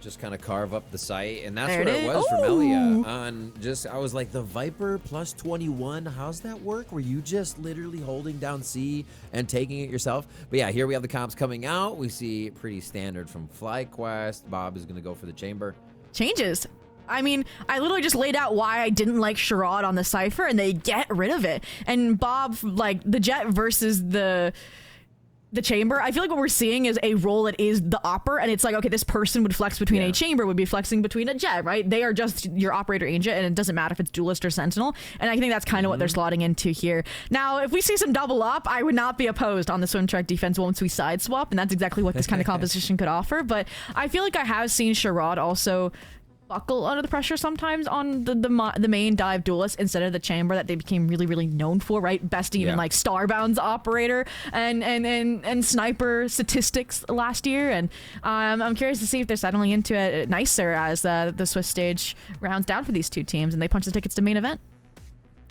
just kind of carve up the site, and that's There what it it is. was for Ooh. Melia. I was like, the Viper plus 21, how's that work? Were you just literally holding down C and taking it yourself? But yeah, here we have the comps coming out. We see pretty standard from FlyQuest. Bob is going to go for the chamber. Changes. I mean, I literally just laid out why I didn't like Sherrod on the Cypher, and they get rid of it. And Bob, like, the Jet versus the chamber, I feel like what we're seeing is a role that is the opper, and it's like, okay, this person would flex between a chamber, would be flexing between a Jet, right? They are just your operator agent, and it doesn't matter if it's duelist or sentinel, and I think that's kind of what they're slotting into here. Now, if we see some double up, I would not be opposed on the swim track defense once we side swap, and that's exactly what this kind of composition could offer, but I feel like I have seen Sherrod also buckle under the pressure sometimes on the main dive duelist instead of the chamber that they became really, really known for, right? Besting even like Starbound's operator and sniper statistics last year, and I'm curious to see if they're settling into it nicer as the Swiss stage rounds down for these two teams and they punch the tickets to main event.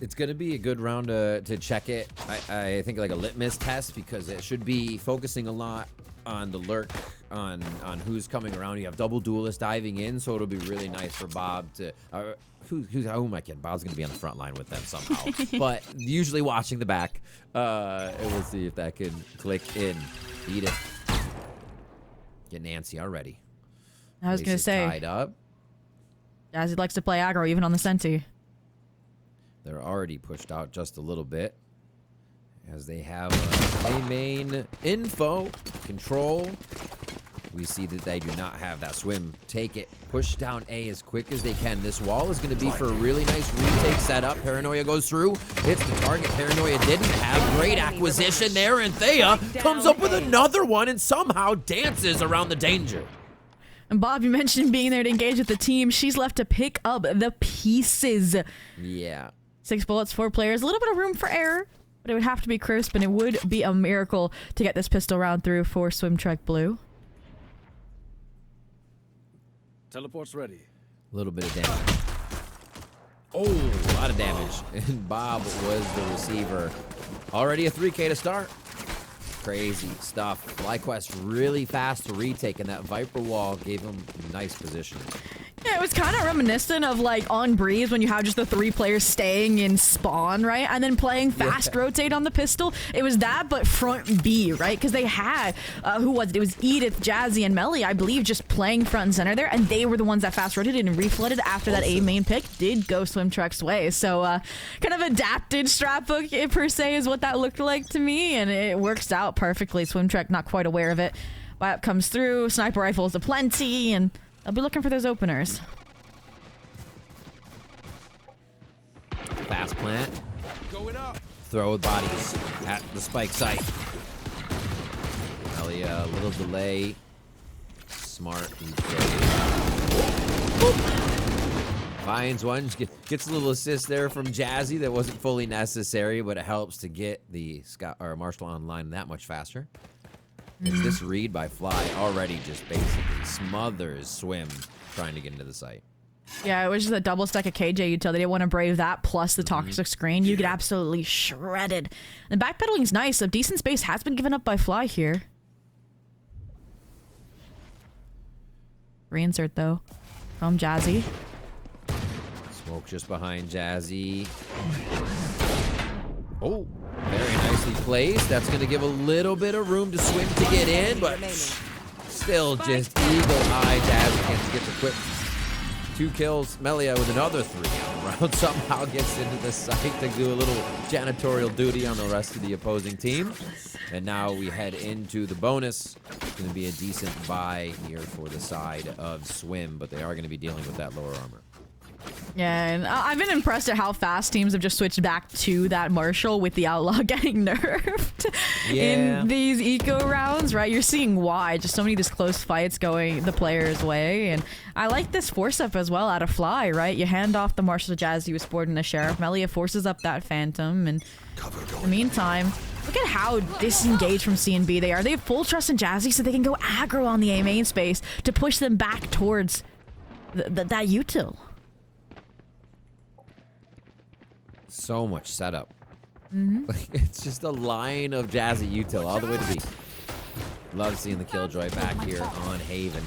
It's going to be a good round to check it. I think like a litmus test, because it should be focusing a lot on the lurk, on who's coming around. You have double duelists diving in, so it'll be really nice for Bob to who am I kidding? Bob's gonna be on the front line with them somehow, but usually watching the back. And we'll see if that can click in. Beat it. Get Nancy already. I was gonna say tied up. Jazzy likes to play aggro even on the Senti. They're already pushed out just a little bit, as they have a main info control. We see that they do not have that swim. Take it. Push down A as quick as they can. This wall is going to be for a really nice retake setup. Paranoia goes through. Hits the target. Paranoia didn't have great acquisition there. And Thea comes up with another one and somehow dances around the danger. And Bob, you mentioned being there to engage with the team. She's left to pick up the pieces. Yeah. 6 bullets, 4 players. A little bit of room for error, but it would have to be crisp, and it would be a miracle to get this pistol round through for Swim Trek Blue. Teleport's ready. A little bit of damage. Oh, a lot of damage. And Bob was the receiver. Already a 3K to start. Crazy stuff. FlyQuest really fast to retake, and that Viper wall gave him nice position. Yeah, it was kind of reminiscent of like on Breeze when you have just the 3 players staying in spawn, right? And then playing fast rotate on the pistol. It was that, but front B, right? Because they had, who was it? It was Edith, Jazzy, and Melly, I believe, just playing front and center there. And they were the ones that fast rotated and reflooded after that A main pick did go Swim Trek's way. So kind of adapted Strapbook per se is what that looked like to me. And it works out perfectly. Swim Trek not quite aware of it. Wyatt comes through, sniper rifles aplenty, and I'll be looking for those openers. Fast plant. Going up. Throw with bodies at the spike site. Elia, a little delay. Smart and finds one. Gets a little assist there from Jazzy that wasn't fully necessary, but it helps to get the Marshall online that much faster. As this read by Fly already just basically smothers Swim trying to get into the site. Yeah, it was just a double stack of KJ utility. They didn't want to brave that plus the toxic screen. You get absolutely shredded. And backpedaling is nice. A decent space has been given up by Fly here. Reinsert though from Jazzy. Smoke just behind Jazzy. Oh, very nicely placed. That's going to give a little bit of room to Swim to get in, but still just eagle-eye. Jazzy gets equipped. 2 kills. Melia with another 3 on the round. Somehow gets into the site to do a little janitorial duty on the rest of the opposing team. And now we head into the bonus. It's going to be a decent buy here for the side of Swim, but they are going to be dealing with that lower armor. Yeah, and I've been impressed at how fast teams have just switched back to that Marshall with the Outlaw getting nerfed in these eco rounds, right? You're seeing why. Just so many of these close fights going the player's way. And I like this force up as well out of Fly, right? You hand off the Marshall to Jazzy with Sport and the Sheriff. Melia forces up that Phantom. And in the meantime, look at how disengaged from C&B they are. They have full trust in Jazzy so they can go aggro on the A main space to push them back towards that util. So much setup. Like, it's just a line of Jazzy util all the way to B. Love seeing the Killjoy back here on Haven.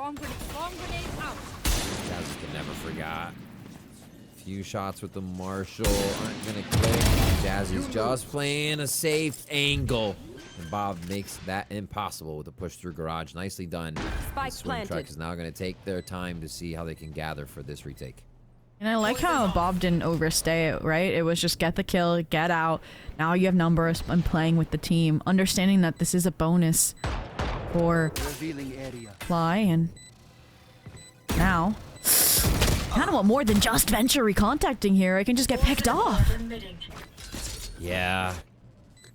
Bomb grenade out. Jazzy can never forget. Few shots with the Marshall aren't gonna click. Jazzy's just playing a safe angle. And Bob makes that impossible with a push through garage. Nicely done. Spike Swim Truck planted. is now gonna take their time to see how they can gather for this retake. And I like how Bob didn't overstay it, right? It was just get the kill, get out. Now you have numbers and playing with the team. Understanding that this is a bonus for Fly, and now kind of want more than just venture recontacting here. I can just get picked off. Yeah.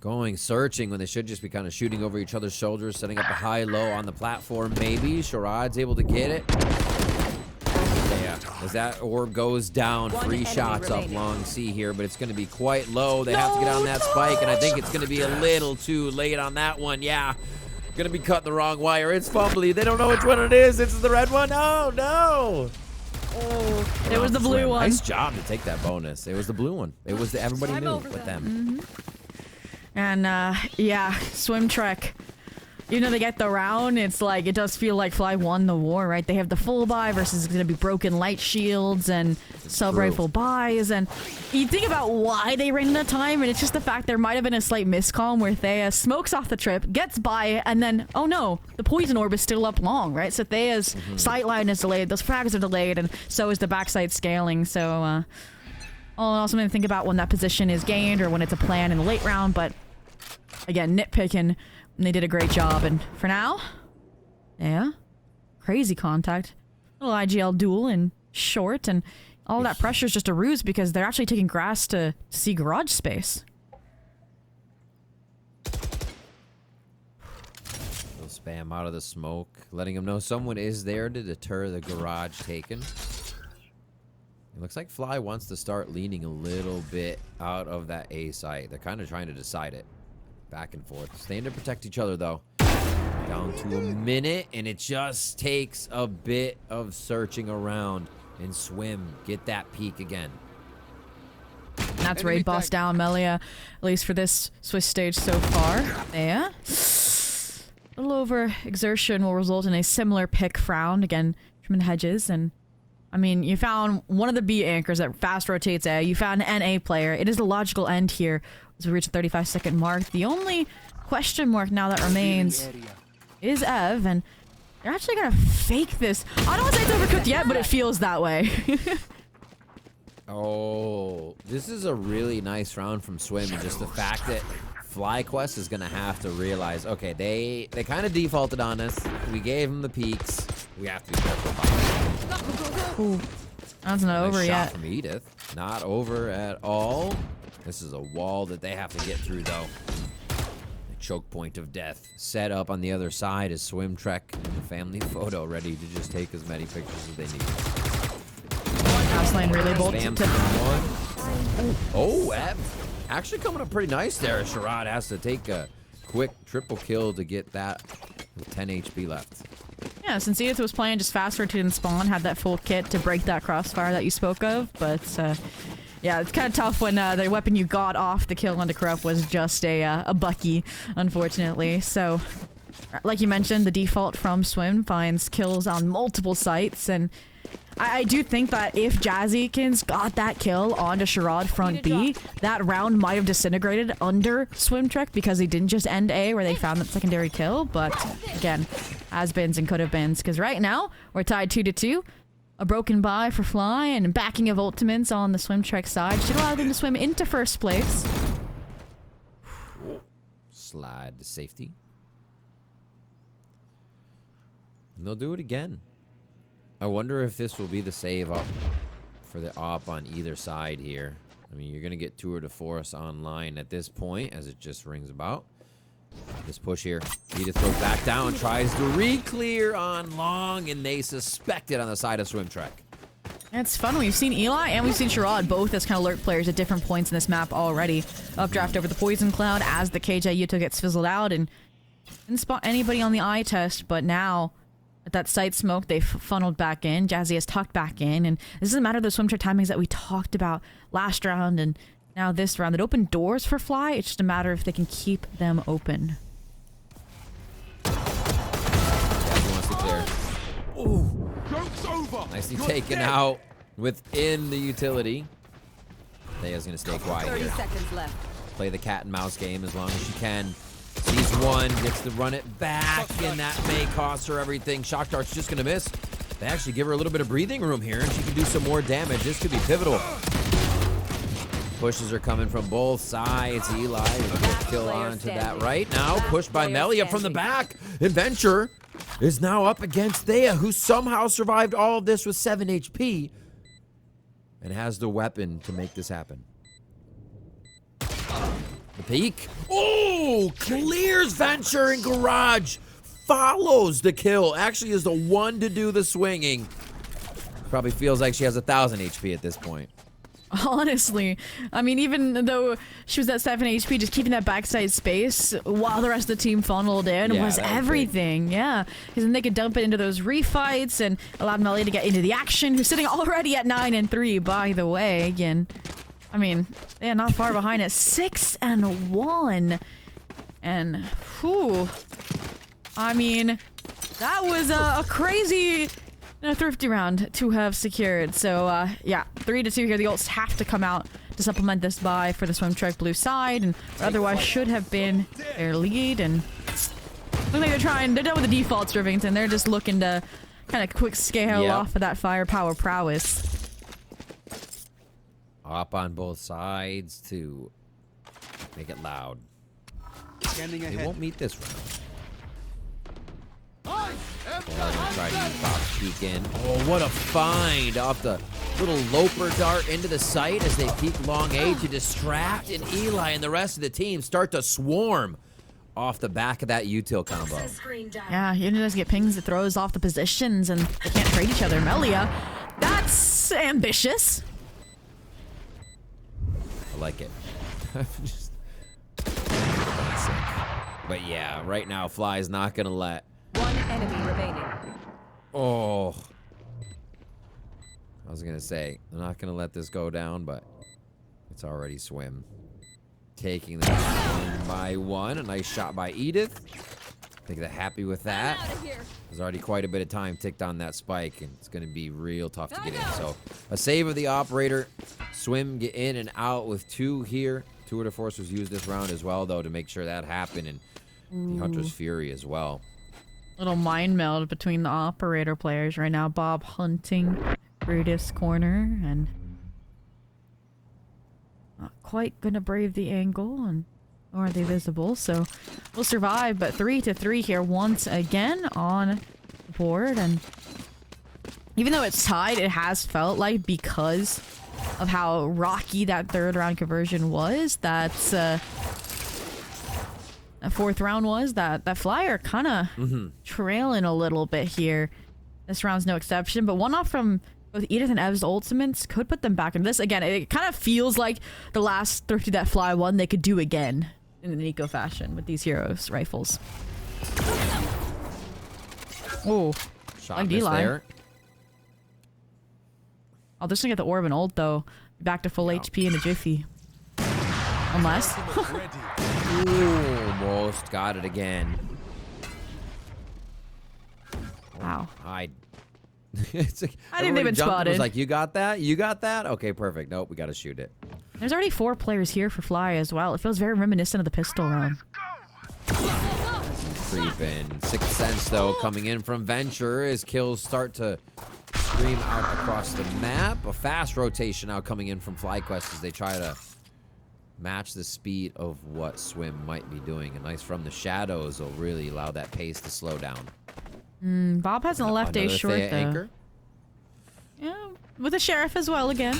Going searching when they should just be kind of shooting over each other's shoulders, setting up a high-low on the platform. Maybe Sharad's able to get it. Yeah, as that orb goes down, One 3 enemy shots up remaining. long C here, but it's going to be quite low. They have to get on that spike, and I think it's going to be a little too late on that one. Yeah, going to be cutting the wrong wire. It's fumbly. They don't know which one it is. It's the red one. Oh, no. Oh, it was the blue one. Nice job to take that bonus. It was the blue one. It was the everybody I'm knew over with them. them. And yeah, Swim Trek. Even though they get the round, it's like, it does feel like Fly won the war, right? They have the full buy versus it's going to be broken light shields and sub-rifle buys. And you think about why they ran out of time, and it's just the fact there might have been a slight miscom where Thea smokes off the trip, gets by, and then, oh no, the poison orb is still up long, right? So Thea's sight line is delayed, those frags are delayed, and so is the backside scaling. So, all in all, something to think about when that position is gained or when it's a plan in the late round, but again, nitpicking. And they did a great job, and for now, yeah, crazy contact. Little IGL duel and short, and all that pressure is just a ruse because they're actually taking grass to see garage space. Little spam out of the smoke, letting them know someone is there to deter the garage taken. It looks like Fly wants to start leaning a little bit out of that A site. They're kind of trying to decide it. Back and forth. Staying to protect each other, though. Down to a minute, and it just takes a bit of searching around and Swim. Get that peak again. That's raid boss down, Melia, at least for this Swiss stage so far. Yeah. A little over exertion will result in a similar pick round. Again, Truman Hedges, and I mean, you found one of the B anchors that fast rotates A. You found an NA player. It is the logical end here as we reach the 35-second mark. The only question mark now that remains is Ev, and they're actually gonna fake this. I don't want to say it's overcooked yet, but it feels that way. Oh, this is a really nice round from Swim, and just the fact that FlyQuest is gonna have to realize, okay, they kind of defaulted on us. We gave them the peaks. We have to be careful. Ooh, that's not over Nice shot yet. from Edith. Not over at all. This is a wall that they have to get through, though. The choke point of death. Set up on the other side is Swim Trek and the family photo, ready to just take as many pictures as they need. House lane really bolted Spam to one. Oh, actually coming up pretty nice there. Sharad has to take a quick triple kill to get that with 10 HP left. Yeah, since Edith was playing just fast rotate and spawn, had that full kit to break that crossfire that you spoke of, but yeah, it's kind of tough when the weapon you got off the kill onto Corrupt was just a Bucky, unfortunately. So, like you mentioned, the default from Swim finds kills on multiple sites, and I do think that if Jazzykins got that kill onto Sharad front B, that round might have disintegrated under Swim Trek because they didn't just end A where they found that secondary kill, but again, has-beens and could-have-beens, because right now, we're tied 2-2. A broken buy for Fly and backing of ultimates on the Swim Trek side should allow them to swim into first place. Slide to safety. And they'll do it again. I wonder if this will be the save up for the op on either side here. I mean, you're going to get Tour de Force online at this point as it just rings about. This push here. Edith throws back down, tries to re-clear on long, and they suspect it on the side of Swim Trek. It's fun. We've seen Eli and we've seen Sharad both as kind of lurk players at different points in this map already. Updraft over the Poison Cloud as the KJ Yuto gets fizzled out and didn't spot anybody on the eye test, but now at that site smoke, they've funneled back in. Jazzy has tucked back in, and this is a matter of the Swim Trek timings that we talked about last round and now this round. It opened doors for Fly. It's just a matter if they can keep them open. Jazzy wants to clear. Ooh. Joke's over. Nicely You're taken dead. out within the utility. Thea's gonna stay quiet 30 here. seconds left. Play the cat and mouse game as long as she can. Sees one, gets to run it back, and that may cost her everything. Shock Dart's just gonna miss. They actually give her a little bit of breathing room here, and she can do some more damage. This could be pivotal. Pushes are coming from both sides. Eli will get kill onto that right now. Pushed by Melia from the back. Adventure is now up against Thea, who somehow survived all of this with 7 HP and has the weapon to make this happen. The peek. Oh, clears Venture in Garage. Follows the kill. Actually is the one to do the swinging. Probably feels like she has 1,000 HP at this point. Honestly, I mean, even though she was at 7 HP, just keeping that backside space while the rest of the team funneled in was everything. Yeah, because then they could dump it into those refights and allowed Melia to get into the action, who's sitting already at 9 and 3, by the way. Again, I mean, yeah, not far behind at 6 and 1. And, whew, I mean, that was a crazy... a thrifty round to have secured. So, yeah, 3-2 here. The ults have to come out to supplement this buy for the Swim Trek blue side, and otherwise should have been their lead. And look like they're done with the defaults, Rivington. They're just looking to kind of quick scale off of that firepower prowess. Up on both sides to make it loud. Scanning They ahead. won't meet this round. They're gonna try to use Bob's peek in. Oh, what a find off the little loper dart into the site as they peek long A to distract, and Eli and the rest of the team start to swarm off the back of that util combo. Yeah, he does get pings that throws off the positions, and they can't trade each other. Melia, that's ambitious. I like it. Just classic. But yeah, right now Fly's not gonna let. One enemy remaining. Oh. I was gonna say, I'm not gonna let this go down, but it's already Swim. Taking them one by one. A nice shot by Edith. I think they're happy with that. There's already quite a bit of time ticked on that spike, and it's gonna be real tough to get in. So a save of the operator. Swim get in and out with 2 here. Tour de Force was used this round as well, though, to make sure that happened, and the Hunter's Fury as well. Little mind meld between the operator players right now. Bob hunting Brutus corner and not quite gonna brave the angle, and nor are they visible, so we'll survive. But 3-3 here once again on the board, and even though it's tied, it has felt like, because of how rocky that 3rd round conversion was, that's that 4th round was, that Flyer kind of trailing a little bit here. This round's no exception, but one off from both Edith and Ev's ultimates could put them back in this. Again, it kind of feels like the last thrifty that Fly won, they could do again in an eco fashion with these heroes rifles. Oh, Shot like miss D-line. there. Oh, they're just gonna get the orb and ult though. Back to full HP in a jiffy. Unless. Ooh, almost got it again. Wow. It's like, I think they've been everybody jumped and spotted. was like, you got that? You got that? Okay, perfect. Nope, we got to shoot it. There's already 4 players here for Fly as well. It feels very reminiscent of the pistol round. Creeping. Sixth Sense, though, coming in from Venture as kills start to stream out across the map. A fast rotation now coming in from FlyQuest as they try to match the speed of what Swim might be doing. A nice from the shadows will really allow that pace to slow down. Bob hasn't left A Another short Thea though. anchor. Yeah, with the sheriff as well again.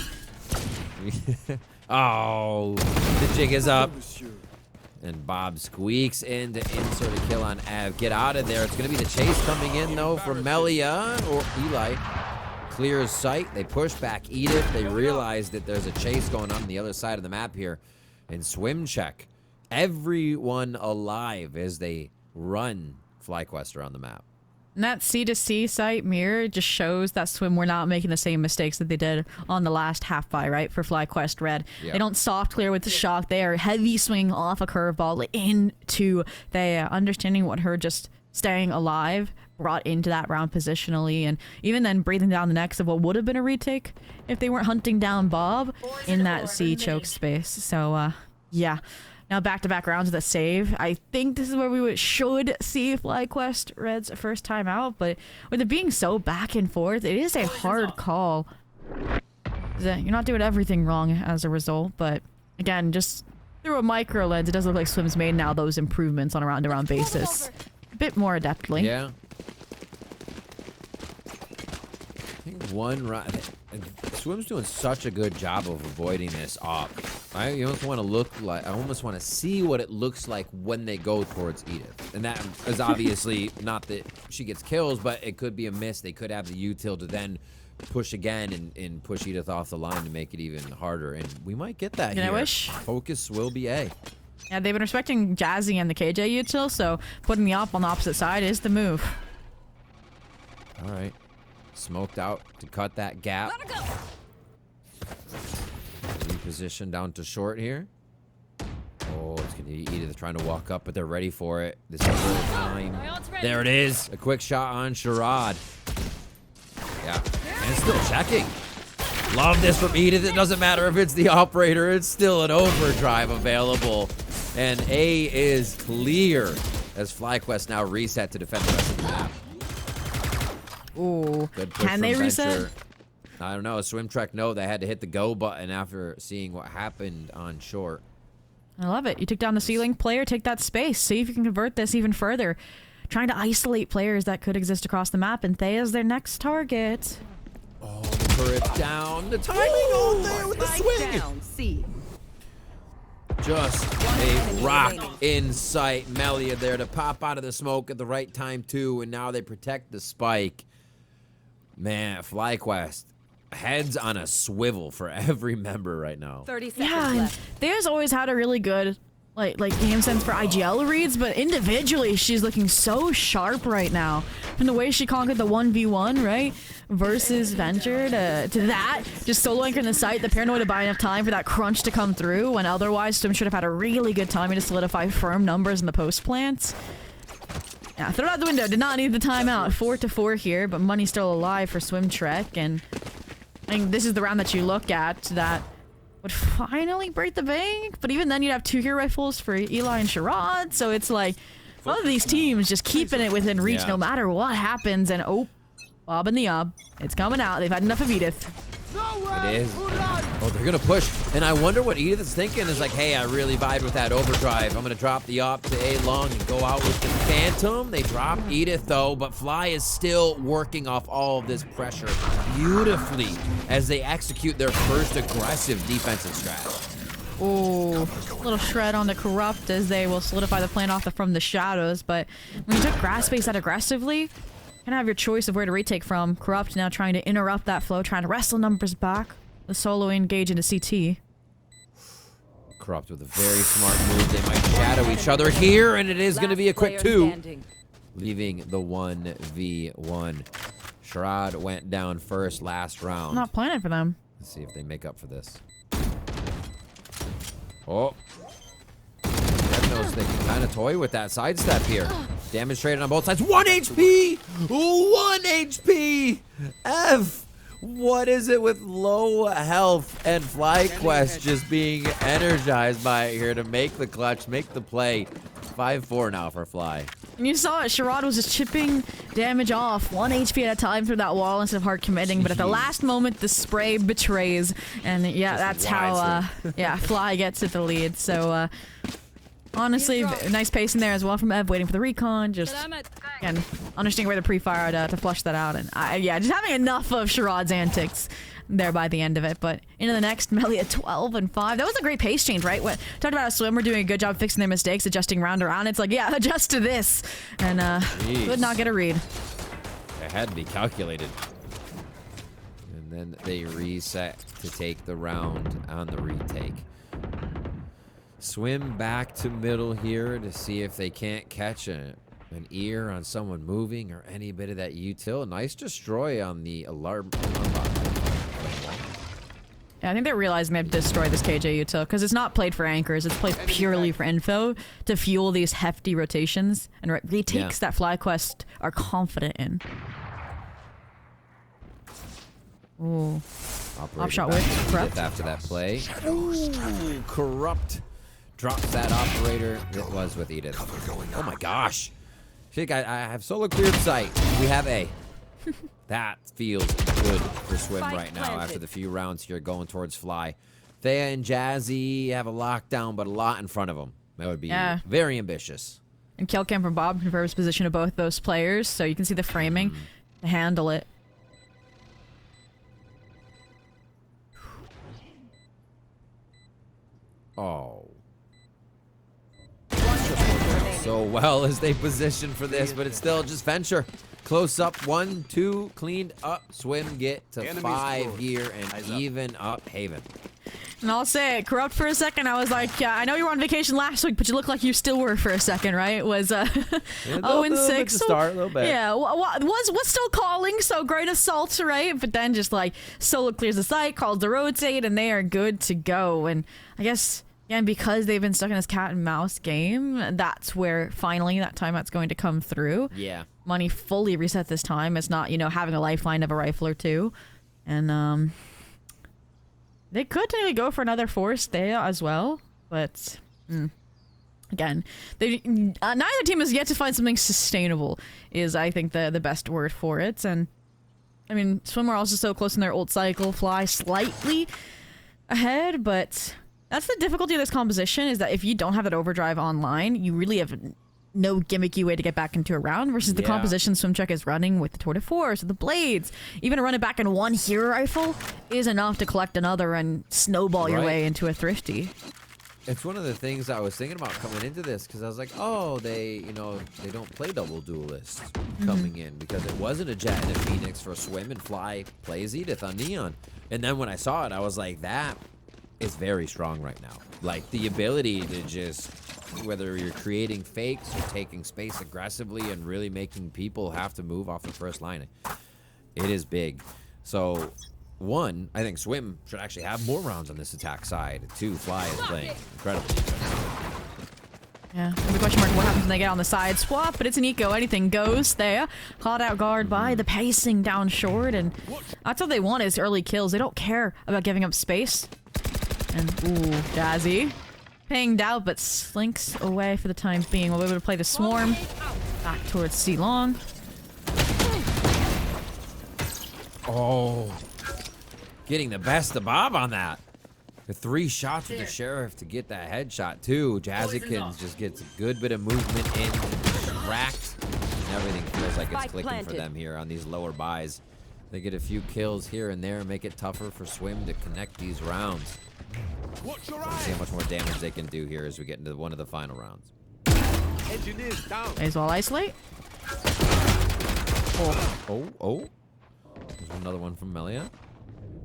Oh, the jig is up. And Bob squeaks in to insert a kill on Av. Get out of there. It's going to be the chase coming in, though, from Melia or Eli. Clears sight. They push back Edith. They realize that there's a chase going on the other side of the map here. And Swim check. Everyone alive as they run FlyQuest around the map. And that C2C site mirror just shows that Swim were not making the same mistakes that they did on the last half buy, right? For FlyQuest Red. Yeah. They don't soft clear with the shock. They are heavy swing off a curveball into Thea, understanding what her just staying alive brought into that round positionally, and even then breathing down the necks of what would have been a retake if they weren't hunting down Bob in that C choke space. So yeah, now back-to-back rounds of the save. I think this is where we should see FlyQuest Red's first time out, but with it being so back and forth, it is a hard call. You're not doing everything wrong as a result, but again, just through a micro lens, it does look like Swim's made now those improvements on a round-to-round basis a bit more adeptly. Yeah. I think one round. Swim's doing such a good job of avoiding this op. I almost want to I almost want to see what it looks like when they go towards Edith. And that is obviously not that she gets kills, but it could be a miss. They could have the util to then push again and push Edith off the line to make it even harder. And we might get that here. I wish. Focus will be A. Yeah, they've been respecting Jazzy and the KJ util, so putting the op on the opposite side is the move. All right. Smoked out to cut that gap. Reposition down to short here. Oh, it's going to be Edith trying to walk up, but they're ready for it. This is real time. There it is. A quick shot on Sherrod. Yeah. And still checking. Love this from Edith. It doesn't matter if it's the operator. It's still an overdrive available. And A is clear as FlyQuest now reset to defend the rest of the map. Ooh. Good push Can they from reset? Venture. I don't know. Swim Trek, no. They had to hit the go button after seeing what happened on short. I love it. You took down the ceiling player, take that space. See if you can convert this even further. Trying to isolate players that could exist across the map, and Thea's their next target. Oh, the turret down. The timing on there with the swing. Down, C. Just a rock in sight. Melia there to pop out of the smoke at the right time, too. And now they protect the spike. Man, FlyQuest, heads on a swivel for every member right now. 30 seconds Yeah, and left. Thea's always had a really good like game sense for IGL reads, but individually she's looking so sharp right now. And the way she conquered the 1v1, right, versus Venture to that, just solo anchoring the site, the paranoid to buy enough time for that crunch to come through, when otherwise Swim should have had a really good timing to solidify firm numbers in the post plants. Yeah, throw it out the window. Did not need the timeout. 4-4 here, but money's still alive for Swim Trek, and I think this is the round that you look at that would finally break the bank. But even then, you'd have 2 hero rifles for Eli and Sherrod, so it's like both of these teams just keeping it within reach no matter what happens. And oh, Bob and the Ob, it's coming out. They've had enough of Edith. It is. Oh, they're going to push. And I wonder what Edith is thinking is like, hey, I really vibe with that overdrive. I'm going to drop the op to A long and go out with the Phantom. They drop Edith, though, but Fly is still working off all of this pressure beautifully as they execute their first aggressive defensive strat. Oh, little shred on the Corrupt as they will solidify the plan off from the shadows. But when you took grass space that aggressively, kind of have your choice of where to retake from. Corrupt now trying to interrupt that flow, trying to wrestle numbers back. The solo engage into CT. Corrupt with a very smart move. They might shadow each other here, and it is going to be a quick 2, leaving the 1v1. Sherrod went down first last round. Not planning for them. Let's see if they make up for this. Oh. Red knows they can kind of toy with that sidestep here. Damage traded on both sides. 1 HP! 1 HP! F! What is it with low health and FlyQuest just being energized by it here to make the clutch, make the play? 5-4 now for Fly. And you saw it. Sherrod was just chipping damage off 1 HP at a time through that wall instead of hard committing. But at the last moment, the spray betrays. And yeah, that's how Fly gets at the lead. So honestly, nice pacing there as well from Ev, waiting for the recon. Just again, understanding where to pre-fire to flush that out. And just having enough of Sherrod's antics there by the end of it. But into the next, Melia 12-5. That was a great pace change, right? What talked about a Swimmer doing a good job fixing their mistakes, adjusting round around. It's like, yeah, adjust to this. And could not get a read. It had to be calculated. And then they reset to take the round on the retake. Swim back to middle here to see if they can't catch an ear on someone moving or any bit of that util. Nice destroy on the alarm bot. Yeah, I think they're realizing they have to destroy this KJ util because it's not played for anchors. It's played purely for info to fuel these hefty rotations and retakes that FlyQuest are confident in. Ooh. Offshot with Corrupt. After that play. Ooh, Corrupt drops that operator. It was with Edith. Oh my gosh. I have solo cleared sight. We have A. That feels good for Swim right now after the few rounds here going towards Fly. Thea and Jazzy have a lockdown, but a lot in front of them. That would be very ambitious. And kill cam from Bob confirms position of both those players, so you can see the framing to handle it. Oh. So well as they position for this, but it's still just Venture. Close up, 1, 2, cleaned up. Swim get to 5 here and even up Haven. And I'll say it, Corrupt for a second. I was like, yeah, I know you were on vacation last week, but you look like you still were for a second, right? It was 0-6. Start a little bit. Yeah, was still calling, so great assault, right? But then just like solo clears the site, calls the rotate, and they are good to go. And I guess again, because they've been stuck in this cat and mouse game, that's where finally that timeout's going to come through. Yeah. Money fully reset this time. It's not, you know, having a lifeline of a rifle or two. And they could technically go for another force there as well, but again, neither team has yet to find something sustainable. Is I think the best word for it. And I mean, Swim are also so close in their ult cycle. Fly slightly ahead, but that's the difficulty of this composition. Is that if you don't have that overdrive online, you really have no gimmicky way to get back into a round versus the composition Swimcheck is running with the Tour de Force, the blades. Even to run it back in one hero rifle is enough to collect another and snowball your way into a thrifty. It's one of the things I was thinking about coming into this because I was like, oh, they don't play double duelists coming in because it wasn't a Jet and a Phoenix for a Swim and Fly plays Edith on Neon. And then when I saw it, I was like, that is very strong right now. Like the ability to just, whether you're creating fakes or taking space aggressively and really making people have to move off the first line, it is big. So, one, I think Swim should actually have more rounds on this attack side. Two, Fly is playing incredible defense. Yeah, the question mark, what happens when they get on the side swap, but it's an eco, anything goes there. Caught out guard by the pacing down short, and that's what they want is early kills. They don't care about giving up space. And, ooh, Jazzy. Pinged out, but slinks away for the time being. We'll be able to play the Swarm. Back towards C Long. Oh. Getting the best of Bob on that. The 3 shots with the Sheriff to get that headshot, too. Jazzykins just gets a good bit of movement in, distracts, and everything feels like it's clicking for them here on these lower buys. They get a few kills here and there, make it tougher for Swim to connect these rounds. Let's see how much more damage they can do here as we get into one of the final rounds. Engineers down. May as well isolate. Oh. There's another one from Melia.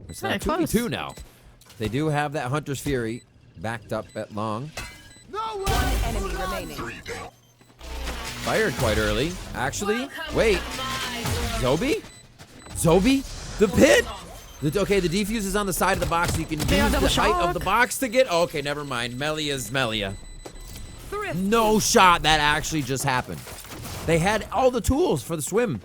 It's not close. 2v2 now. They do have that Hunter's Fury backed up at long. One enemy remaining. Fired quite early. Actually, wait. Zobi? The pit? Okay, the defuse is on the side of the box, so you can use the height of the box to get... Oh, okay, never mind. Melia's Melia. No shot. That actually just happened. They had all the tools for the Swim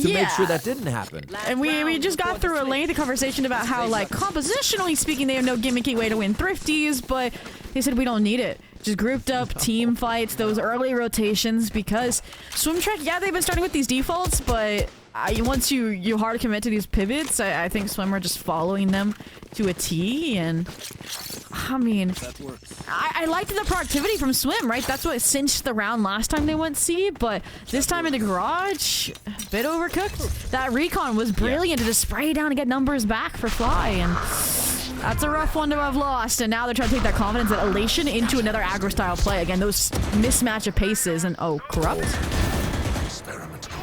to make sure that didn't happen. And we just got through a lengthy conversation about how, like, compositionally speaking, they have no gimmicky way to win thrifties, but they said we don't need it. Just grouped up team fights, those early rotations, because Swimcheck, yeah, they've been starting with these defaults, but once you hard commit to these pivots, I think Swim are just following them to a T, and I mean, I liked the productivity from Swim, right? That's what cinched the round last time they went C, but this time in the garage, a bit overcooked. That recon was brilliant to just spray down and get numbers back for Fly, and that's a rough one to have lost, and now they're trying to take that confidence, that elation into another aggro style play. Again, those mismatch of paces, and oh, Corrupt.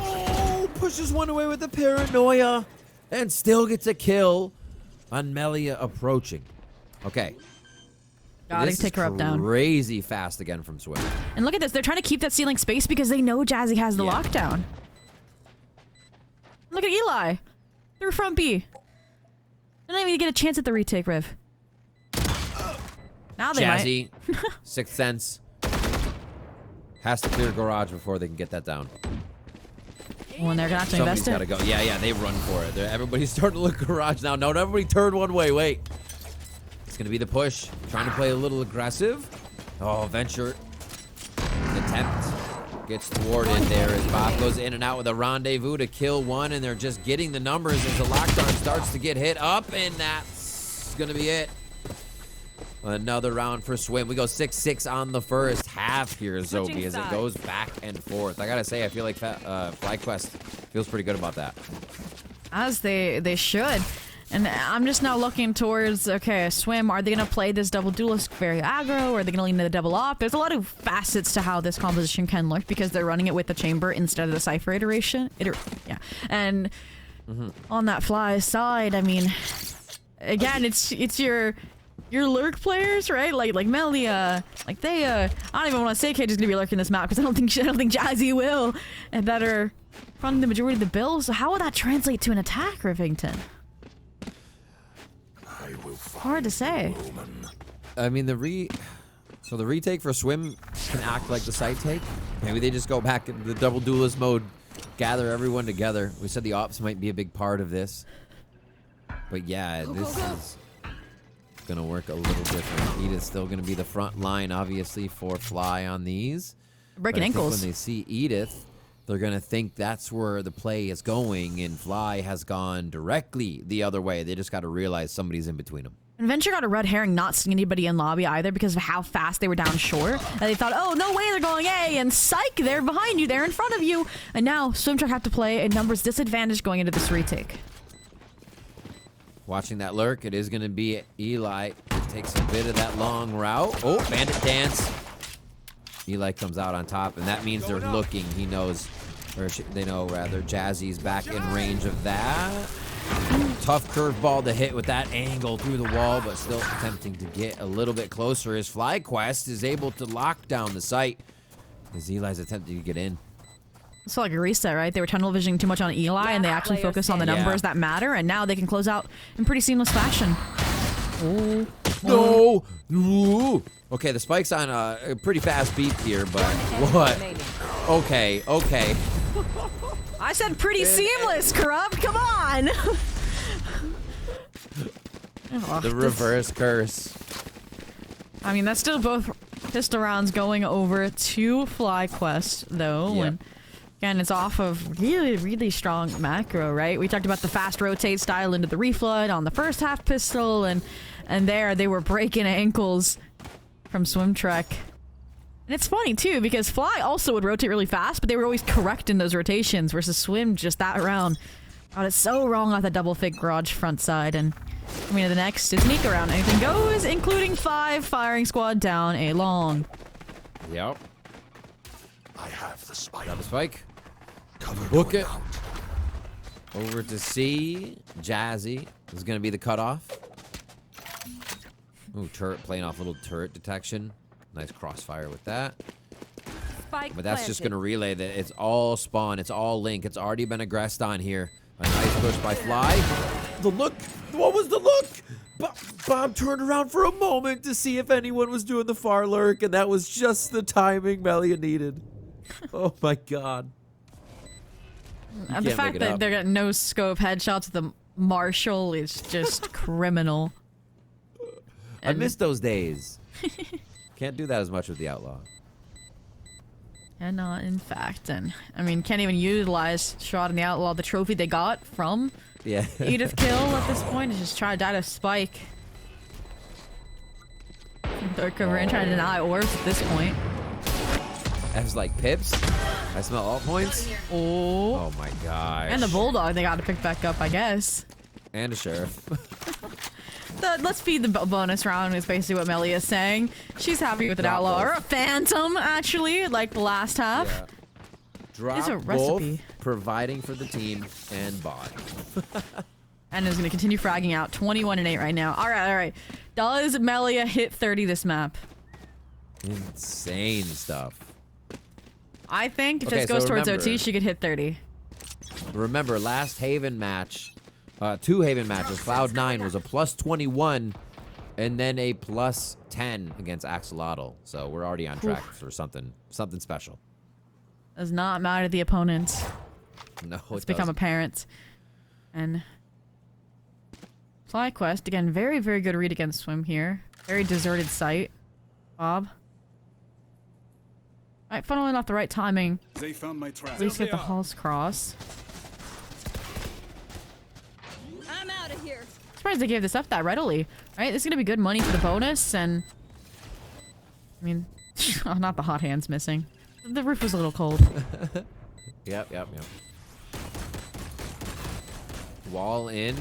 Oh, pushes one away with the paranoia, and still gets a kill on Melia approaching. Okay. Gotta take her up down. Crazy fast again from Swim. And look at this, they're trying to keep that ceiling space because they know Jazzy has the lockdown. Look at Eli. Through front B. They don't even get a chance at the retake, Riv. Now they Jazzy, Sixth Sense. Has to clear garage before they can get that down. might. When they're gonna have to Somebody's invest got to it. go. Yeah, they run for it. Everybody's starting to look garage now. No, everybody turn one way. Wait. It's going to be the push. Trying to play a little aggressive. Oh, Venture. Attempt. Gets thwarted there as Bob goes in and out with a rendezvous to kill one, and they're just getting the numbers as the lockdown starts to get hit up, and that's going to be it. Another round for Swim. We go 6-6 on the first half here, Zobi, as it goes back and forth. I gotta say, I feel like FlyQuest feels pretty good about that. As they should. And I'm just now looking towards, okay, Swim, are they going to play this double duelist very aggro, or are they going to lean to the double op? There's a lot of facets to how this composition can look because they're running it with the chamber instead of the Cypher iteration. Yeah. And on that Fly side, I mean, again, it's your lurk players, right? Like Melia, like they, I don't even want to say Cage is going to be lurking this map because I don't think Jazzy will, and that are running the majority of the bills. So how would that translate to an attack, Rivington? Hard to say. I mean, the retake for Swim can act like the side take. Maybe they just go back into the double duelist mode, gather everyone together. We said the ops might be a big part of this. But yeah, this is gonna work a little different. Edith's still gonna be the front line, obviously, for Fly on these. Breaking But I think ankles. when they see Edith, they're gonna think that's where the play is going, and Fly has gone directly the other way. They just got to realize somebody's in between them. And Venture got a red herring not seeing anybody in lobby either because of how fast they were down short. And they thought, oh, no way they're going A, and psych, they're behind you, they're in front of you. And now Swimtruck have to play a numbers disadvantage going into this retake. Watching that lurk, it is going to be Eli. Takes a bit of that long route. Oh, Bandit Dance. Eli comes out on top, and that means they're looking. He knows, or they know rather, Jazzy's back in range of that. Tough curveball to hit with that angle through the wall, but still attempting to get a little bit closer as FlyQuest is able to lock down the site as Eli's attempting to get in. It's like a reset, right? They were tunnel visioning too much on Eli, and they actually focus on the numbers that matter, and now they can close out in pretty seamless fashion. Oh. No! Ooh. Okay, the spike's on a pretty fast beat here, but what? Okay. I said pretty seamless, Corrupt. Come on. The reverse curse. I mean, that's still both pistol rounds going over to FlyQuest, though. Yep. And again, it's off of really, really strong macro, right? We talked about the fast rotate style into the reflood on the first half pistol, and there they were breaking ankles from Swimtrek. And it's funny, too, because Fly also would rotate really fast, but they were always correct in those rotations, versus Swim just that round. God, it's so wrong off the double fig garage front side, and I mean, the next is sneak around. Anything goes, including 5 firing squad down a long. Yep. I have the spike. Got the spike. Cover Book going it. out. Over to C. Jazzy is going to be the cutoff. Ooh, turret playing off little turret detection. Nice crossfire with that. Spike But that's just going planted. to relay that it's all spawn. It's all link. It's already been aggressed on here. A nice push by Fly. The look. What was the look? Bob turned around for a moment to see if anyone was doing the far lurk, and that was just the timing Melia needed. Oh my god. And the can't fact make it that up. they're getting no scope headshots with the Marshall is just criminal. I miss those days. Can't do that as much with the Outlaw. Cannot, in fact. And, I mean, can't even utilize Shot in the Outlaw, the trophy they got from Yeah. Edith kill at this point, is just try to die to Spike. They're covering, trying to deny orbs at this point. F's like pips. I smell all points. Oh. Oh my gosh. And the Bulldog they got to pick back up, I guess. And a sheriff. Let's feed the bonus round is basically what Melia is saying. She's happy with an Drop Outlaw. both. Or a Phantom, actually, like the last half. Yeah. Drop It's a both, recipe. providing for the team and bot. And is going to continue fragging out. 21-8 right now. All right. Does Melia hit 30 this map? Insane stuff. I think if Okay, this goes so towards remember- OT, she could hit 30. Remember, last Haven match, Two Haven matches. Cloud9 was a +21 and then a +10 against Axolotl. So we're already on track for something special. Does not matter the opponent. No, It's become apparent. And FlyQuest, again, very, very good read against Swim here. Very deserted site. Bob. Alright, funnily enough, the right timing. They found my trap. At least get the Hulls cross. I'm out of here. Surprised they gave this up that readily. Right, this is gonna be good money for the bonus, and I mean, oh, not the hot hands missing. The roof was a little cold. Yep. Wall in,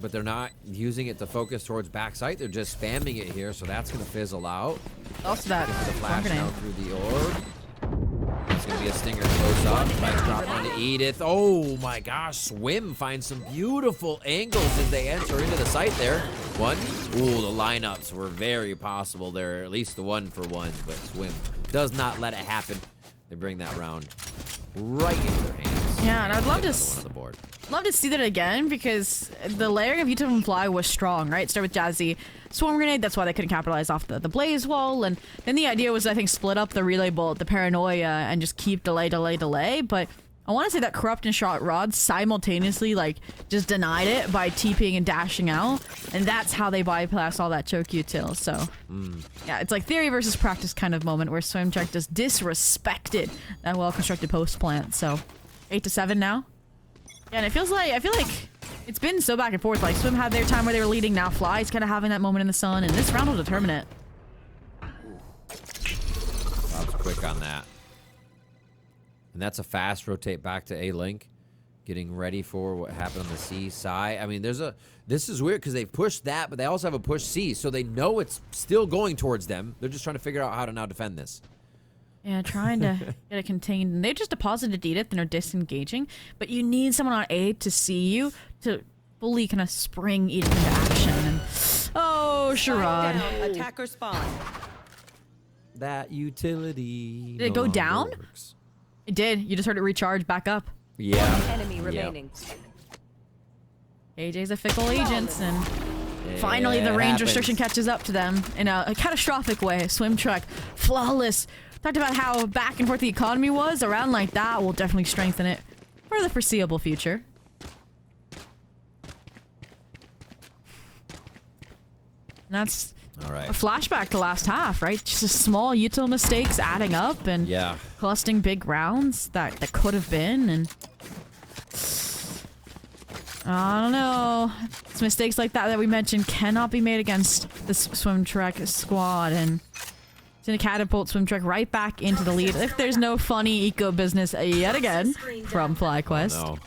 but they're not using it to focus towards backside. They're just spamming it here, so that's gonna fizzle out. Also that The storm flash grenade. now through the orb. It's gonna be a stinger close up. Spike drop onto Edith. Oh my gosh, Swim finds some beautiful angles as they enter into the site there. One. Ooh, the lineups were very possible there, at least the 1-for-1s, but Swim does not let it happen. They bring that round right into their hands. Yeah, and I'd love Get to another one on the board. love to see that again, because the layering of YouTube and Fly was strong, right? Start with Jazzy Swarm Grenade, that's why they couldn't capitalize off the Blaze Wall, and then the idea was, I think, split up the Relay Bolt, the Paranoia, and just keep delay, but I want to say that Corrupt and Shot Rod simultaneously, like, just denied it by TPing and dashing out, and that's how they bypass all that choke util, so yeah, it's like theory versus practice kind of moment where Swimcheck just disrespected that well-constructed post plant, so 8-7 now. Yeah, and I feel like it's been so back and forth. Like Swim had their time where they were leading, now Fly's kind of having that moment in the sun, and this round will determine it. Bob's quick on that. And that's a fast rotate back to A-Link. Getting ready for what happened on the C side. I mean, this is weird because they've pushed that, but they also have a push C, so they know it's still going towards them. They're just trying to figure out how to now defend this. Yeah, trying to get it contained. And they just deposited Edith and are disengaging, but you need someone on A to see you to fully kind of spring Edith into action. And oh, Sherrod. Attacker spawn. That utility. Did it go no longer down? works. It did. You just heard it recharge back up. Yeah. Enemy remaining. AJ's a fickle agent, and finally the it range happens. restriction catches up to them in a catastrophic way. Swim Truck, flawless. Talked about how back and forth the economy was. A round like that will definitely strengthen it for the foreseeable future. And that's All right. a flashback to last half, right? Just small util mistakes adding up and Yeah. costing big rounds that could have been, and I don't know. It's mistakes like that we mentioned cannot be made against this Swim Trek squad, and it's gonna catapult Swim Trek right back into the lead if there's no funny eco business yet again from FlyQuest. No.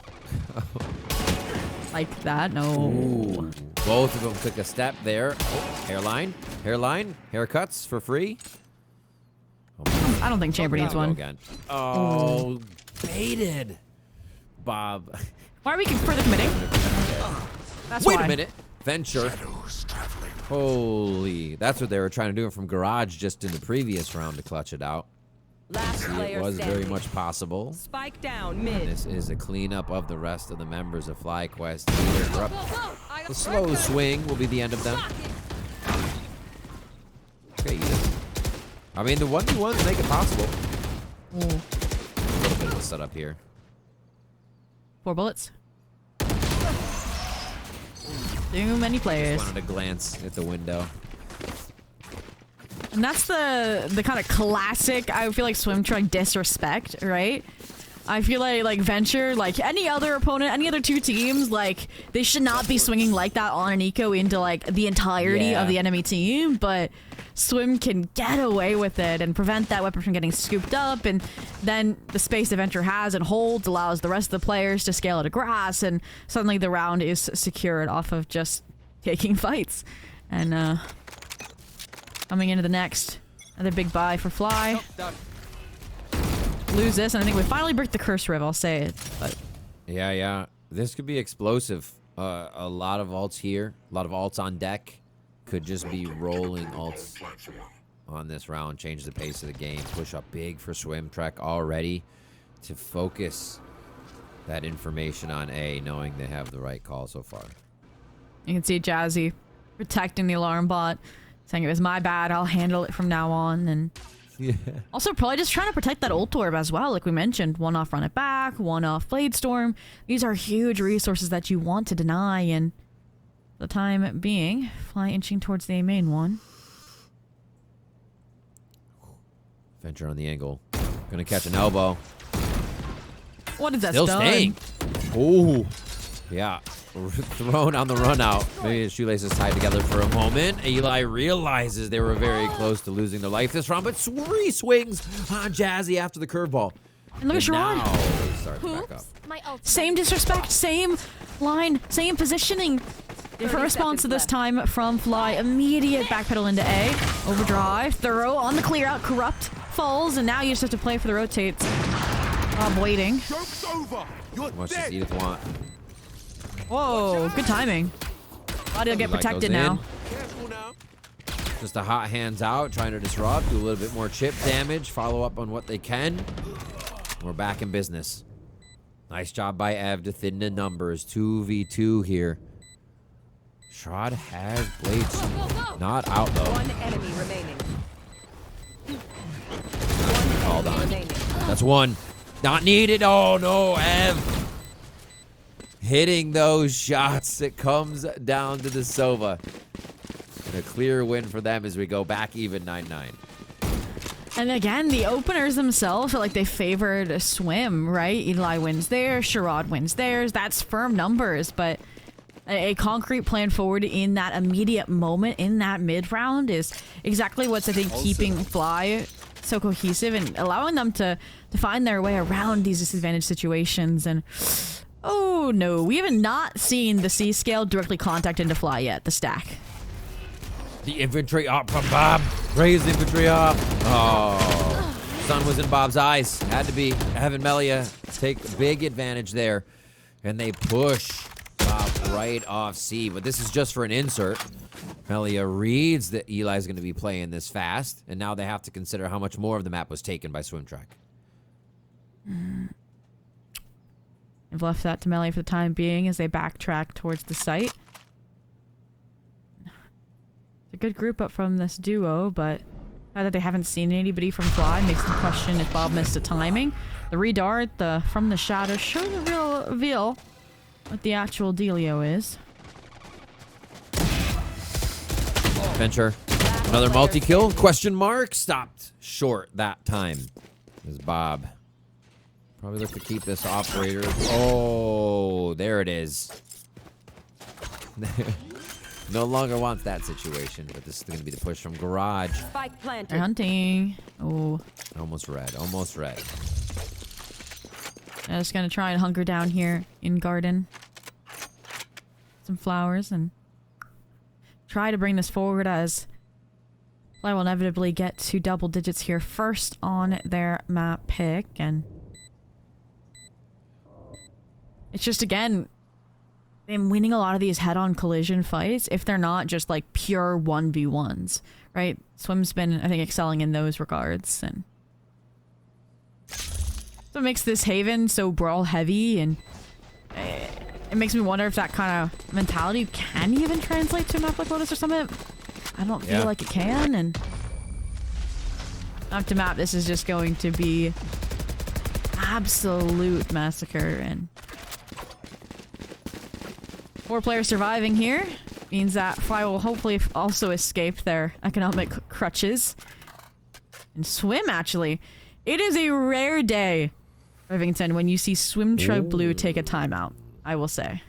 Like that, no. Ooh. Both of them took a step there. Oh, hairline, haircuts for free. I don't think Chamber needs Go one. again. Oh, baited. Bob. Why are we further committing? That's Wait why. a minute. Venture. Shadows traveling. Holy. That's what they were trying to do from Garage just in the previous round to clutch it out. Last See, player it was standing. very much possible. Spike down mid. This is a cleanup of the rest of the members of FlyQuest. They're up. The slow swing will be the end of them. Okay, Edith. I mean, the 1v1s make it possible. Ooh. A little bit of a setup here. 4 bullets. Too many players. Wanted to glance at the window. And that's the kind of classic, I feel like, Swim Truck disrespect, right? I feel like Venture, like any other opponent, any other two teams, like they should not be swinging like that on an eco into like the entirety Yeah. of the enemy team, but Swim can get away with it and prevent that weapon from getting scooped up, and then the space that Venture has and holds allows the rest of the players to scale to grass, and suddenly the round is secured off of just taking fights. And coming into the next, another big buy for Fly. Lose this, and I think we finally break the curse riv, I'll say it. But Yeah. This could be explosive. A lot of ults here. A lot of ults on deck. Could just be rolling ults on this round. Change the pace of the game. Push up big for Swim Trek already to focus that information on A, knowing they have the right call so far. You can see Jazzy protecting the alarm bot, saying it was my bad, I'll handle it from now on, and Yeah. also probably just trying to protect that ult orb as well, like we mentioned. One off Run It Back, one off Blade Storm. These are huge resources that you want to deny, and the time being, Fly inching towards the main one. Venture on the angle. Gonna catch an elbow. What is that Still stun? staying. Ooh. Yeah. Thrown on the run out. Maybe his shoelaces tied together for a moment. Eli realizes they were very close to losing their life this round, but swings on Jazzy after the curveball. And look at Sherrod. Now he starts back up. Same disrespect, same line, same positioning. Different response to this time from Fly. Immediate backpedal into A. Overdrive. Thorough on the clear out. Corrupt. Falls. And now you just have to play for the rotates. Bob waiting. Joke's over. You're How much does dead. Edith want? Whoa. Good timing. Body will get Eli protected goes in. now. Careful now. Just a hot hands out, trying to disrupt, do a little bit more chip damage, follow up on what they can. We're back in business. Nice job by Ev to thin the numbers. 2v2 here. Sherrod has blades. Not out though. One enemy remaining. Called on. Remaining. That's one. Not needed. Oh no, Ev. Hitting those shots. It comes down to the Sova. And a clear win for them as we go back even 9-9. And again, the openers themselves feel like they favored a swim, right? Eli wins theirs, Sherrod wins theirs. That's firm numbers, but a concrete plan forward in that immediate moment, in that mid-round, is exactly what's, I think, keeping Fly so cohesive and allowing them to find their way around these disadvantaged situations. And oh no, we have not seen the C-scale directly contact into Fly yet, the stack. The infantry up from Bob. Raise infantry up. Oh. Sun was in Bob's eyes. Had to be. Evan Melia take big advantage there. And they push Bob right off C. But this is just for an insert. Melia reads that Eli's going to be playing this fast. And now they have to consider how much more of the map was taken by Swim Track. I've left that to Melee for the time being as they backtrack towards the site. A good group up from this duo, but now that they haven't seen anybody from Fly makes them question if Bob missed the timing. The redart, from the shadow, shows a real reveal what the actual dealio is. Venture. Another multi-kill? Question mark? Stopped short that time. Is Bob. Probably look to keep this operator. Oh, there it is. No longer wants that situation, but this is going to be the push from Garage. Spike They're planted. hunting. Oh, Almost red. Almost red. I'm just gonna try and hunker down here in garden. Some flowers and try to bring this forward as Fly will inevitably get to double digits here first on their map pick, and it's just, again, them winning a lot of these head-on collision fights if they're not just like pure 1v1s, right? Swim's been, I think, excelling in those regards, and so it makes this Haven so brawl heavy, and it makes me wonder if that kind of mentality can even translate to a map like Lotus or something. I don't feel like it can, and map to map, this is just going to be absolute massacre, and 4 players surviving here means that Fly will hopefully also escape their economic crutches. And Swim, actually. It is a rare day, Rivington, when you see Swim Tribe Blue take a timeout, I will say.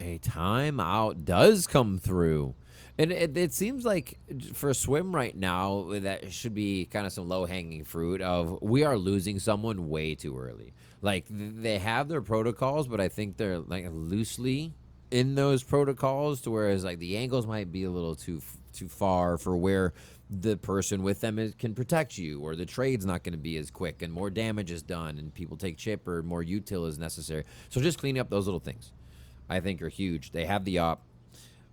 A timeout does come through. And it seems like for Swim right now, that should be kind of some low-hanging fruit of we are losing someone way too early. Like, they have their protocols, but I think they're like loosely in those protocols, to whereas like the angles might be a little too far for where the person with them can protect you, or the trade's not going to be as quick and more damage is done and people take chip or more util is necessary. So just cleaning up those little things I think are huge. They have the op.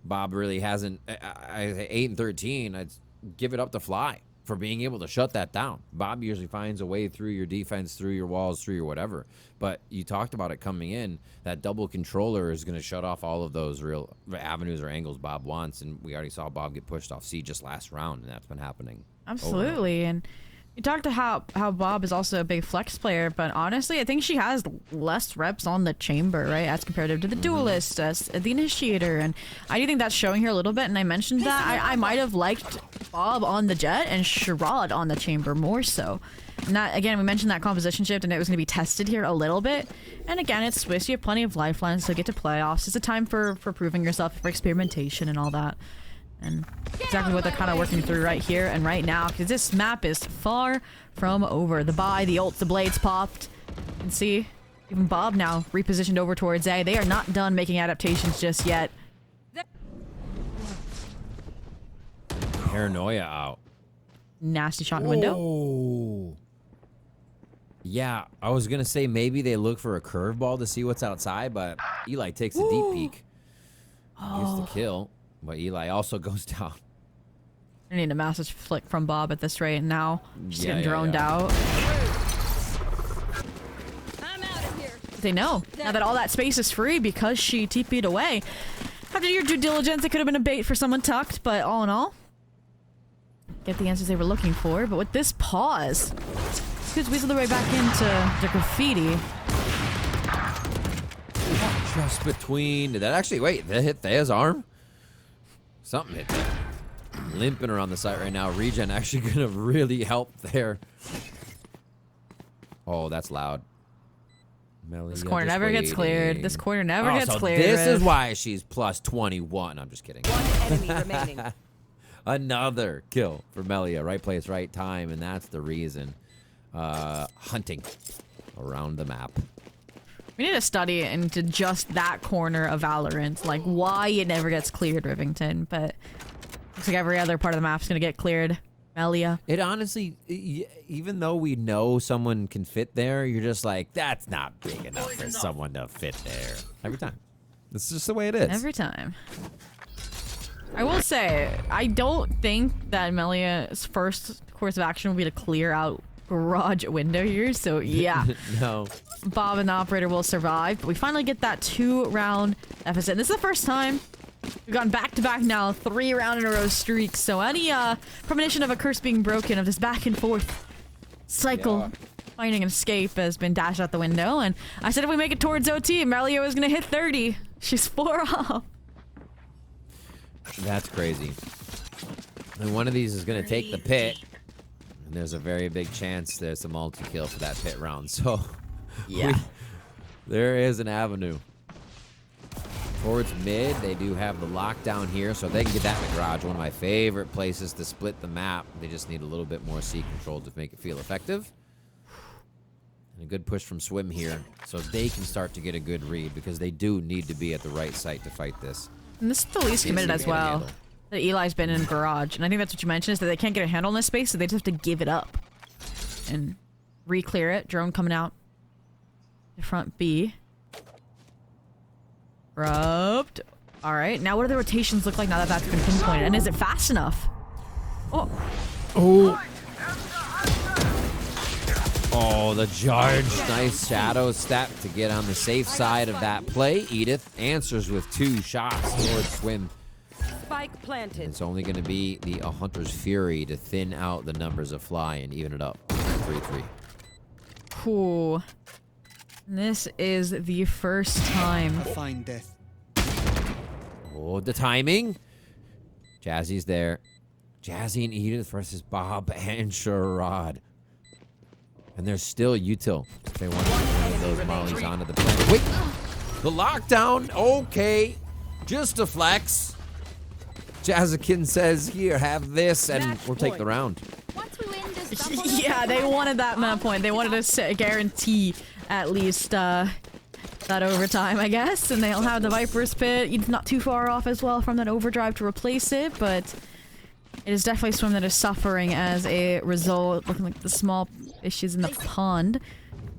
Bob really hasn't. 8 and 13, I'd give it up to Fly. for being able to shut that down. Bob usually finds a way through your defense, through your walls, through your whatever. But you talked about it coming in. That double controller is going to shut off all of those real avenues or angles Bob wants. And we already saw Bob get pushed off C just last round, and that's been happening. Absolutely. And you talked to how Bob is also a big flex player, but honestly, I think she has less reps on the chamber, right, as comparative to the duelist, as the initiator, and I do think that's showing here a little bit. And I mentioned that I might have liked Bob on the jet and Sherrod on the chamber more so. And that, again, we mentioned that composition shift, and it was going to be tested here a little bit. And again, it's Swiss. You have plenty of lifelines to get to playoffs. It's a time for proving yourself, for experimentation and all that. And exactly what they're kind of working through right here and right now, because this map is far from over. The buy, the ult, the blades popped. You can see even Bob now repositioned over towards A. They are not done making adaptations just yet. Paranoia out. Nasty shot in window. Oh. Yeah, I was going to say maybe they look for a curveball to see what's outside, but Eli takes a deep peek. Gets the kill. But Eli also goes down. I need a massive flick from Bob at this rate. Now just getting droned out. I'm out of here. They know now that all that space is free because she TP'd away. After your due diligence, it could have been a bait for someone tucked, but all in all, get the answers they were looking for. But with this pause, could weasel their way back into the graffiti. Just between. Did that actually. Wait, that hit Thea's arm? Something hit that. Limping around the site right now. Regen actually gonna really help there. Oh, that's loud. This corner never gets cleared. This corner never gets cleared. This is why she's plus 21. I'm just kidding. One enemy remaining. Another kill for Melia. Right place, right time, and that's the reason. Hunting around the map. We need to study into just that corner of Valorant, like why it never gets cleared, Rivington. But looks like every other part of the map's gonna get cleared. Melia. It honestly, even though we know someone can fit there, you're just like, that's not big enough for someone to fit there. Every time. It's just the way it is. Every time. I will say, I don't think that Melia's first course of action will be to clear out garage window here, so yeah. No. Bob and the operator will survive, but we finally get that 2-round deficit. And this is the first time we've gone back-to-back now, 3-round-in-a-row streaks, so any premonition of a curse being broken, of this back-and-forth cycle, finding an escape has been dashed out the window. And I said if we make it towards OT, Melia is going to hit 30. She's 4 off. That's crazy. And one of these is going to take the pit. And there's a very big chance there's a multi-kill for that pit round. So, yeah. There is an avenue. Towards mid, they do have the lockdown here, so they can get that in the garage. One of my favorite places to split the map. They just need a little bit more C control to make it feel effective. And a good push from Swim here, so they can start to get a good read, because they do need to be at the right site to fight this. And this is the least committed as well. That Eli's been in garage, and I think that's what you mentioned, is that they can't get a handle on this space, so they just have to give it up and re-clear it. Drone coming out the front B. Rubbed. All right, now what do the rotations look like now that that's been pinpointed, and is it fast enough? Oh. Oh, the charge. Nice shadow step to get on the safe side of that play. Edith answers with 2 shots towards Swim. Spike planted. It's only going to be the Hunter's Fury to thin out the numbers of Fly and even it up. 3-3. Cool. This is the first time. Find death. Oh, the timing. Jazzy's there. Jazzy and Edith versus Bob and Sherrod. And there's still util. If they want to get one of those mollies onto the plane. Wait! The lockdown! Okay. Just a flex. Jazzikin says, here, have this, and we'll take the round. Yeah, they wanted that map point. They wanted to guarantee at least that overtime, I guess. And they'll have the Viper's Pit. It's not too far off as well from that overdrive to replace it, but it is definitely Swim that is suffering as a result. Looking like the small issues in the pond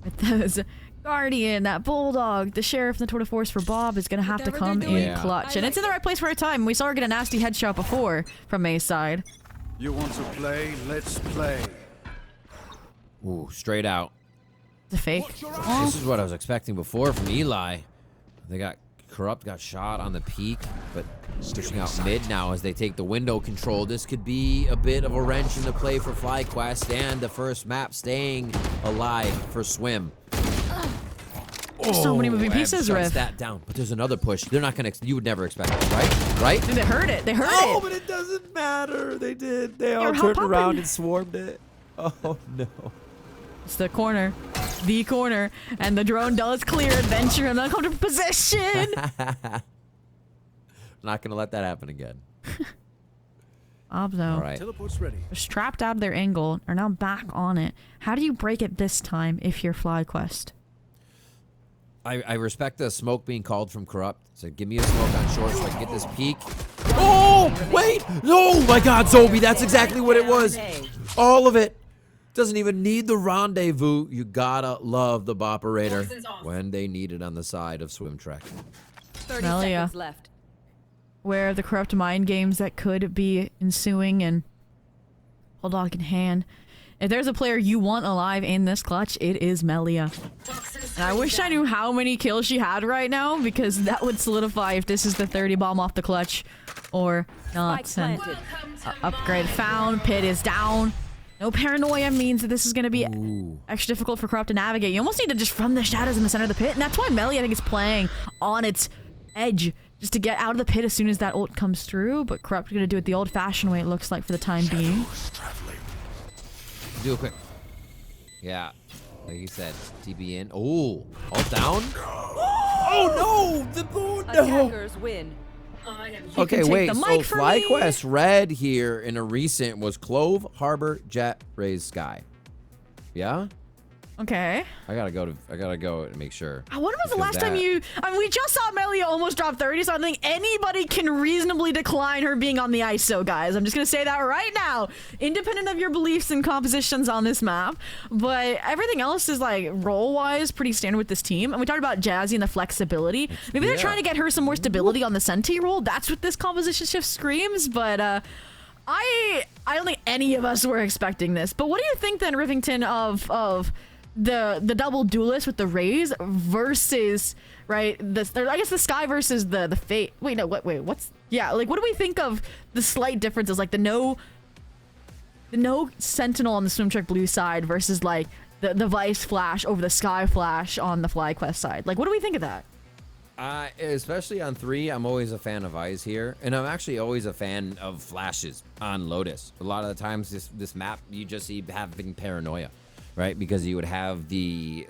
with those Guardian, that Bulldog, the Sheriff, and the Tour de Force for Bob is going to have to come in clutch. And it's in the right place for a time. We saw her get a nasty headshot before from May's side. You want to play? Let's play. Ooh, straight out. The fake. Oh. This is what I was expecting before from Eli. They got Corrupt, got shot on the peak, but pushing out mid now as they take the window control. This could be a bit of a wrench in the play for FlyQuest, and the first map staying alive for Swim. So many moving pieces, shuts Riff. that down. But there's another push. They're not gonna. You would never expect it, right? Right? Dude, they heard it. They heard Oh, it. but it doesn't matter. They did. They all You're turned popping. around and swarmed it. Oh no. It's the corner. The corner. And the drone does clear adventure in an uncomfortable position. Not gonna let that happen again. Obzo. All right. Teleport's ready. They're strapped out of their angle. Are now back on it. How do you break it this time if you're FlyQuest? I respect the smoke being called from Corrupt. So give me a smoke on short so I can get this peek. Oh, wait! Oh my God, Zobi, that's exactly what it was. All of it. Doesn't even need the rendezvous. You gotta love the Boperator when they need it on the side of Swim Trek. 30 Hell yeah. seconds left. Where the corrupt mind games that could be ensuing and hold on in hand. If there's a player you want alive in this clutch, it is Melia. And I wish I knew how many kills she had right now, because that would solidify if this is the 30 bomb off the clutch or not. Spike And, planted. upgrade found. Pit is down. No paranoia means that this is going to be Ooh. extra difficult for Corrupt to navigate. You almost need to just from the shadows in the center of the pit, and that's why Melia, I think, is playing on its edge just to get out of the pit as soon as that ult comes through. But Corrupt going to do it the old-fashioned way, it looks like, for the time being. Traveling. Do it quick. Yeah, like you said, TB in. Oh, all down. Oh no! The boot. No. Attackers win. Okay, take wait. the So mic from me. FlyQuest red here in a recent was Clove, Harbor, Jet, Raise, Sky. Yeah. Okay. I gotta go and make sure. I wonder when was the Because last time that- you... I mean, we just saw Melia almost drop 30, so I don't think anybody can reasonably decline her being on the ISO, guys. I'm just going to say that right now, independent of your beliefs and compositions on this map. But everything else is, like, role-wise pretty standard with this team. And we talked about Jazzy and the flexibility. Maybe they're Yeah. trying to get her some more stability on the Senti role. That's what this composition shift screams, but... I don't think any of us were expecting this. But what do you think, then, Rivington, of the double duelist with the Rays versus, right, I guess the Sky versus the Fate. Wait, no, what's, yeah, like, what do we think of the slight differences, like the no Sentinel on the Swim Trek blue side versus, like, the Vice flash over the Sky flash on the FlyQuest side? Like, what do we think of that? Especially on 3, I'm always a fan of Eyes here, and I'm actually always a fan of flashes on Lotus. A lot of the times, this map, you just see having paranoia, right? Because you would have the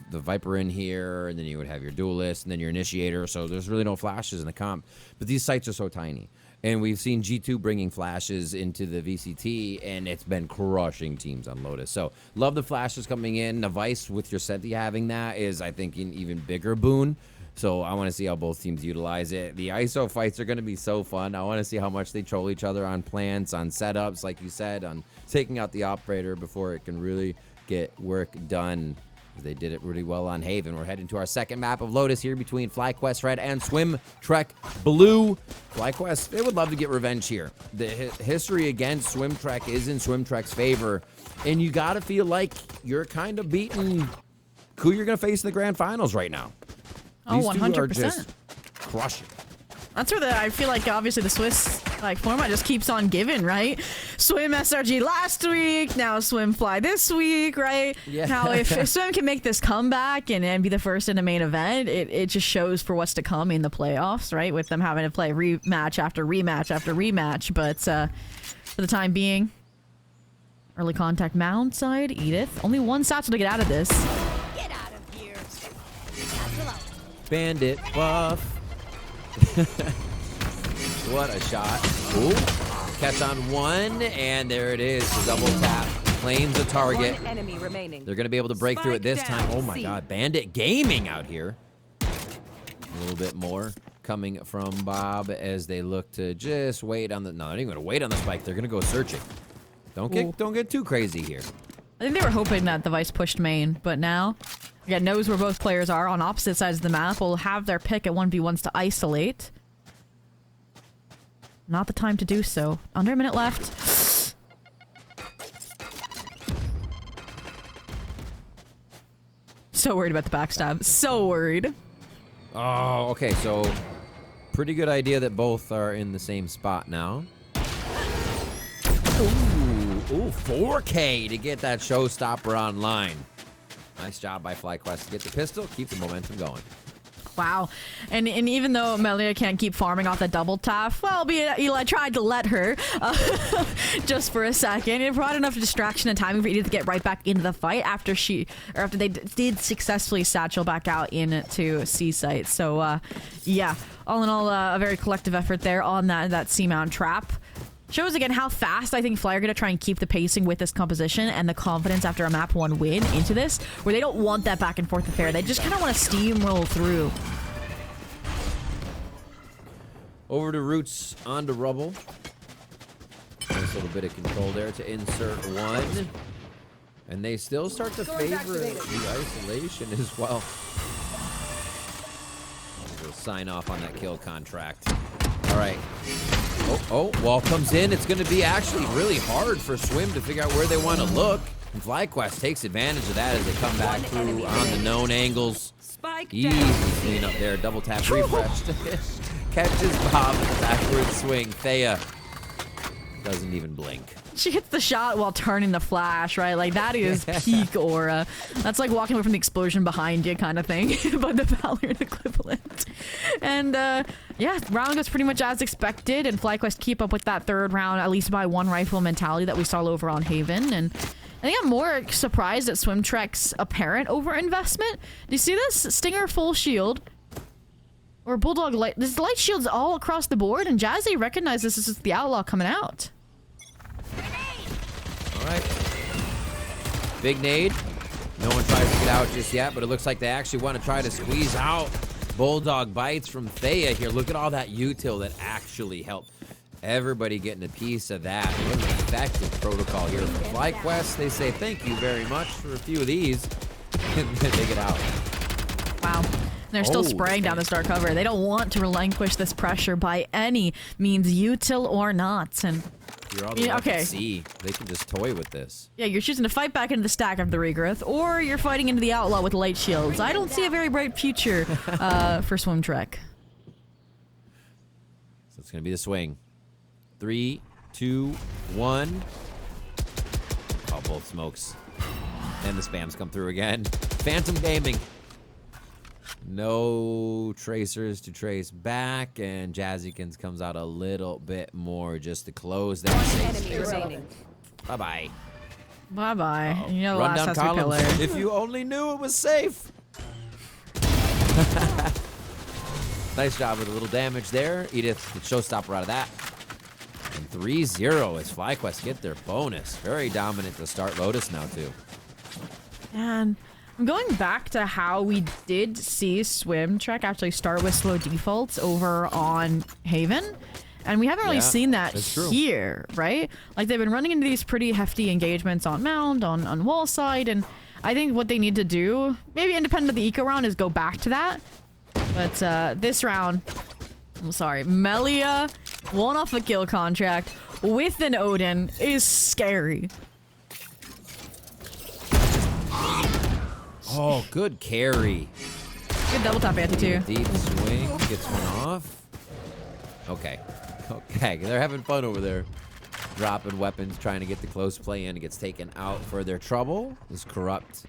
Viper in here, and then you would have your Duelist, and then your Initiator, so there's really no flashes in the comp. But these sites are so tiny. And we've seen G2 bringing flashes into the VCT, and it's been crushing teams on Lotus. So, love the flashes coming in. The Vice with your Senti having that is, I think, an even bigger boon. So I want to see how both teams utilize it. The ISO fights are going to be so fun. I want to see how much they troll each other on plants, on setups, like you said, on taking out the operator before it can really get work done. They did it really well on Haven. We're heading to our second map of Lotus here between FlyQuest Red and Swim Trek Blue. FlyQuest, they would love to get revenge here. The history against Swim Trek is in Swim Trek's favor. And you got to feel like you're kind of beating who you're going to face in the grand finals right now. Oh, These two are 100%. just crushing. That's where I feel like obviously the Swiss format just keeps on giving, right? Swim SRG last week, now Swim Fly this week, right? Yeah. Now if Swim can make this comeback and be the first in the main event, it just shows for what's to come in the playoffs, right? With them having to play rematch after rematch after rematch. But for the time being, early contact mound side, Edith. Only one satchel to get out of this. Get out of here. Satchel out. Bandit buff. What a shot. Ooh. Catch on one, and there it is. The double tap claims the target. One enemy remaining. They're going to be able to break through it this Spike time. down, Oh my C. God. Bandit gaming out here. A little bit more coming from Bob as they look to just wait on the... No, they're not even going to wait on the spike. They're going to go searching. Don't get too crazy here. I think they were hoping that the Vice pushed main, but now, again, knows where both players are on opposite sides of the map. Will have their pick at 1v1s to isolate. Not the time to do so. Under a minute left. So worried about the backstab. So worried. Oh, okay, so pretty good idea that both are in the same spot now. Ooh, 4K to get that showstopper online. Nice job by FlyQuest to get the pistol, keep the momentum going. Wow. And even though Melia can't keep farming off the double tap, well, Eli tried to let her just for a second. It brought enough distraction and timing for Edith to get right back into the fight after they did successfully satchel back out into C site. So, yeah, all in all, a very collective effort there on that C-mount trap. Shows again how fast I think Fly are going to try and keep the pacing with this composition and the confidence after a map 1 win into this, where they don't want that back and forth affair. They just kind of want to steamroll through. Over to Roots, onto Rubble. Nice little bit of control there to insert one. And they still start to favor the isolation as well. We'll sign off on that kill contract. All right. Oh, wall comes in. It's going to be actually really hard for Swim to figure out where they want to look. And FlyQuest takes advantage of that as they come back through on the known angles. Easy clean up there. Double tap refresh. Catches Bob backward swing. Thea doesn't even blink. She hits the shot while turning the flash, right? Like, that is peak aura. That's like walking away from the explosion behind you kind of thing, but the Valorant equivalent. And, yeah, round goes pretty much as expected, and FlyQuest keep up with that third round, at least by one rifle mentality that we saw over on Haven. And I think I'm more surprised at SwimTrek's apparent overinvestment. Do you see this? Stinger full shield. Or Bulldog light. There's light shields all across the board, and Jazzy recognizes this is the Outlaw coming out. All right. Big nade. No one tries to get out just yet, but it looks like they actually want to try to squeeze out. Bulldog bites from Thea here. Look at all that util that actually helped. Everybody getting a piece of that. What an effective protocol here from FlyQuest. They say thank you very much for a few of these, and then they get out. Wow. They're still spraying down this dark cover. They don't want to relinquish this pressure by any means, util or not. And you're all the way up at C. They can just toy with this. Yeah, you're choosing to fight back into the stack of the regrowth, or you're fighting into the Outlaw with light shields. I don't see a very bright future for SwimTrek. So it's gonna be the swing. 3, 2, 1. Oh, both smokes. And the spams come through again. Phantom Gaming. No tracers to trace back, and Jazzykins comes out a little bit more just to close that safe space. Bye-bye. Bye-bye. You know the Run last down has to be columns. pillar. If you only knew it was safe. Nice job with a little damage there. Edith, the showstopper out of that. And 3-0 as FlyQuest get their bonus. Very dominant to start Lotus now, too. And I'm going back to how we did see SwimTrek actually start with slow defaults over on Haven. And we haven't really seen that here, right? Like, they've been running into these pretty hefty engagements on Mound, on wall side, and I think what they need to do, maybe independent of the eco round, is go back to that. But this round, I'm sorry, Melia, one off a kill contract with an Odin is scary. Oh, good carry. Good double tap anti too. Deep swing, gets one off. Okay. Okay, they're having fun over there. Dropping weapons, trying to get the close play in. It gets taken out for their trouble. This Corrupt.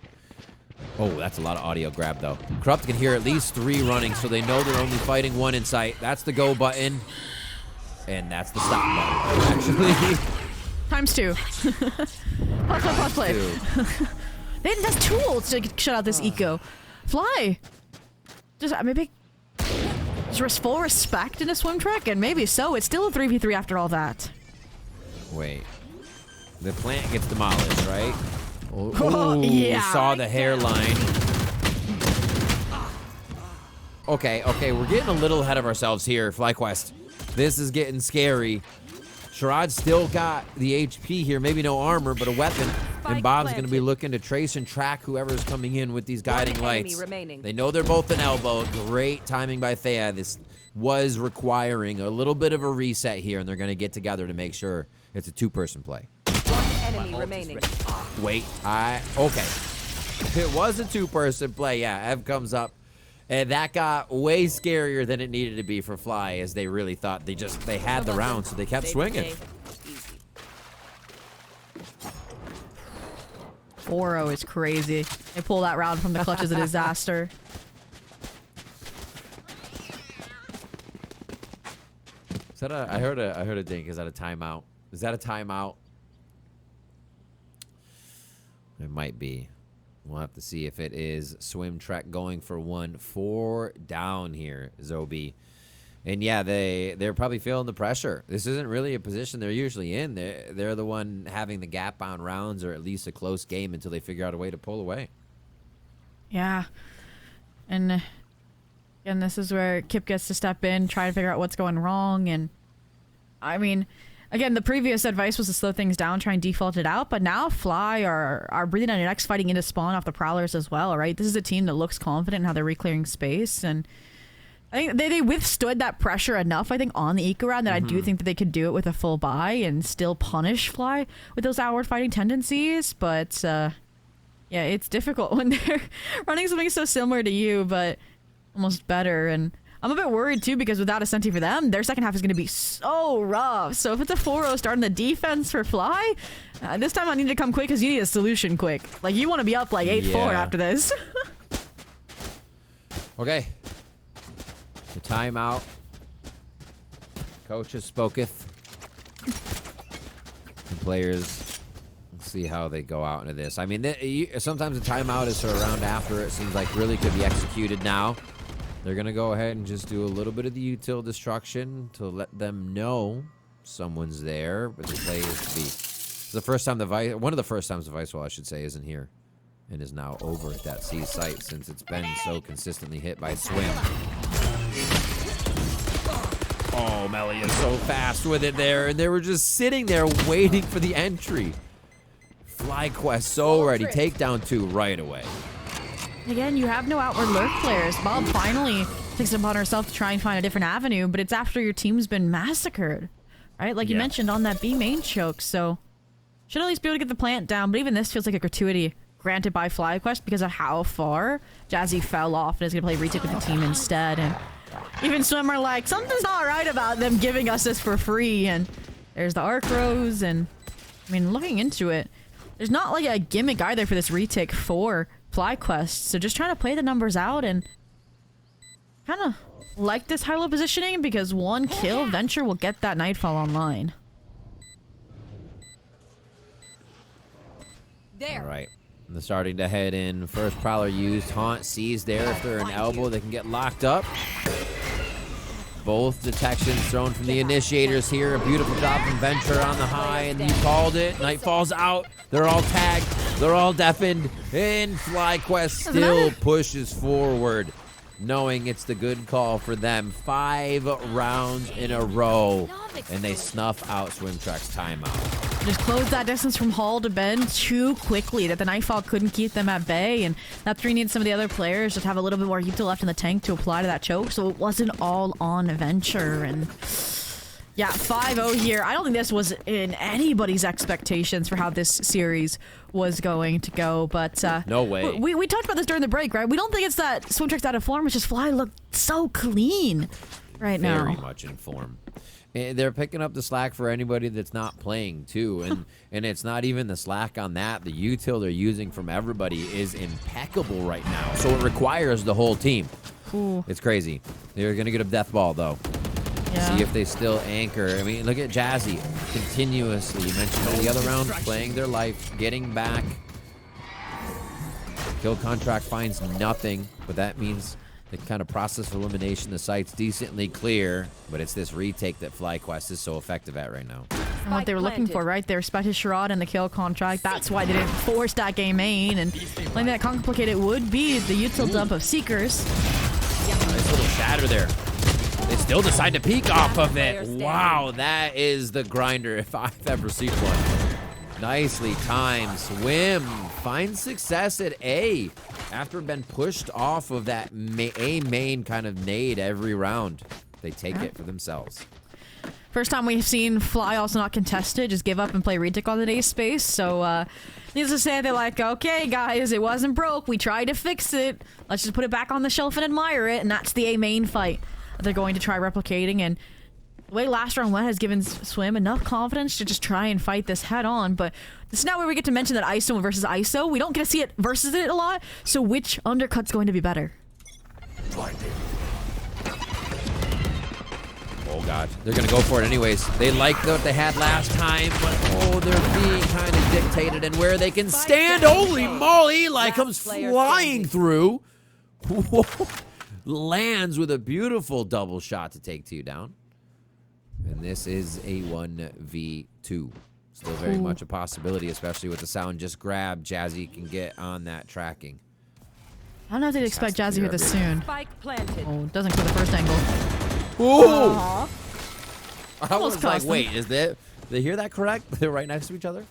Oh, that's a lot of audio grab, though. Corrupt can hear at least 3 running, so they know they're only fighting 1 in sight. That's the go button. And that's the stop button, actually. Times 2. Plus play. They didn't have tools to shut out this eco. Fly. Just maybe just full respect in a SwimTrek, and maybe so. It's still a 3v3 after all that. Wait. The plant gets demolished, right? Oh, yeah. Saw the hairline. Okay, we're getting a little ahead of ourselves here, FlyQuest. This is getting scary. Sharad's still got the HP here, maybe no armor, but a weapon. And Bob's going to be looking to trace and track whoever's coming in with these guiding lights. They know they're both an elbow. Great timing by Thea. This was requiring a little bit of a reset here, and they're going to get together to make sure it's a 2-person play. Enemy remaining. Wait, okay. It was a two-person play. Yeah, Ev comes up. And that got way scarier than it needed to be for Fly, as they really thought they had the round, so they kept swinging. 4-0 is crazy. They pull that round from the clutch as a disaster. Is that I heard a dink. Is that a timeout? Is that a timeout? It might be. We'll have to see if it is. Swim Trek going for 4 down here, Zobi. And yeah, they're probably feeling the pressure. This isn't really a position they're usually in. They're the one having the gap bound rounds, or at least a close game, until they figure out a way to pull away. Yeah. And this is where Kip gets to step in, try to figure out what's going wrong. And I mean, again, the previous advice was to slow things down, try and default it out. But now Fly are breathing on your necks, fighting into spawn off the Prowlers as well, right? This is a team that looks confident in how they're reclearing space. And I think they withstood that pressure enough, I think, on the eco round that I do think that they could do it with a full buy and still punish Fly with those outward fighting tendencies. But yeah, it's difficult when they're running something so similar to you, but almost better. And I'm a bit worried too, because without a Senti for them, their second half is going to be so rough. So if it's a 4-0 starting the defense for Fly, this time I need to come quick, because you need a solution quick. Like, you want to be up like 8-4 after this. Okay. The timeout. Coaches spoketh. The players, let's see how they go out into this. I mean, sometimes a timeout is for a round after. It seems like really could be executed now. They're going to go ahead and just do a little bit of the util destruction to let them know someone's there. But the play is to be. It's the first time one of the first times the Vicewall, I should say, isn't here. And is now over at that C site, since it's been so consistently hit by Swim. Oh, Melly is so fast with it there. And they were just sitting there waiting for the entry. FlyQuest so ready. Takedown 2 right away. Again, you have no outward lurk players. Bob finally takes it upon herself to try and find a different avenue, but it's after your team's been massacred, right? Like you mentioned on that B main choke, so should at least be able to get the plant down, but even this feels like a gratuity granted by FlyQuest because of how far Jazzy fell off and is going to play retake with the team instead. And even Swim are like, something's not right about them giving us this for free. And there's the arc rose, and I mean, looking into it, there's not like a gimmick either for this retake for FlyQuest, so just trying to play the numbers out and kind of like this high-low positioning, because one kill, Venture will get that Nightfall online. There. All right. They're starting to head in. First Prowler used. Haunt sees there. If they're an elbow, they can get locked up. Both detections thrown from the initiators here. A beautiful job from Venture on the high, and you called it. Nightfall's out. They're all tagged. They're all deafened. And FlyQuest still pushes forward, knowing it's the good call for them. 5 rounds in a row, and they snuff out Swimtrek's timeout. Just close that distance from Hall to Ben too quickly that the Nightfall couldn't keep them at bay, and that's where you need some of the other players just have a little bit more util left in the tank to apply to that choke, so it wasn't all on Venture. And yeah, 5-0 here. I don't think this was in anybody's expectations for how this series was going to go, but no way. We talked about this during the break, right? We don't think it's that Swimtrek's out of form, it's just Fly looked so clean right now. Very much in form. And they're picking up the slack for anybody that's not playing too, and it's not even the slack on that. The util they're using from everybody is impeccable right now, so it requires the whole team. Ooh. It's crazy. They're gonna get a death ball though. Yeah. See if they still anchor. I mean, look at Jazzy continuously. You mentioned all the other rounds, playing their life, getting back. Kill contract finds nothing, but that means the kind of process of elimination, the site's decently clear, but it's this retake that FlyQuest is so effective at right now. And what they were looking for, right? They respected Sherrod and the kill contract. That's why they didn't force that game main. And letting that complicated would be the util dump of Seekers. Nice little shatter there. They still decide to peek off of it. Wow, that is the grinder if I've ever seen one. Nicely timed. Swim finds success at A after being pushed off of that A main kind of nade every round. They take it for themselves. First time we've seen Fly also not contested, just give up and play retake on the A space. So Needless to say, they're like, okay, guys, it wasn't broke. We tried to fix it. Let's just put it back on the shelf and admire it. And that's the A main fight that they're going to try replicating. And the way last round went has given Swim enough confidence to just try and fight this head on. But this is not where we get to mention that ISO versus ISO. We don't get to see it versus it a lot. So which undercut's going to be better? Oh god, they're gonna go for it anyways. They liked what they had last time, but oh, they're being kind of dictated and where they can stand. Holy moly, Eli comes flying through. Whoa. Lands with a beautiful double shot to take 2 down. And this is a 1v2. Still very much a possibility, especially with the sound just grab. Jazzy can get on that tracking. I don't know if they'd expect Jazzy here this soon. Spike planted. Oh, doesn't clear the first angle. Ooh! Aww. I was like, cost them. wait, is that, they hear that correct? They're right next to each other?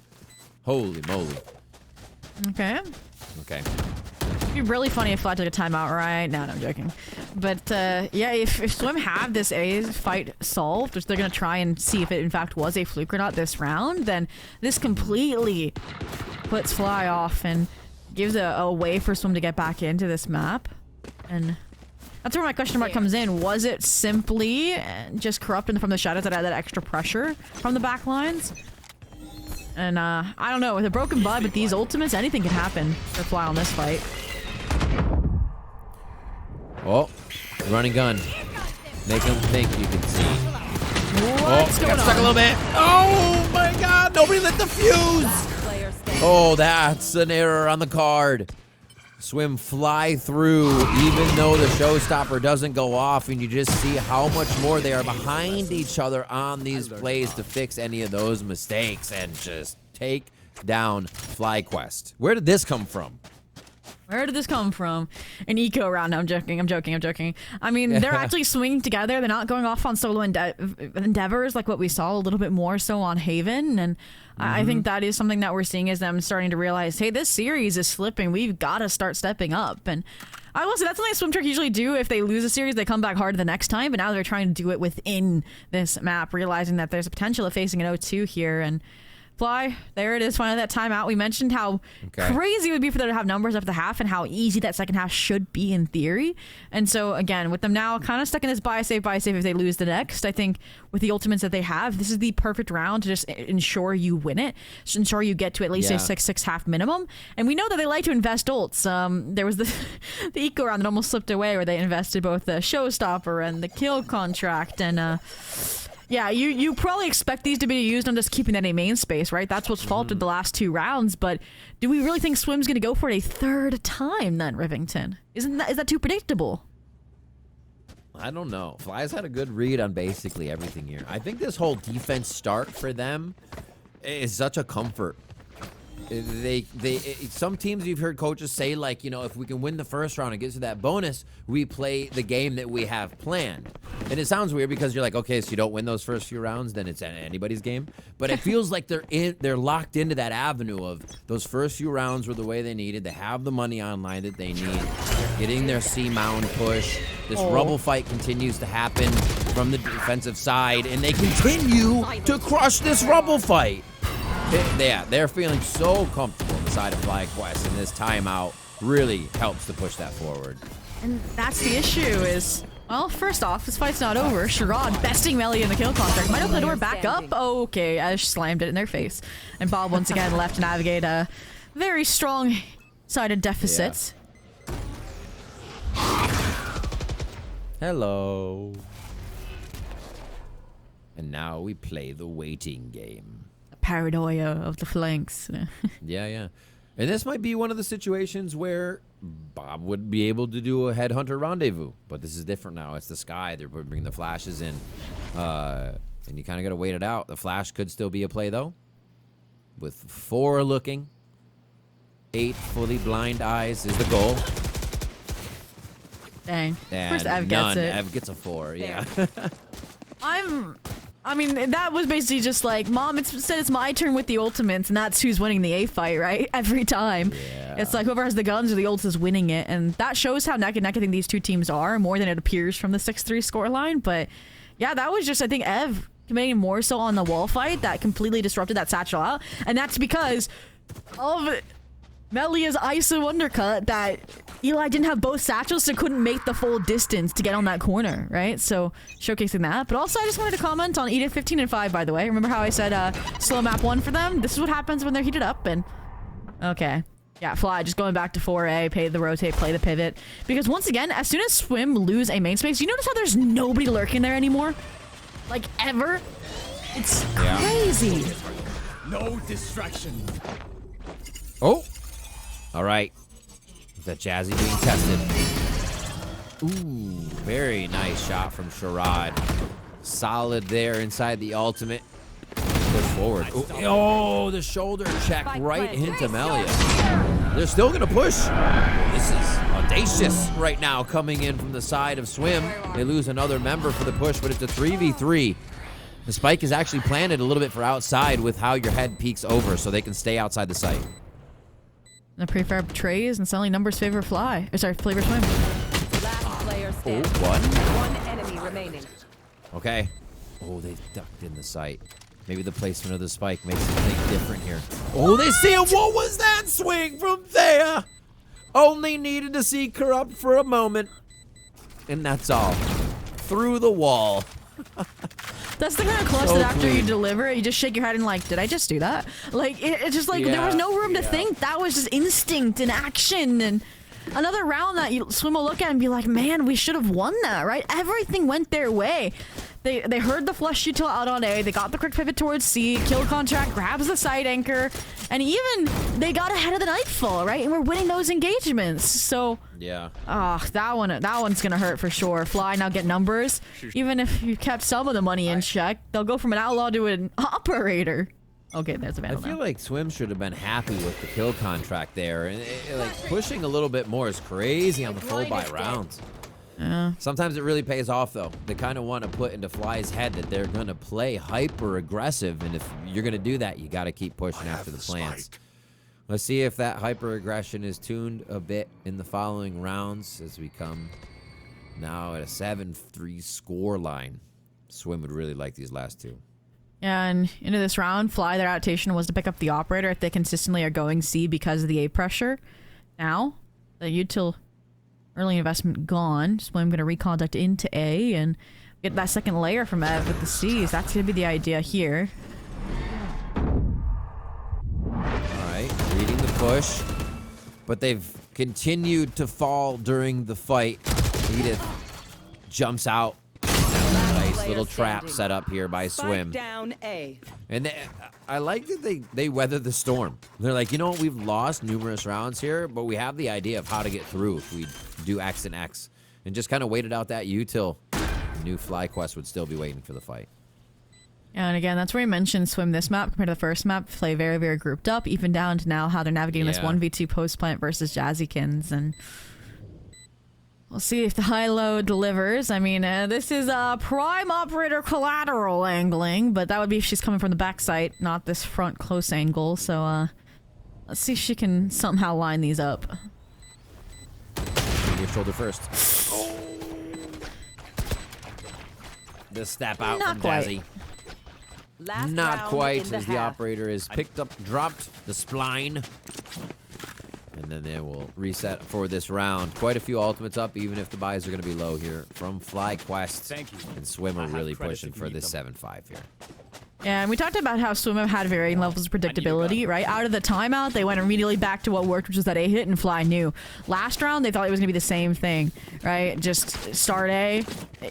Holy moly. Okay. Okay. It'd be really funny if Fly took a timeout right now. No, I'm joking. But yeah, if Swim have this A fight solved, which they're going to try and see if it in fact was a fluke or not this round, then this completely puts Fly off and gives a way for Swim to get back into this map. And that's where my question mark comes in. Was it simply just corrupted from the shadows that had that extra pressure from the back lines? And I don't know, with a broken bud with these ultimates, anything can happen for Fly on this fight. Oh, running gun. Make him think you can see. What's going got stuck on? a little bit. Oh my god, nobody lit the fuse! Oh, that's an error on the card. Swim fly through, even though the showstopper doesn't go off, and you just see how much more they are behind each other on these plays to fix any of those mistakes and just take down FlyQuest. Where did this come from? Where did this come from? An eco round. No, I'm joking. I'm joking. I mean, they're actually swinging together. They're not going off on solo endeavors like what we saw a little bit more so on Haven. And I think that is something that we're seeing is them starting to realize, hey, this series is slipping. We've got to start stepping up. And I will say that's something Swim Trick usually do. If they lose a series, they come back hard the next time. But now they're trying to do it within this map, realizing that there's a potential of facing an 0-2 here. And Fly, there it is, finally that timeout. We mentioned how crazy it would be for them to have numbers up the half and how easy that second half should be in theory. And so, again, with them now kind of stuck in this buy safe if they lose the next, I think with the ultimates that they have, this is the perfect round to just ensure you win it, ensure you get to at least a 6-6 half minimum. And we know that they like to invest ults. There was the eco round that almost slipped away where they invested both the showstopper and the kill contract and yeah, you probably expect these to be used on just keeping that a main space, right? That's what's faulted the last 2 rounds, but do we really think Swim's going to go for it a 3rd time then, Rivington? Is that too predictable? I don't know. Fly's had a good read on basically everything here. I think this whole defense start for them is such a comfort. Some teams you've heard coaches say, like, you know, if we can win the first round and get to that bonus, we play the game that we have planned. And it sounds weird because you're like, okay, so you don't win those first few rounds, then it's anybody's game. But it feels like they're locked into that avenue of those first few rounds were the way they needed. They have the money online that they need. Getting their C mound push. This rubble fight continues to happen from the defensive side, and they continue to crush this rubble fight. Yeah, they're feeling so comfortable on the side of FlyQuest, and this timeout really helps to push that forward. And that's the issue is, well, first off, this fight's not over. Sherrod besting Melly in the kill contract. Might open the door back up. Oh, okay, Ash slammed it in their face. And Bob once again left to navigate a very strong-sided deficit. Yeah. Hello. And now we play the waiting game. Paranoia of the flanks. Yeah. And this might be one of the situations where Bob would be able to do a headhunter rendezvous, but this is different now. It's the sky. They're bringing the flashes in, and you kind of got to wait it out. The flash could still be a play though, with 4 looking, 8 fully blind eyes is the goal. Dang. And First Ev none. gets it. Ev gets a 4. Yeah. I mean, that was basically just like, Mom, it said it's my turn with the ultimates, and that's who's winning the A fight, right? Every time. Yeah. It's like whoever has the guns or the ults is winning it, and that shows how neck and neck I think these two teams are, more than it appears from the 6-3 scoreline. But yeah, that was just, I think, Ev committing more so on the wall fight that completely disrupted that satchel out, and that's because of Melia's ISO undercut that Eli didn't have both satchels, so couldn't make the full distance to get on that corner, right? So showcasing that. But also, I just wanted to comment on Edith 15 and 5, by the way. Remember how I said slow map 1 for them? This is what happens when they're heated up, and okay. Yeah, Fly, just going back to 4A, pay the rotate, play the pivot. Because once again, as soon as Swim lose a main space, you notice how there's nobody lurking there anymore? Like, ever? It's crazy. No distraction. Oh. All right. The Jazzy being tested. Ooh, very nice shot from Sherrod. Solid there inside the ultimate. Push forward. Ooh. Oh, the shoulder check right into Melia. They're still gonna push. This is audacious right now coming in from the side of Swim. They lose another member for the push, but it's a 3v3. The spike is actually planted a little bit for outside with how your head peeks over so they can stay outside the site. The prefab trays and selling numbers favor Fly. Or sorry, favor Swim. Last player standing. Oh, what? One enemy remaining. Okay. Oh, they ducked in the site. Maybe the placement of the spike makes something different here. Oh, they see him. What was that swing from there? Only needed to see Corrupt for a moment. And that's all. Through the wall. That's the kind of clutch So that after you clean. deliver it, you just shake your head and like, did I just do that? Like, it's just like, there was no room to think. That was just instinct and action. And another round that Swim will look at and be like, man, we should have won that, right? Everything went their way. They heard the flush util out on A. They got the quick pivot towards C. Kill contract grabs the side anchor. And even they got ahead of the Nightfall, right? And we're winning those engagements. So, Yeah. that one's going to hurt for sure. Fly now get numbers. Even if you kept some of the money in check, they'll go from an outlaw to an operator. Okay, there's a I vandal feel now. like Swim should have been happy with the kill contract there. And like pushing a little bit more is crazy on the full buy rounds. Yeah. Sometimes it really pays off, though. They kind of want to put into Fly's head that they're going to play hyper aggressive, and if you're going to do that, you got to keep pushing after the plants. Let's see if that hyper aggression is tuned a bit in the following rounds as we come now at a 7-3 score line. Swim would really like these last two. Yeah, and into this round, Fly, their adaptation was to pick up the operator if they consistently are going C because of the A pressure. Now, the util early investment gone. Swim going to reconduct into A and get that second layer from Ev with the C's. That's going to be the idea here. All right, reading the push, but they've continued to fall during the fight. Edith jumps out. Nice little trap set up here by Swim. Down A. And I like that they weather the storm. They're like, you know what, we've lost numerous rounds here, but we have the idea of how to get through if we do X and X. And just kind of waited out that util. New Fly Quest would still be waiting for the fight. And again, that's where you mentioned Swim this map compared to the first map. Play very, very grouped up, even down to now how they're navigating this 1v2 post-plant versus Jazzykins. And we'll see if the high-low delivers. I mean, this is prime operator collateral angling, but that would be if she's coming from the backside, not this front close angle. So let's see if she can somehow line these up. Your shoulder first. Oh. The step out Not from quite. Dazzy. Last Not round quite, in the as the half. operator is picked up, dropped the spline. And then they will reset for this round. Quite a few ultimates up, even if the buys are going to be low here from Fly Quest. Thank you. And Swim are I have really credits pushing if you for need this them. 7-5 here. Yeah, and we talked about how Swim have had varying levels of predictability, right? Out of the timeout, they went immediately back to what worked, which was that A hit and Fly knew. Last round, they thought it was going to be the same thing, right? Just start A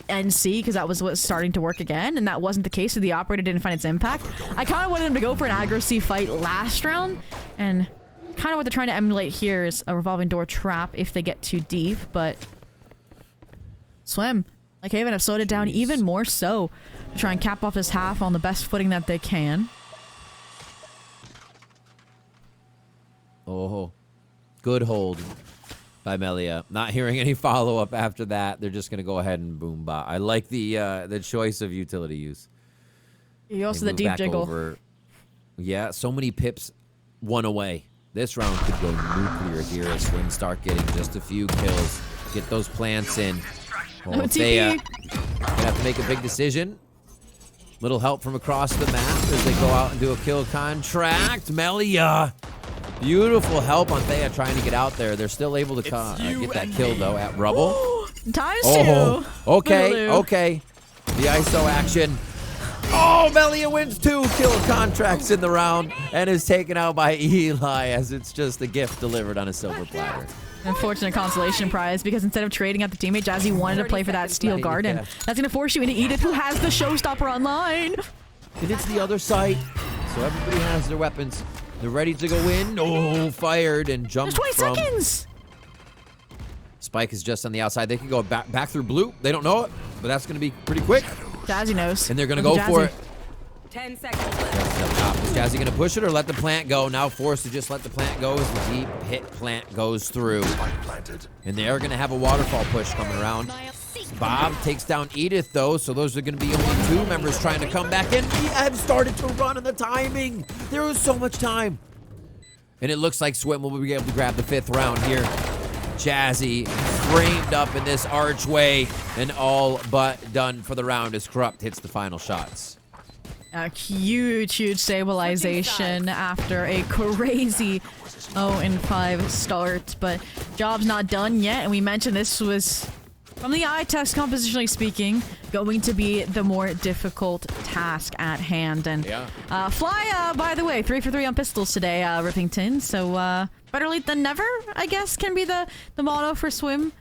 and C, because that was what's starting to work again, and that wasn't the case, so the operator didn't find its impact. I kind of wanted them to go for an aggro C fight last round, and kind of what they're trying to emulate here is a revolving door trap if they get too deep, but Swim, like Haven, have slowed it down even more so to try and cap off this half on the best footing that they can. Oh, good hold by Melia. Not hearing any follow-up after that. They're just going to go ahead and boom bot. I like the choice of utility use. You also They the move deep back jiggle. over. Yeah, so many pips, one away. This round could go nuclear here as Swim start getting just a few kills. Get those plants in. No If they TP. gonna have to make a big decision. Little help from across the map as they go out and do a kill contract. Melia Beautiful help on Thea trying to get out there. They're still able to get that kill, though, at Rubble. Times Oh, two. okay, Lulu. okay. The ISO action. Oh, Melia wins 2 kill contracts in the round and is taken out by Eli as it's just a gift delivered on a silver platter. Unfortunate consolation prize because instead of trading out the teammate, Jazzy wanted to play for that Steel Garden. Yeah. That's going to force you into Edith, who has the showstopper online. And it's the other side. So everybody has their weapons. They're ready to go in. Oh, fired and jumped There's 20 from. seconds. Spike is just on the outside. They can go back through blue. They don't know it, but that's going to be pretty quick. Jazzy knows. And they're going to Look go at for Jazzy. it. 10 seconds left. Just up top. Is Jazzy going to push it or let the plant go? Now forced to just let the plant go as the deep hit plant goes through. Spike planted. And they're going to have a waterfall push coming around. Bob takes down Edith, though, so those are going to be only 2 members trying to come back in. We have started to run on the timing. There was so much time. And it looks like Swim will be able to grab the 5th round here. Jazzy framed up in this archway and all but done for the round as Corrupt hits the final shots. A huge stabilization after a crazy 0-5 start, but job's not done yet. And we mentioned this was, from the eye test, compositionally speaking, going to be the more difficult task at hand. And Fly, by the way, 3 for 3 on pistols today, Rippington. So better late than never, I guess, can be the motto for Swim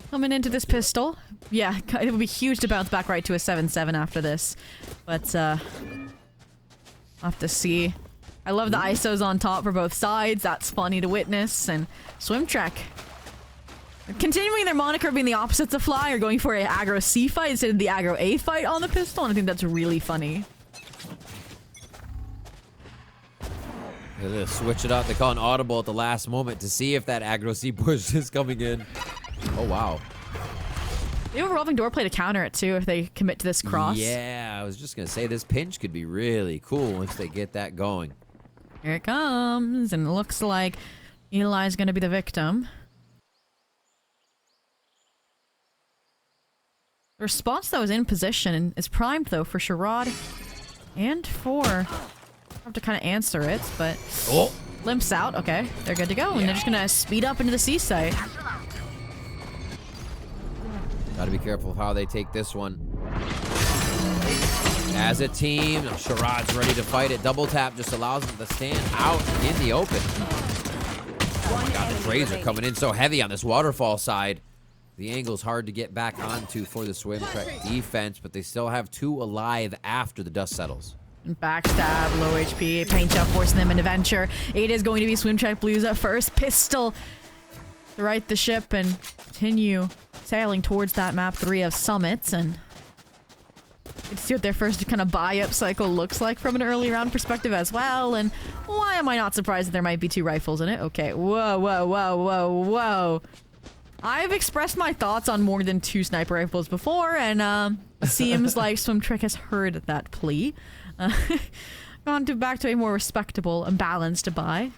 coming into this pistol. Yeah, it would be huge to bounce back right to a 7-7 after this. But I'll have to see. I love the ISOs on top for both sides. That's funny to witness. And Swim Trek continuing their moniker being the opposites of Fly, or going for an aggro C fight instead of the aggro A fight on the pistol, and I think that's really funny. They switch it up. They call an audible at the last moment to see if that aggro C push is coming in. Oh, wow. They have a revolving door play to counter it, too, if they commit to this cross. Yeah, I was just going to say this pinch could be really cool once they get that going. Here it comes, and it looks like Eli's going to be the victim. The response, though, is in position and is primed, though, for Sherrod and for... I have to kind of answer it, but... Oh! Limps out. Okay, they're good to go, and they're just going to speed up into the C site. Gotta be careful of how they take this one. As a team, Sherrod's ready to fight it. Double tap just allows them to stand out in the open. Oh my god, the trades are coming in so heavy on this waterfall side. The angle's hard to get back onto for the Swim Trek defense, but they still have 2 alive after the dust settles. Backstab, low HP, paint job forcing them into venture. It is going to be Swim Trek Blues at first. Pistol to right the ship and continue sailing towards that map 3 of Summits, and you can see what their first kind of buy-up cycle looks like from an early round perspective as well. And why am I not surprised that there might be 2 rifles in it? Okay, whoa. I've expressed my thoughts on more than 2 sniper rifles before, and seems like Swim Trek has heard that plea. Gone back to a more respectable and balanced buy.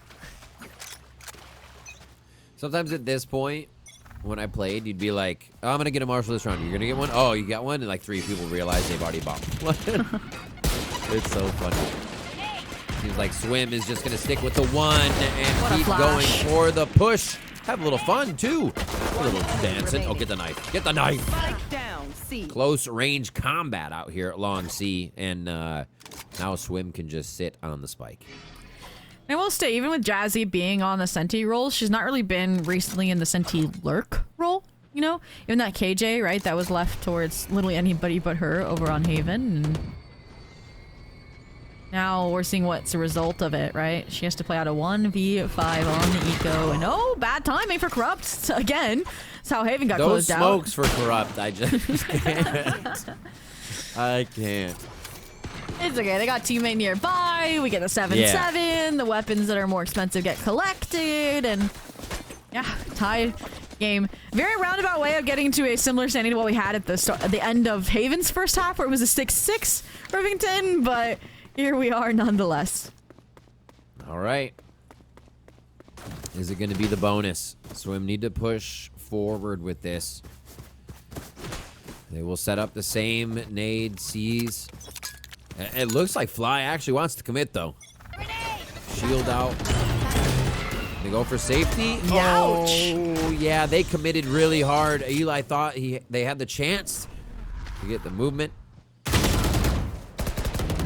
Sometimes at this point, when I played, you'd be like, oh, I'm going to get a Marshall this round. You're going to get one? Oh, you got one? And like 3 people realize they've already bought one. It's so funny. Seems like Swim is just going to stick with the 1 and keep going for the push. Have a little fun, too. A little dancing. Oh, get the knife. Get the knife. Spike down, C. Close range combat out here at Long C. And now Swim can just sit on the spike. I will say, even with Jazzy being on the Senti role, she's not really been recently in the Senti lurk role, you know? Even that KJ, right, that was left towards literally anybody but her over on Haven. And now we're seeing what's the result of it, right? She has to play out a 1v5 on the eco, and oh, bad timing for Corrupt again. That's how Haven got Those closed out. smokes for Corrupt, I just can't. I can't. It's okay, they got teammate nearby, we get the 7-7, the weapons that are more expensive get collected, and yeah, tie game. Very roundabout way of getting to a similar standing to what we had at the end of Haven's first half, where it was a 6-6 Rivington, but here we are nonetheless. All right. Is it going to be the bonus? Swim need to push forward with this. They will set up the same nade C's. It looks like Fly actually wants to commit, though. Shield out. They go for safety. Ouch. Oh, yeah, they committed really hard. Eli thought they had the chance to get the movement.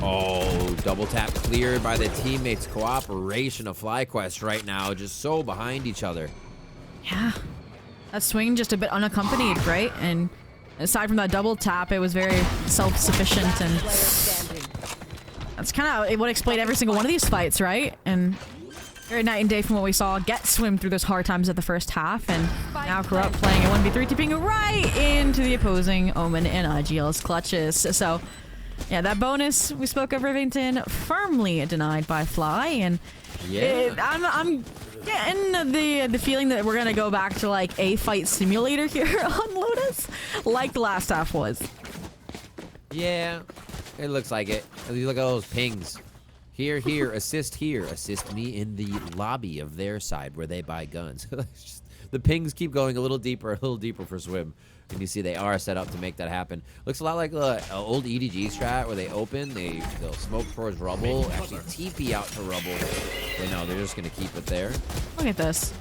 Oh, double tap cleared by the teammates. Cooperation of FlyQuest right now, just so behind each other. Yeah. That swing just a bit unaccompanied, right? And aside from that double tap, it was very self-sufficient, and that's kind of what explained every single one of these fights, right? And very night and day from what we saw. Get swim through those hard times at the first half, and now Corrupt playing a 1v3, tipping right into the opposing Omen and IGL's clutches. So, yeah, that bonus we spoke of Rivington firmly denied by Fly, and I'm getting the feeling that we're gonna go back to like a fight simulator here on Lotus, like the last half was. Yeah, it looks like it. You look at all those pings. Here, assist me in the lobby of their side where they buy guns. The pings keep going a little deeper for Swim. And you see they are set up to make that happen. Looks a lot like the old EDG strat where they open, they'll smoke towards rubble, actually TP out to rubble. They know they're just gonna keep it there. Look at this.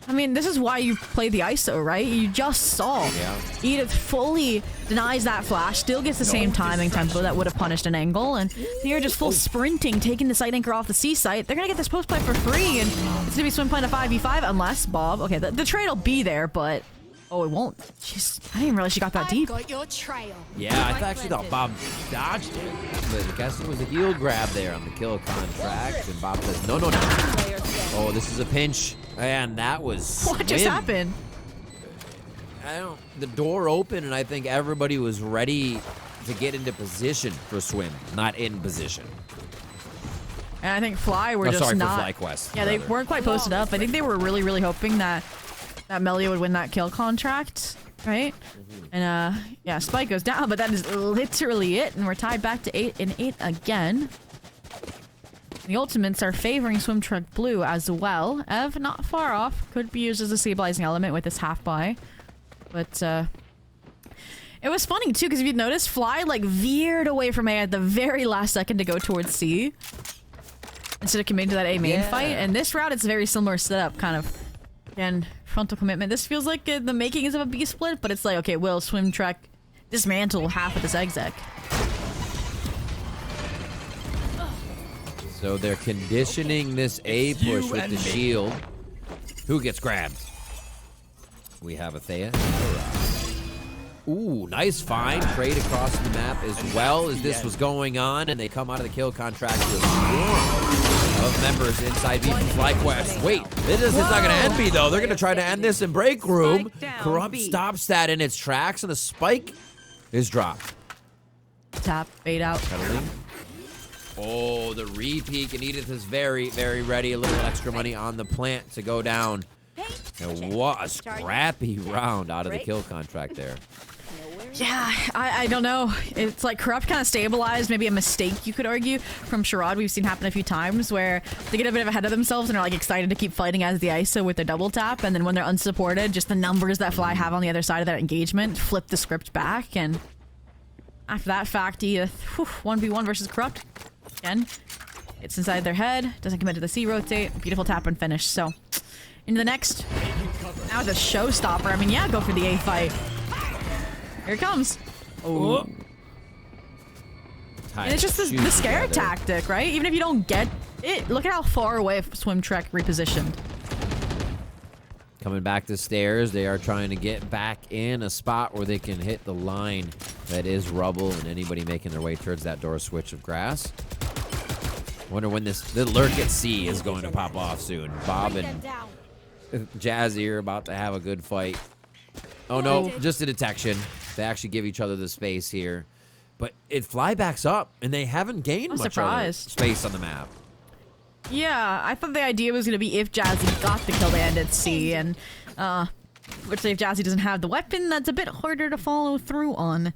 I mean, this is why you play the ISO, right? You just saw Edith fully denies that flash, still gets the same timing tempo that would have punished an angle, and here just full sprinting, taking the site anchor off the C site. They're gonna get this post play for free, and it's gonna be Swim playing a 5v5 unless Bob. Okay, the trade will be there, but oh, it won't. Jeez, I didn't realize she got that deep. Got your trail. Yeah, I actually thought Bob dodged it, but I guess it was a heel grab there on the kill contract, and Bob says, no. Oh, this is a pinch, and that was what just happened? The door opened, and I think everybody was ready to get into position for Swim, not in position. And I think Fly were just not. For FlyQuest. Yeah, they weren't quite posted up. I think they were really hoping that Melia would win that kill contract, right? And yeah, Spike goes down, but that is literally it, and we're tied back to 8-8 again. The ultimates are favoring Swim Truck Blue as well. Ev, not far off. Could be used as a stabilizing element with this half buy. But it was funny too, because if you notice, Fly like veered away from A at the very last second to go towards C instead of committing to that A main fight. And this route, it's a very similar setup, kind of. Again, frontal commitment. This feels like the makings of a B split, but it's like, okay, will Swim Truck dismantle half of this exec? So they're conditioning this A push with the shield. Who gets grabbed? We have Athea. Ooh, nice find. Trade across the map as well as this was going on, and they come out of the kill contract with of members inside B from FlyQuest. Wait, this is not going to end me, though. They're going to try to end this in break room. Corrupt stops that in its tracks, and the spike is dropped. Tap, bait out. Cuddling. Oh, the re-peek, and Edith is very ready. A little extra money on the plant to go down. And what a scrappy round out of the kill contract there. Yeah, I don't know. It's like Corrupt kind of stabilized, maybe a mistake you could argue from Sherrod. We've seen happen a few times where they get a bit ahead of themselves and are like excited to keep fighting as the ISO with their double tap, and then when they're unsupported, just the numbers that Fly have on the other side of that engagement flip the script back, and after that fact, Edith, 1v1 versus Corrupt. Again, it's inside their head, doesn't commit to the C rotate, beautiful tap and finish. So, into the next. Now the showstopper. I mean, yeah, go for the A fight. Here it comes. Oh. And it's just the scare tactic, right? Even if you don't get it, look at how far away Swim Trek repositioned. Coming back to stairs, they are trying to get back in a spot where they can hit the line that is rubble, and anybody making their way towards that door switch of grass. Wonder when the lurk at C is going to pop off soon. Bob and Jazzy are about to have a good fight. Oh no, just a detection. They actually give each other the space here. But it fly backs up, and they haven't gained much other space on the map. Yeah, I thought the idea was going to be if Jazzy got the kill to end at C, and which if Jazzy doesn't have the weapon, that's a bit harder to follow through on.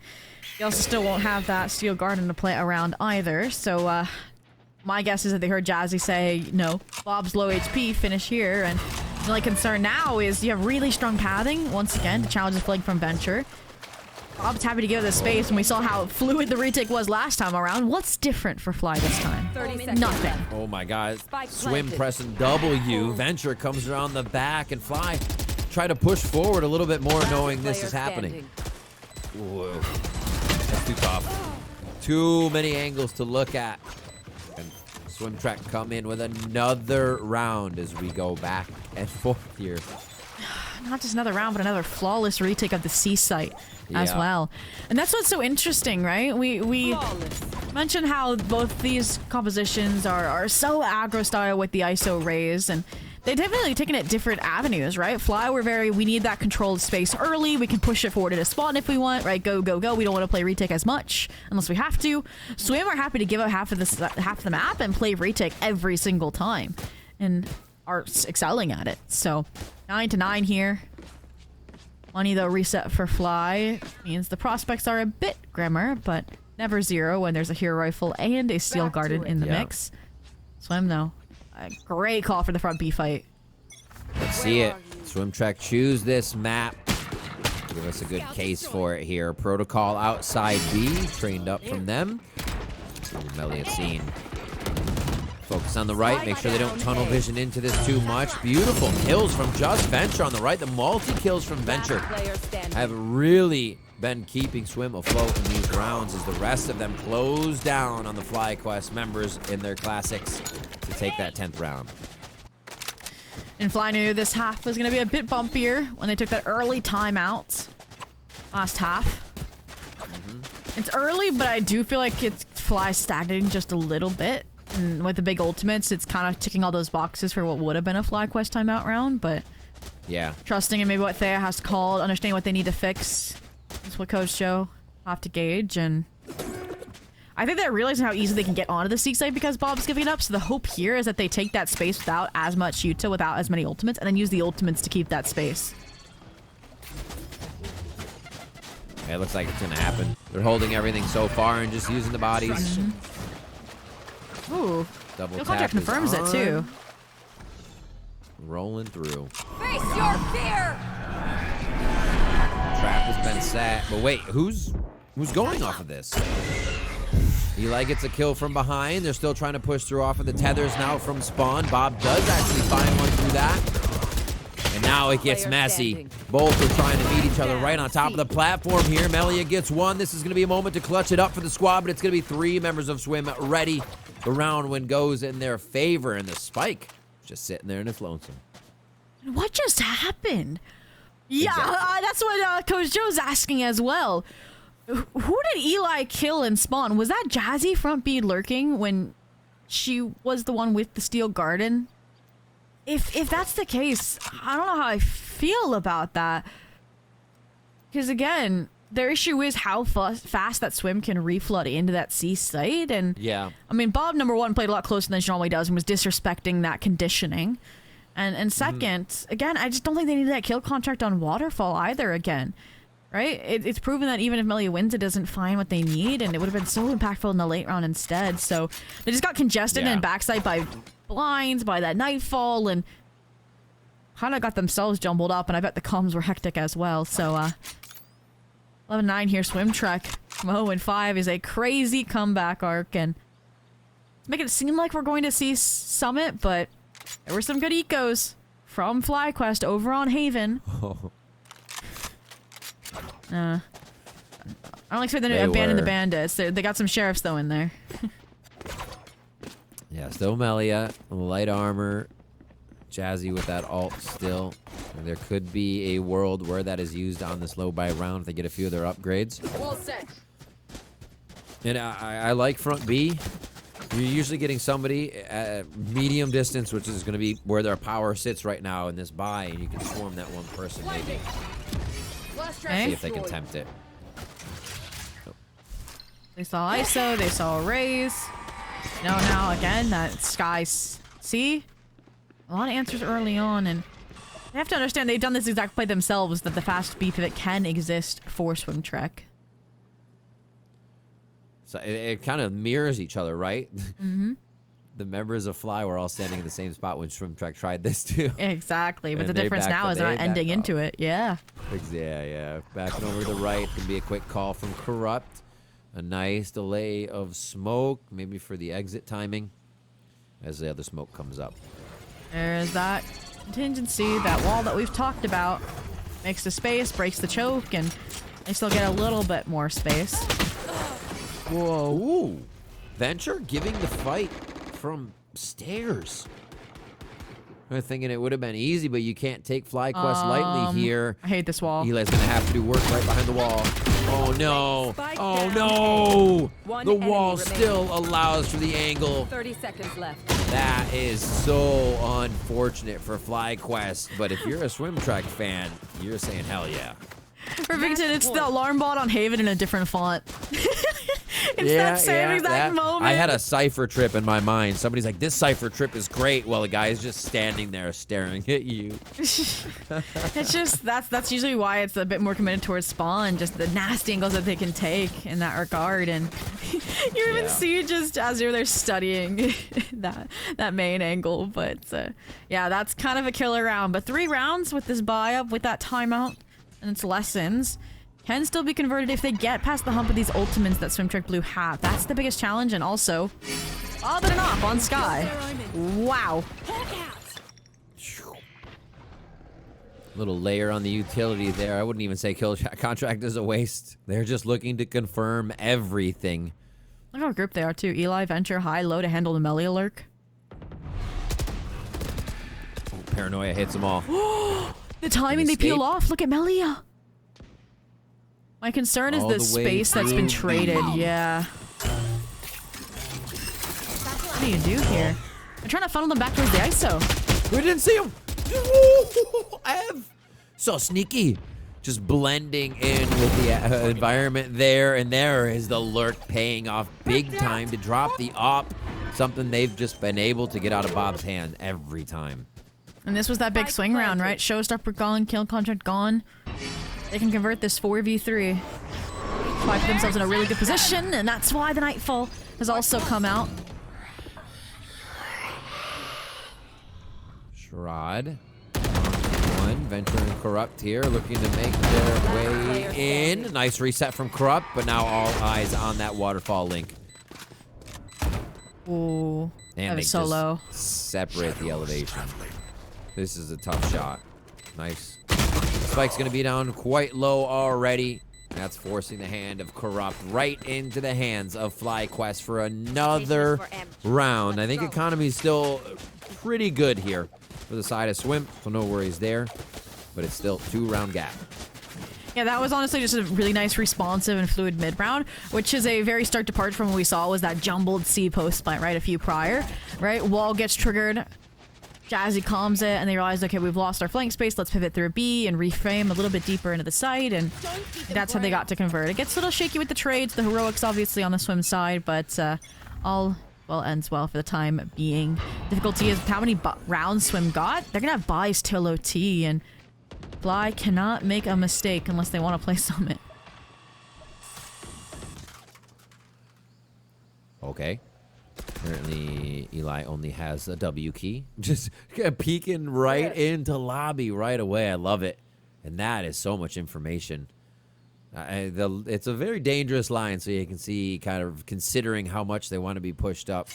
He also still won't have that Steel Garden to play around either, so my guess is that they heard Jazzy say, no, Bob's low HP, finish here, and the only concern now is you have really strong pathing, once again, to challenge the flank from Venture. Bob's happy to give it the space, and we saw how fluid the retake was last time around. What's different for Fly this time? 30 seconds. Nothing. Oh my god. Spike Swim planted. pressing W. Venture comes around the back and Fly try to push forward a little bit more knowing this is happening. Whoa. That's too tough. Too many angles to look at. And Swim Track come in with another round as we go back and forth here. Not just another round, but another flawless retake of the C site as Yeah. well. And that's what's so interesting, right? We mentioned how both these compositions are so aggro style with the ISO raised, and they've definitely taken it different avenues, right? Fly, we need that controlled space early. We can push it forward at a spawn if we want, right? Go, go, go. We don't want to play retake as much unless we have to. Swim are happy to give up half of the map and play retake every single time, and are excelling at it. So 9-9 here. Money though reset for Fly means the prospects are a bit grimmer, but never zero when there's a hero rifle and a steel garden in the mix. Swim though, a great call for the front B fight. Let's see it. Swim Track choose this map. Give us a good case for it here. Protocol outside B, trained up from them. See what Melia's seen. Focus on the right, make sure they don't tunnel vision into this too much. Beautiful kills from just Venture on the right. The multi-kills from Venture have really been keeping Swim afloat in these rounds as the rest of them close down on the FlyQuest members in their classics to take that 10th round. And Fly knew this half was going to be a bit bumpier when they took that early timeout last half. It's early, but I do feel like it's Fly stagnating just a little bit. And with the big ultimates, it's kind of ticking all those boxes for what would have been a FlyQuest timeout round, but yeah, trusting in maybe what Thea has called, understanding what they need to fix is what Coach Joe have to gauge. And I think they're realizing how easy they can get onto the C site because Bob's giving it up. So the hope here is that they take that space without as much Yuta, without as many ultimates, and then use the ultimates to keep that space. Yeah, it looks like it's gonna happen. They're holding everything so far and just using the bodies. Ooh, Double Kill tap Contract is confirms it too. Rolling through. Face your fear. Trap has been set. But wait, who's going off of this? Eli gets a kill from behind. They're still trying to push through off of the tethers now from spawn. Bob does actually find one through that. And now it gets messy. Both are trying to meet each other right on top of the platform here. Melia gets one. This is going to be a moment to clutch it up for the squad, but it's going to be 3 members of Swim ready. The round win goes in their favor, and the Spike just sitting there in its lonesome. What just happened? Yeah, Exactly. that's what Coach Joe's asking as well. Who did Eli kill and spawn? Was that Jazzy front B lurking when she was the one with the steel garden? If that's the case, I don't know how I feel about that. Because again, their issue is how fast that Swim can reflood into that C site. And Yeah. I mean, Bob, number one, played a lot closer than she normally does and was disrespecting that conditioning. And second, again, I just don't think they need that kill contract on Waterfall either again. Right? It's proven that even if Melia wins, it doesn't find what they need, and it would have been so impactful in the late round instead. So they just got congested and backside by blinds, by that nightfall, and kind of got themselves jumbled up, and I bet the comms were hectic as well. So 11-9 here, Swim Trek. 0-5 is a crazy comeback arc, and it's making it seem like we're going to see Summit, but there were some good ecos from FlyQuest over on Haven. I don't expect them to abandon the bandits. They got some sheriffs though in there. Yeah, still Melia, light armor, Jazzy with that ult still. And there could be a world where that is used on this low buy round if they get a few of their upgrades. Wall set. And I like front B. You're usually getting somebody at medium distance, which is going to be where their power sits right now in this buy, and you can swarm that one person maybe. See if they can tempt it. They saw ISO, they saw Rays. Now again, that Skies. See? A lot of answers early on, and they have to understand they've done this exact play themselves, that the fast B pivot can exist for Swim Trek. So it kind of mirrors each other, right? the members of Fly were all standing in the same spot when Swimtrack tried this too. Exactly, but And the they difference backed now up. is they're not They ending backed into up. it. Yeah. Yeah. Backing over to the right can be a quick call from Corrupt. A nice delay of smoke, maybe for the exit timing, as the other smoke comes up. There's that contingency, that wall that we've talked about. Makes the space, breaks the choke, and they still get a little bit more space. Whoa. Ooh. Venture giving the fight from stairs. I'm thinking it would have been easy, but you can't take FlyQuest lightly here. I hate this wall. Eli's gonna have to do work right behind the wall. Oh no! Spike Oh down. no! One The enemy wall remaining. still allows for the angle. 30 seconds left. That is so unfortunate for FlyQuest, but if you're a Swimtrack fan, you're saying hell yeah. Remington, it's the alarm bot on Haven in a different font. It's that same exact moment. I had a cipher trip in my mind. Somebody's like, this cipher trip is great. Well, the guy's just standing there staring at you. It's just that's usually why it's a bit more committed towards Spawn, just the nasty angles that they can take in that regard. And you even Yeah. see just as you're there studying that main angle. But yeah, that's kind of a killer round. But 3 rounds with this buy up with that timeout and its lessons can still be converted if they get past the hump of these ultimates that Swimtrack Blue have. That's the biggest challenge. And also, bobbing it off on Sky. Wow. Little layer on the utility there. I wouldn't even say kill contract is a waste. They're just looking to confirm everything. Look how grouped they are too. Eli, Venture, high, low to handle the Melia lurk. Oh, paranoia hits them all. The timing they peel escape. off. Look at Melia. My concern is All the the way space that's been through. traded. Yeah. What do you do here? I'm trying to funnel them back towards the ISO. We didn't see him. Ev. So sneaky. Just blending in with the environment there. And there is the lurk paying off big time to drop the op. Something they've just been able to get out of Bob's hand every time. And this was that big swing round, right? Showstopper gone, kill contract gone. They can convert this 4v3. Find themselves in a really good position, and that's why the Nightfall has also come out. Sherrod. One. Venture and Corrupt here looking to make their way in. Nice reset from Corrupt, but now all eyes on that waterfall link. Ooh. And That they was so low. just separate the elevation. This is a tough shot. Nice. Spike's gonna be down quite low already. That's forcing the hand of Corrupt right into the hands of FlyQuest for another round. I think economy's still pretty good here for the side of Swim, so no worries there. But it's still 2-round gap. Yeah, that was honestly just a really nice responsive and fluid mid-round, which is a very stark departure from what we saw was that jumbled C post plant, right, a few prior, right? Wall gets triggered, Jazzy calms it, and they realize, okay, we've lost our flank space, let's pivot through B and reframe a little bit deeper into the site, and that's how they got to convert. It gets a little shaky with the trades, the heroics obviously on the Swim side, but all, well, ends well for the time being. Difficulty is how many rounds Swim got. They're gonna have buys till OT, and Fly cannot make a mistake unless they want to play Summit. Okay. Apparently, Eli only has a W key. Just peeking right into lobby right away. I love it. And that is so much information. It's a very dangerous line, so you can see kind of considering how much they want to be pushed up.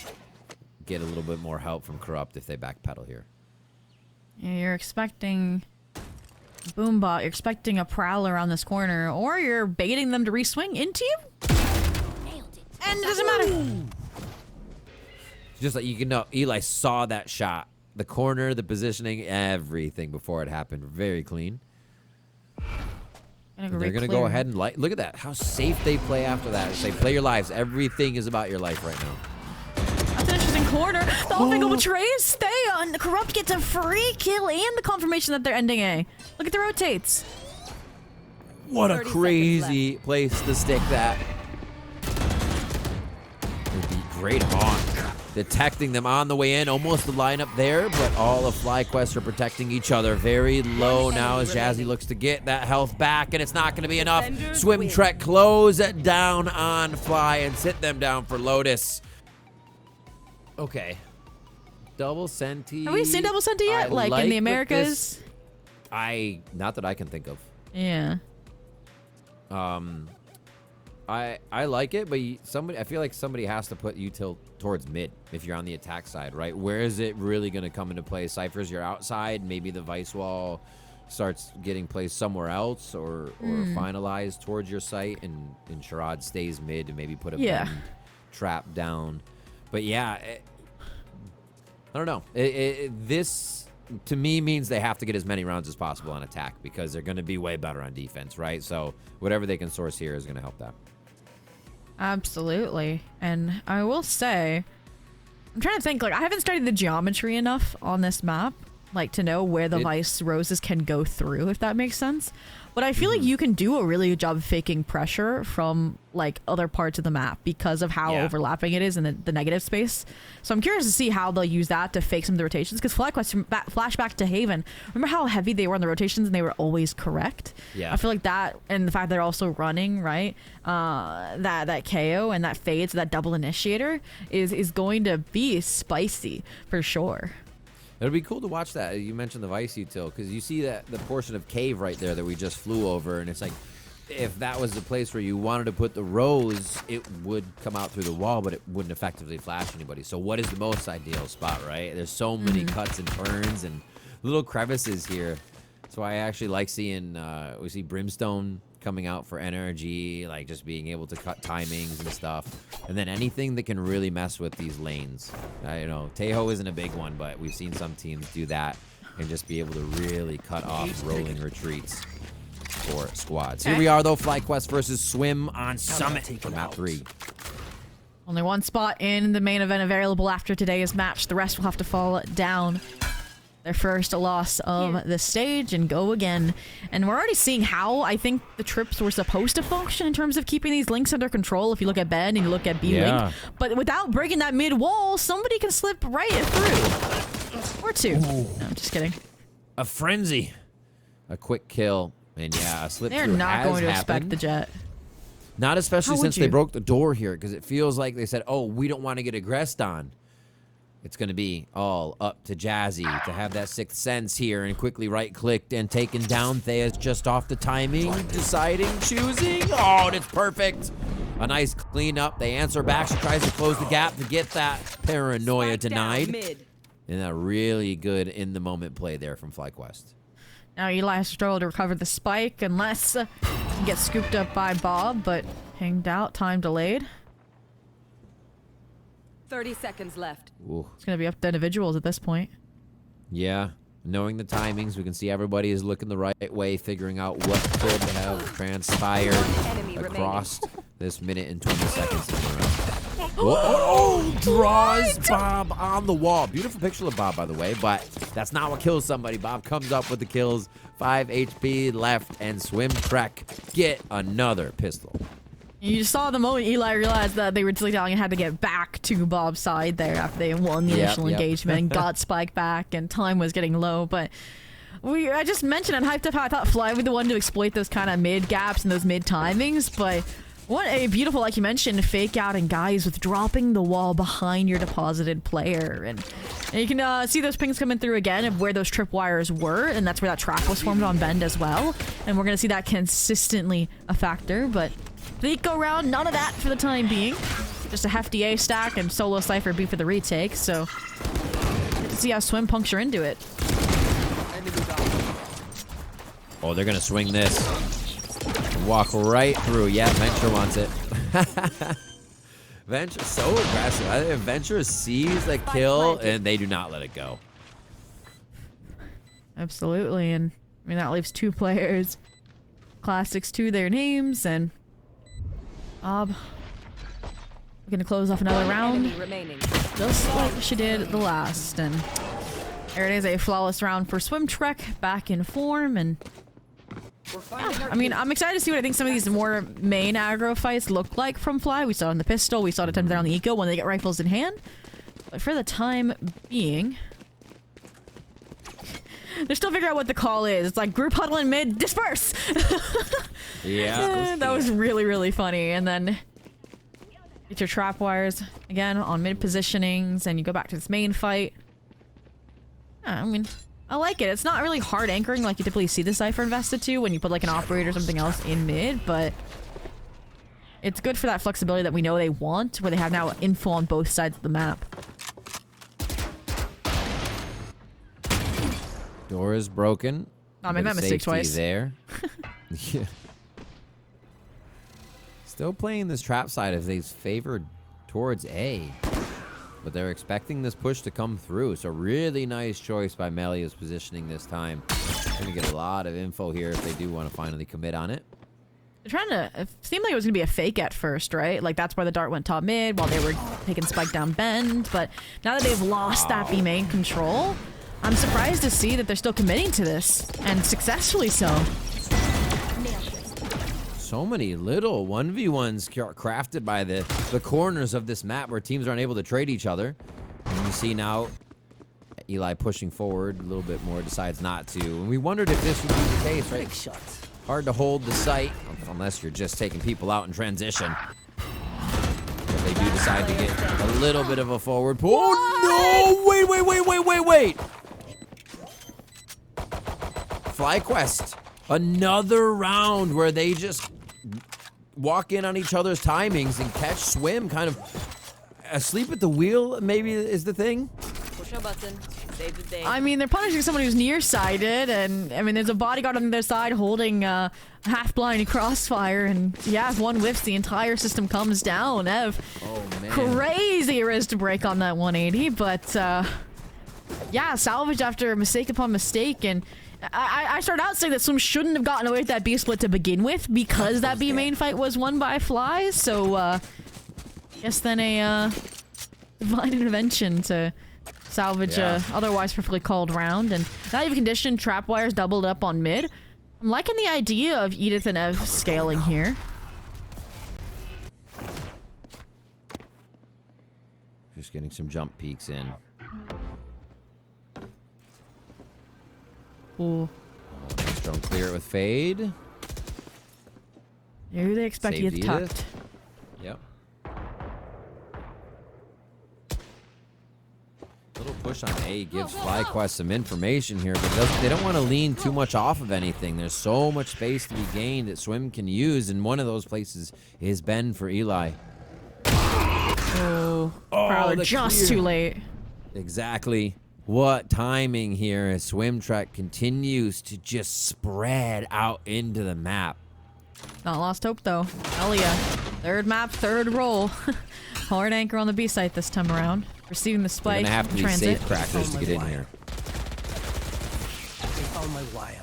Get a little bit more help from Corrupt if they backpedal here. Yeah, you're expecting Boombot, you're expecting a Prowler around this corner, or you're baiting them to reswing into you? And it doesn't matter. Just like you can know, Eli saw that shot. The corner, the positioning, everything before it happened. Very clean. And they're going to go ahead and look at that. How safe they play after that. They play your lives. Everything is about your life right now. That's an interesting corner. The whole thing betrays. Stay on. The Corrupt gets a free kill and the confirmation that they're ending A. Look at the rotates. What a crazy place to stick that. Would be great haunt. Detecting them on the way in. Almost the lineup there, but all of FlyQuest are protecting each other. Very low now as Jazzy looks to get that health back, and it's not going to be enough. Swim Trek close it down on Fly and sit them down for Lotus. Okay, double senti. Have we seen double senti yet? I Like in the with Americas? this- not that I can think of. Yeah. I like it, but I feel like somebody has to put util towards mid if you're on the attack side, right? Where is it really going to come into play? Cyphers, you're outside. Maybe the Vice Wall starts getting placed somewhere else or finalized towards your site, and Sherrod stays mid and maybe put a bend trap down. But yeah, I don't know. This, to me, means they have to get as many rounds as possible on attack because they're going to be way better on defense, right? So whatever they can source here is going to help that. Absolutely. And I will say, I'm trying to think, like, I haven't studied the geometry enough on this map, like, to know where the Vice Roses can go through, if that makes sense. But I feel like you can do a really good job of faking pressure from, like, other parts of the map because of how overlapping it is in the negative space. So I'm curious to see how they'll use that to fake some of the rotations, because flashback to Haven, remember how heavy they were on the rotations and they were always correct? Yeah. I feel like that, and the fact they're also running, right, that KO and that fade, so that double initiator is going to be spicy for sure. It'll be cool to watch that. You mentioned the Vice util, because you see that the portion of cave right there that we just flew over, and it's like, if that was the place where you wanted to put the Rose, it would come out through the wall, but it wouldn't effectively flash anybody. So what is the most ideal spot, right? There's so many cuts and turns and little crevices here. That's why I actually like seeing, we see Brimstone coming out for NRG, like just being able to cut timings and stuff. And then anything that can really mess with these lanes. You know, Tejo isn't a big one, but we've seen some teams do that and just be able to really cut off rolling retreats for squads. Here we are, though, FlyQuest versus Swim on Summit for map 3. Only one spot in the main event available after today's match. The rest will have to fall down. Their first loss of the stage and go again. And we're already seeing how I think the trips were supposed to function in terms of keeping these links under control. If you look at Ben and you look at B-Link. But without breaking that mid wall, somebody can slip right through. Or two. No, I'm just kidding. A frenzy. A quick kill. And yeah, a slip They're through not has going to happened. expect the jet. Not especially How would since they you? broke the door here, because it feels like they said, oh, we don't want to get aggressed on. It's going to be all up to Jazzy to have that sixth sense here and quickly right-clicked and taken down Thea's just off the timing, deciding, choosing. Oh, and it's perfect. A nice cleanup. They answer back. She tries to close the gap to get that paranoia denied. And a really good in-the-moment play there from FlyQuest. Now Eli has to struggle to recover the spike unless he gets scooped up by Bob, but hanged out, time delayed. 30 seconds left. Ooh. It's going to be up to individuals at this point. Yeah. Knowing the timings, we can see everybody is looking the right way, figuring out what could have transpired across this minute and 20 seconds. Oh, draws Bob on the wall. Beautiful picture of Bob, by the way, but that's not what kills somebody. Bob comes up with the kills. 5 HP left, and Swim Trek get another pistol. You saw the moment Eli realized that they were dilly dallying and had to get back to Bob's side there after they won the initial engagement and got Spike back, and time was getting low. But I just mentioned and hyped up how I thought Fly would be the one to exploit those kind of mid gaps and those mid timings. But what a beautiful, like you mentioned, fake out and guys with dropping the wall behind your deposited player. And you can see those pings coming through again of where those tripwires were, and that's where that trap was formed on Bend as well. And we're going to see that consistently a factor, but the go round, none of that for the time being. Just a hefty A stack and solo Cypher B for the retake, so good to see how Swim puncture into it. Oh, they're going to swing this. Walk right through. Yeah, Venture wants it. Venture, so aggressive. I think Venture sees the kill, and they do not let it go. Absolutely, and I mean, that leaves 2 players. Classics to their names, and Bob, we're gonna close off another round, just like she did the last. And there it is, a flawless round for Swim Trek, back in form. And I mean, I'm excited to see what I think some of these more main aggro fights look like from Fly. We saw it on the pistol, we saw it attempt there on the eco when they get rifles in hand. But for the time being, they're still figuring out what the call is. It's like group huddle in mid, disperse. Yeah. That was really, really funny. And then get your trap wires again on mid positionings, and you go back to this main fight. I mean, I like it. It's not really hard anchoring like you typically see the Cypher invested to when you put like an operator or something else in mid, but it's good for that flexibility that we know they want, where they have now info on both sides of the map. Door is broken. I made that mistake twice. There. Yeah. Still playing this trap side as they've favored towards A. But they're expecting this push to come through. So really nice choice by Melia's positioning this time. Gonna get a lot of info here if they do want to finally commit on it. They're trying to... It seemed like it was going to be a fake at first, right? Like, that's why the dart went top mid while they were taking spike down bend. But now that they've lost that B main control, I'm surprised to see that they're still committing to this. And successfully so. So many little 1v1s crafted by the corners of this map where teams aren't able to trade each other. And you see now Eli pushing forward a little bit more, decides not to. And we wondered if this would be the case, right? Big shots. Hard to hold the site unless you're just taking people out in transition. But they do decide to get a little bit of a forward pull. Oh, no! Wait! FlyQuest. Another round where they just walk in on each other's timings and catch Swim kind of asleep at the wheel, maybe is the thing. Push a button. Save the day. I mean, they're punishing someone who's nearsighted, and I mean, there's a bodyguard on the other side holding half-blind crossfire, and yeah, if one whiffs, the entire system comes down. Ev, Oh, man. crazy risk to break on that 180, but yeah, salvage after mistake upon mistake, and I started out saying that Swim shouldn't have gotten away with that B split to begin with because that B main fight was won by Flies, so guess then a divine intervention to salvage otherwise perfectly called round. And now you've conditioned trapwires doubled up on mid. I'm liking the idea of Edith and Ev scaling here. Just getting some jump peeks in. Ooh. Strong clear it with Fade. Who they expect Saved Edith Edith. tucked? Yep. Little push on A gives FlyQuest some information here, but they don't want to lean too much off of anything. There's so much space to be gained that Swim can use, and one of those places is Ben for Eli. Oh, Prowler the just clear. too late. Exactly. What timing here as Swim Trek continues to just spread out into the map. Not lost hope though. Elia, third map, third roll. Hard anchor on the B site this time around. Receiving the They're spike. gonna have to be transit. safe crackers to get in here. They found my wire.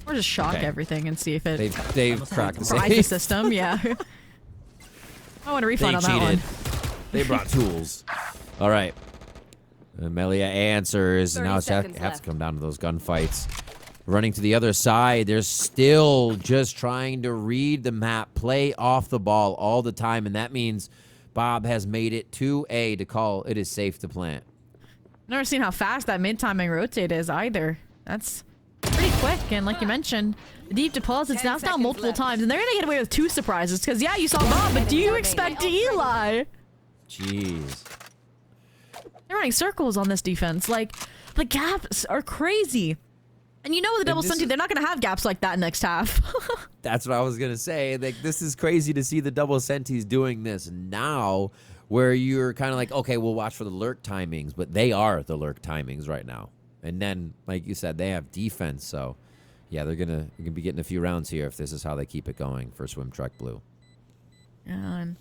Or just shock Okay. everything and see if it They've cracked the fries the safe. system. Yeah. I want a refund They on that cheated. one. They brought tools. All right. Melia answers. 30 Now it's have seconds to left. come down to those gunfights. Running to the other side. They're still just trying to read the map, play off the ball all the time, and that means Bob has made it to A to call it is safe to plant. Never seen how fast that mid-timing rotate is either. That's pretty quick, and like you mentioned, the deep deposits, 10 now it's down seconds multiple left. times, and they're gonna get away with 2 surprises, because yeah, you saw Bob, but do you expect Eli? Jeez. They're running circles on this defense. Like, the gaps are crazy. And you know with the double this stunty, is- they're not gonna have gaps like that next half. That's what I was gonna say. Like, this is crazy to see the double sentis doing this now, where you're kind of like, okay, we'll watch for the lurk timings, but they are the lurk timings right now. And then, like you said, they have defense, so yeah, they're gonna be getting a few rounds here if this is how they keep it going for Swim Trek Blue. And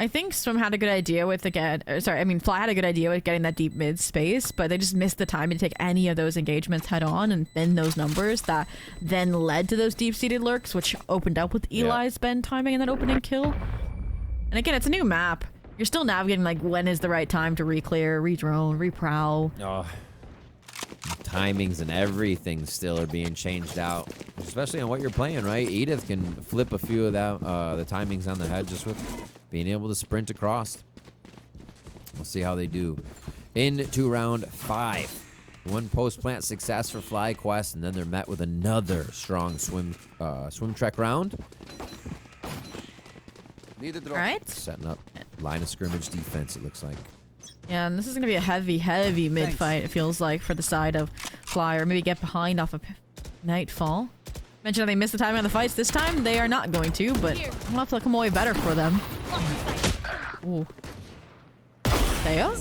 I think Swim had a good idea with Fly had a good idea with getting that deep mid space, but they just missed the time to take any of those engagements head on and thin those numbers that then led to those deep-seated lurks, which opened up with Eli's bend timing and that opening kill. And again, it's a new map. You're still navigating like when is the right time to re-clear, re-drone, re-prowl. Oh, timings and everything still are being changed out, especially on what you're playing, right? Edith can flip a few of that, the timings on the head just with being able to sprint across. We'll see how they do. Into round 5. One post-plant success for FlyQuest, and then they're met with another strong swim trek round. Right? Setting up line of scrimmage defense, it looks like. Yeah, and this is gonna be a heavy mid fight, it feels like, for the side of Fly, or maybe get behind off of Nightfall. Mentioned how they missed the timing on the fights. This time, they are not going to, but we'll have to come away better for them. Ooh. Thea?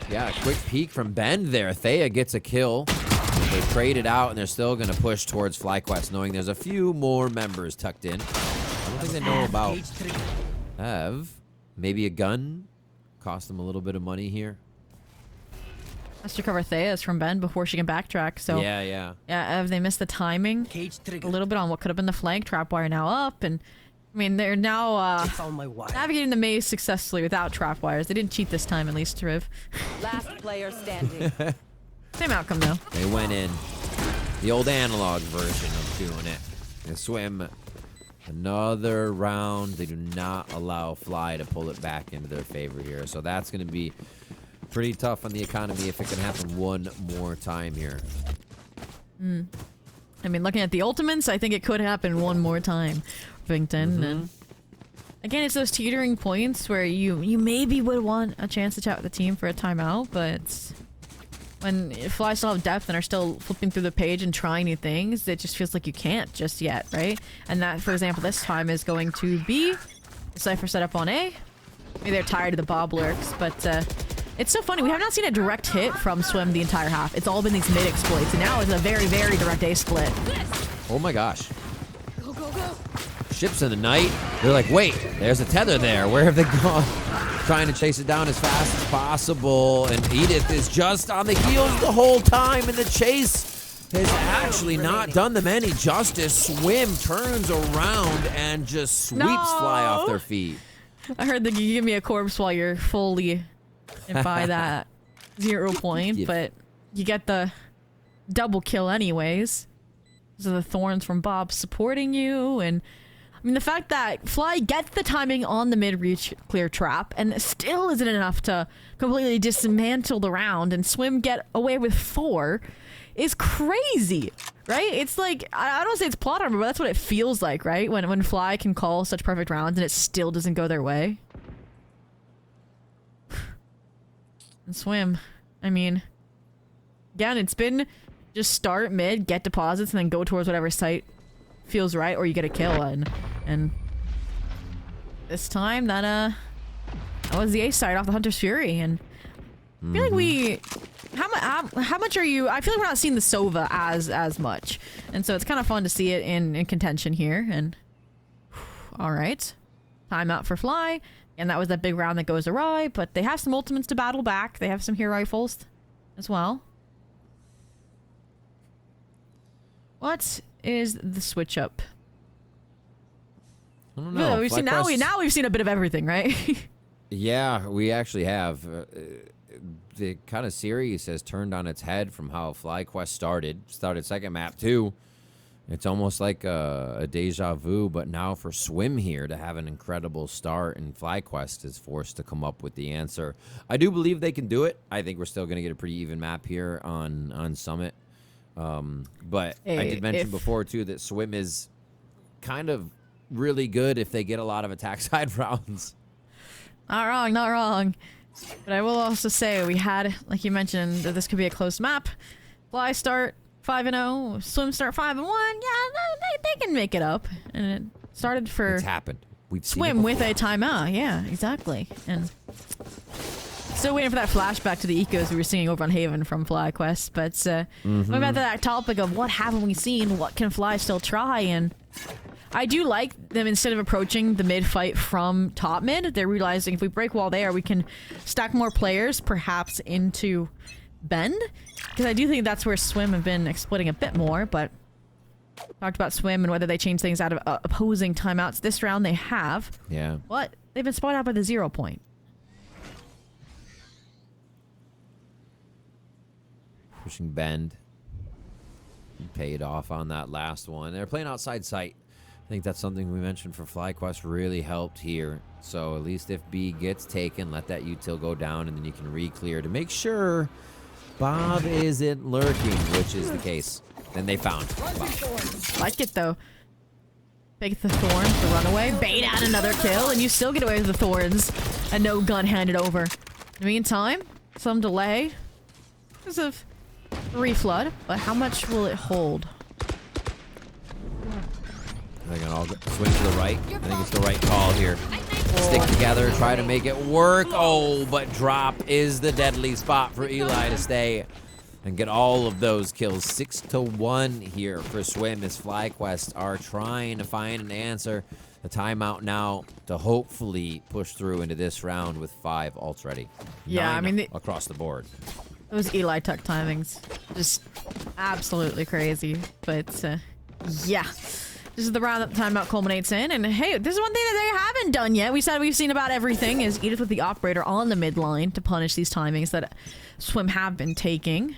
Yeah, quick peek from Bend there. Thea gets a kill. They trade it out, and they're still going to push towards FlyQuest, knowing there's a few more members tucked in. I don't think they know about Ev. Maybe a gun. Cost them a little bit of money here. Has to cover Thea's from Ben before she can backtrack, so... Yeah. Yeah, Ev, they missed the timing a little bit on what could have been the flank. Trapwire now up, and... I mean, they're now, navigating the maze successfully without trapwires. They didn't cheat this time, at least, Riv. Last player standing. Same outcome, though. They went in. The old analog version of doing it. They swim another round. They do not allow Fly to pull it back into their favor here. So that's going to be pretty tough on the economy if it can happen one more time here. I mean, looking at the ultimates, I think it could happen one more time, Vington. And again, it's those teetering points where you maybe would want a chance to chat with the team for a timeout, but when Fly still have depth and are still flipping through the page and trying new things, it just feels like you can't just yet, right? And that, for example, this time is going to be the Cypher setup on A. Maybe they're tired of the Bob lurks, but it's so funny. We have not seen a direct hit from Swim the entire half. It's all been these mid exploits, and now it's a very direct A split. Oh my gosh. Ships in the night. They're like, wait, there's a tether there. Where have they gone? Trying to chase it down as fast as possible. And Edith is just on the heels the whole time. And the chase has actually not done them any justice. Swim turns around and just sweeps Fly off their feet. I heard that you give me a corpse while you're fully by that 0 point, Yeah. but you get the double kill anyways. So the thorns from Bob supporting you, and I mean the fact that Fly gets the timing on the mid-reach clear trap and still isn't enough to completely dismantle the round and Swim get away with 4 is crazy, right? It's like, I don't say it's plot armor, but that's what it feels like, right? When Fly can call such perfect rounds and it still doesn't go their way. And Swim, I mean, again, it's been just start mid, get deposits, and then go towards whatever site feels right, or you get a kill. And this time that was the A side off the Hunter's Fury, and I feel like we, how much are you? I feel like we're not seeing the Sova as much, and so it's kind of fun to see it in contention here. And all right, timeout for Fly. And that was that big round that goes awry, but they have some ultimates to battle back. They have some hero rifles as well. What is the switch up? I don't know. Now we've seen a bit of everything, right? Yeah, we actually have. The kind of series has turned on its head from how FlyQuest started second map too. It's almost like a deja vu, but now for Swim here to have an incredible start, and FlyQuest is forced to come up with the answer. I do believe they can do it. I think we're still going to get a pretty even map here on Summit. But I did mention before, too, that Swim is kind of really good if they get a lot of attack side rounds. Not wrong. But I will also say we had, like you mentioned, that this could be a close map. Fly start 5-0, Swim start 5-1. Yeah, they can make it up. And it started for It's happened. We've seen Swim it with a timeout. Yeah, exactly. And still waiting for that flashback to the ecos we were singing over on Haven from FlyQuest. But going back to that topic of what haven't we seen, what can Fly still try, and I do like them, instead of approaching the mid fight from top mid, they're realizing if we break wall there, we can stack more players, perhaps into Bend. Because I do think that's where Swim have been exploiting a bit more, but talked about Swim and whether they change things out of opposing timeouts. This round they have. Yeah. But they've been spotted out by the 0 point. Pushing Bend. Paid off on that last one. They're playing outside sight. I think that's something we mentioned for FlyQuest really helped here. So at least if B gets taken, let that util go down, and then you can re-clear to make sure Bob isn't lurking, which is the case. Then they found Bob. Like it though. Take the thorns, the runaway, bait out another kill, and you still get away with the thorns and no gun handed over. the meantime, some delay because of reflood, but how much will it hold? They're gonna all swing to the right. I think it's the right call here. Stick together, try to make it work. Oh, but drop is the deadly spot for Eli to stay and get all of those kills. 6-1 here for Swim as FlyQuest are trying to find an answer. The timeout now to hopefully push through into this round with 5 ults ready. Yeah, 9 I mean, across the board. Those Eli Tuck timings, just absolutely crazy. But yeah, this is the round that the timeout culminates in. And hey, this is one thing that they haven't done yet. We said we've seen about everything is Edith with the operator on the mid line to punish these timings that Swim have been taking.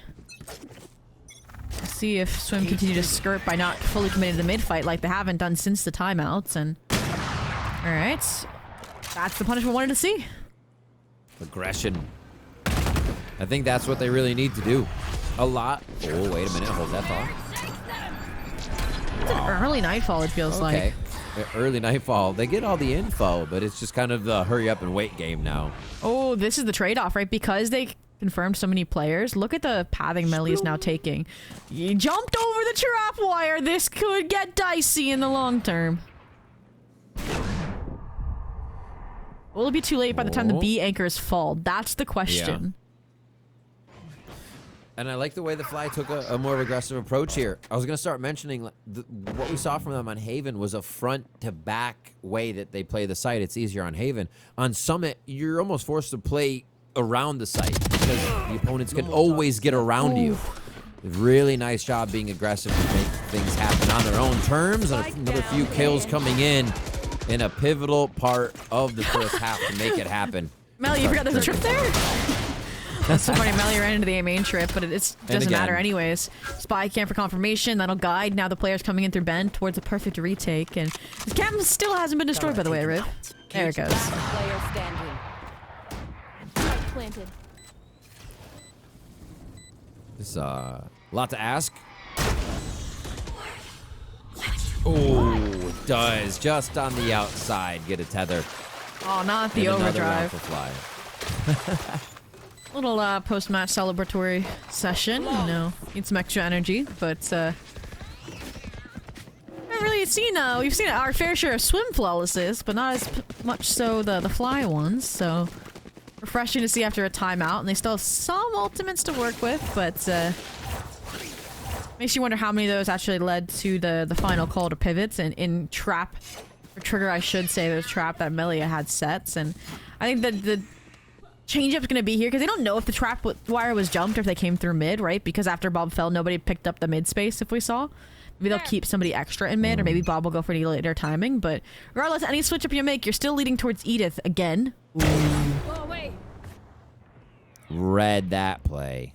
Let's see if Swim continue to skirt by not fully committing to the mid fight like they haven't done since the timeouts. And all right, that's the punishment we wanted to see. Aggression. I think that's what they really need to do. A lot. Oh, wait a minute. Hold that thought. It's an early nightfall, it feels Okay. like. Early nightfall. They get all the info, but it's just kind of the hurry up and wait game now. Oh, this is the trade-off, right? Because they confirmed so many players. Look at the pathing Melly is now taking. You jumped over the trap wire. This could get dicey in the long term. Will it be too late by the time the B anchors fall? That's the question. And I like the way the Fly took a more aggressive approach here. I was going to start mentioning what we saw from them on Haven was a front-to-back way that they play the site. It's easier on Haven. On Summit, you're almost forced to play around the site because the opponents can always get around you. Really nice job being aggressive to make things happen on their own terms. And another few kills coming in a pivotal part of the first half to make it happen. Melly, you forgot there's a trip there? That's so funny. Melly ran into the A main trip, but it doesn't matter anyways. Spy cam for confirmation. That'll guide. Now the player's coming in through bend towards a perfect retake. And the cam still hasn't been destroyed, by the way, Riv. There it goes. Player standing. Planted. It's a lot to ask. Oh, it does. Just on the outside. Get a tether. Oh, not the And another round overdrive. for Fly. Little post-match celebratory session, you know, need some extra energy, but I've really seen we've seen our fair share of Swim flawlesses, but not as much so the Fly ones. So refreshing to see after a timeout, and they still have some ultimates to work with, but makes you wonder how many of those actually led to the final call to pivots and in trap or trigger, I should say, the trap that Melia had sets. And I think that the change-up's gonna be here because they don't know if the trap wire was jumped or if they came through mid, right? Because after Bob fell, nobody picked up the mid space. If we saw, maybe they'll keep somebody extra in mid, or maybe Bob will go for the later timing. But regardless, any switch up you make, you're still leading towards Edith again. Oh, wait. Read that play.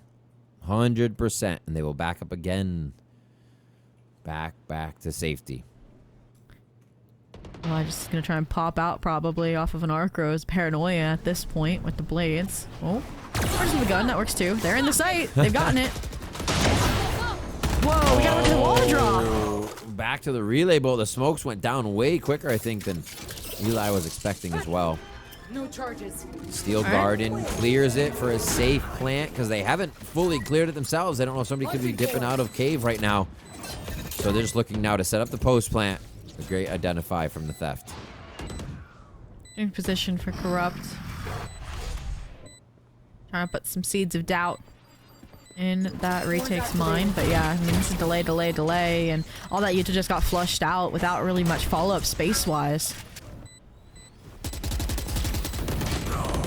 100%, and they will back up again. Back to safety. Well, I'm just gonna try and pop out probably off of an Arcro's paranoia at this point with the blades. Oh, where's the gun? That works too. They're in the site. They've gotten it. Whoa, we gotta look at the wall drop. Back to the relay bolt. The smokes went down way quicker, I think, than Eli was expecting as well. No charges. Steel Garden clears it for a safe plant because they haven't fully cleared it themselves. They don't know if somebody could be dipping out of cave right now. So they're just looking now to set up the post plant. A great identify from the theft. In position for corrupt. Trying to put some seeds of doubt in that retake's mind. But yeah, I mean, this is delay, and all that Utah just got flushed out without really much follow-up space-wise.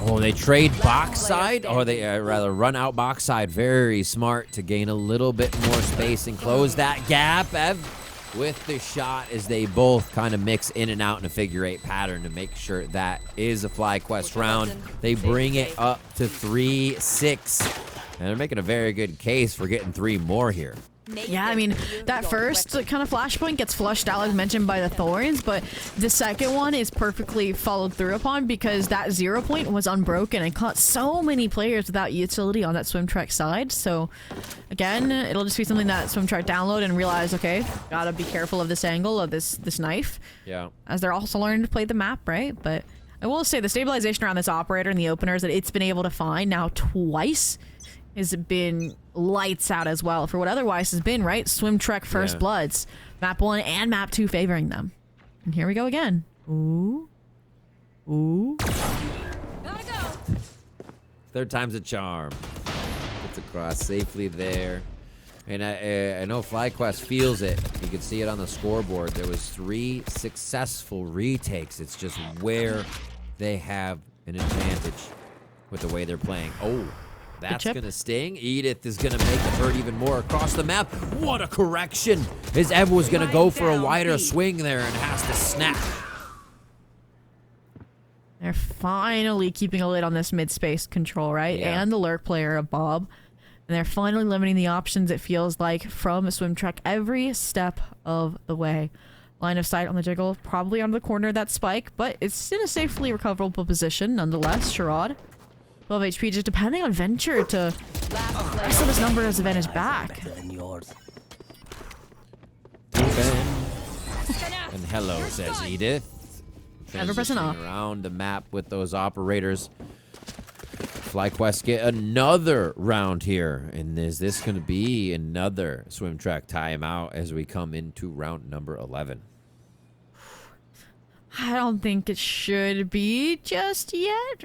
Oh, they trade box side, or they rather run out box side. Very smart to gain a little bit more space and close that gap. Ev with the shot as they both kind of mix in and out in a figure 8 pattern to make sure that is a FlyQuest round. They bring it up to 3-6, and they're making a very good case for getting 3 more here. Yeah, I mean, that first kind of flashpoint gets flushed out, as mentioned, by the Thorns, but the second one is perfectly followed through upon because that 0 point was unbroken and caught so many players without utility on that swim track side. So, again, it'll just be something that swim track download and realize, okay, gotta be careful of this angle of this knife. Yeah. As they're also learning to play the map, right? But I will say the stabilization around this operator and the openers that it's been able to find now twice has been lights out as well for what otherwise has been, right? Swim Trek First Bloods. Map 1 and Map 2 favoring them. And here we go again. Ooh. Ooh. Gotta go. Third time's a charm. Gets across safely there. And I know FlyQuest feels it. You can see it on the scoreboard. There was 3 successful retakes. It's just where they have an advantage with the way they're playing. Oh, that's going to sting. Edith is going to make it hurt even more across the map. What a correction. His Ev was going to go for a wider swing there and has to snap. They're finally keeping a lid on this mid-space control, right? Yeah. And the lurk player of Bob. And they're finally limiting the options, it feels like, from a Swim Trek every step of the way. Line of sight on the jiggle, probably on the corner of that spike, but it's in a safely recoverable position nonetheless. Sherrod, 12 HP, just depending on Venture to rest of his number as advantage back. And hello, says Edith. Never pressing off. Around the map with those operators. FlyQuest get another round here. And is this going to be another Swim Trek timeout as we come into round number 11? I don't think it should be just yet.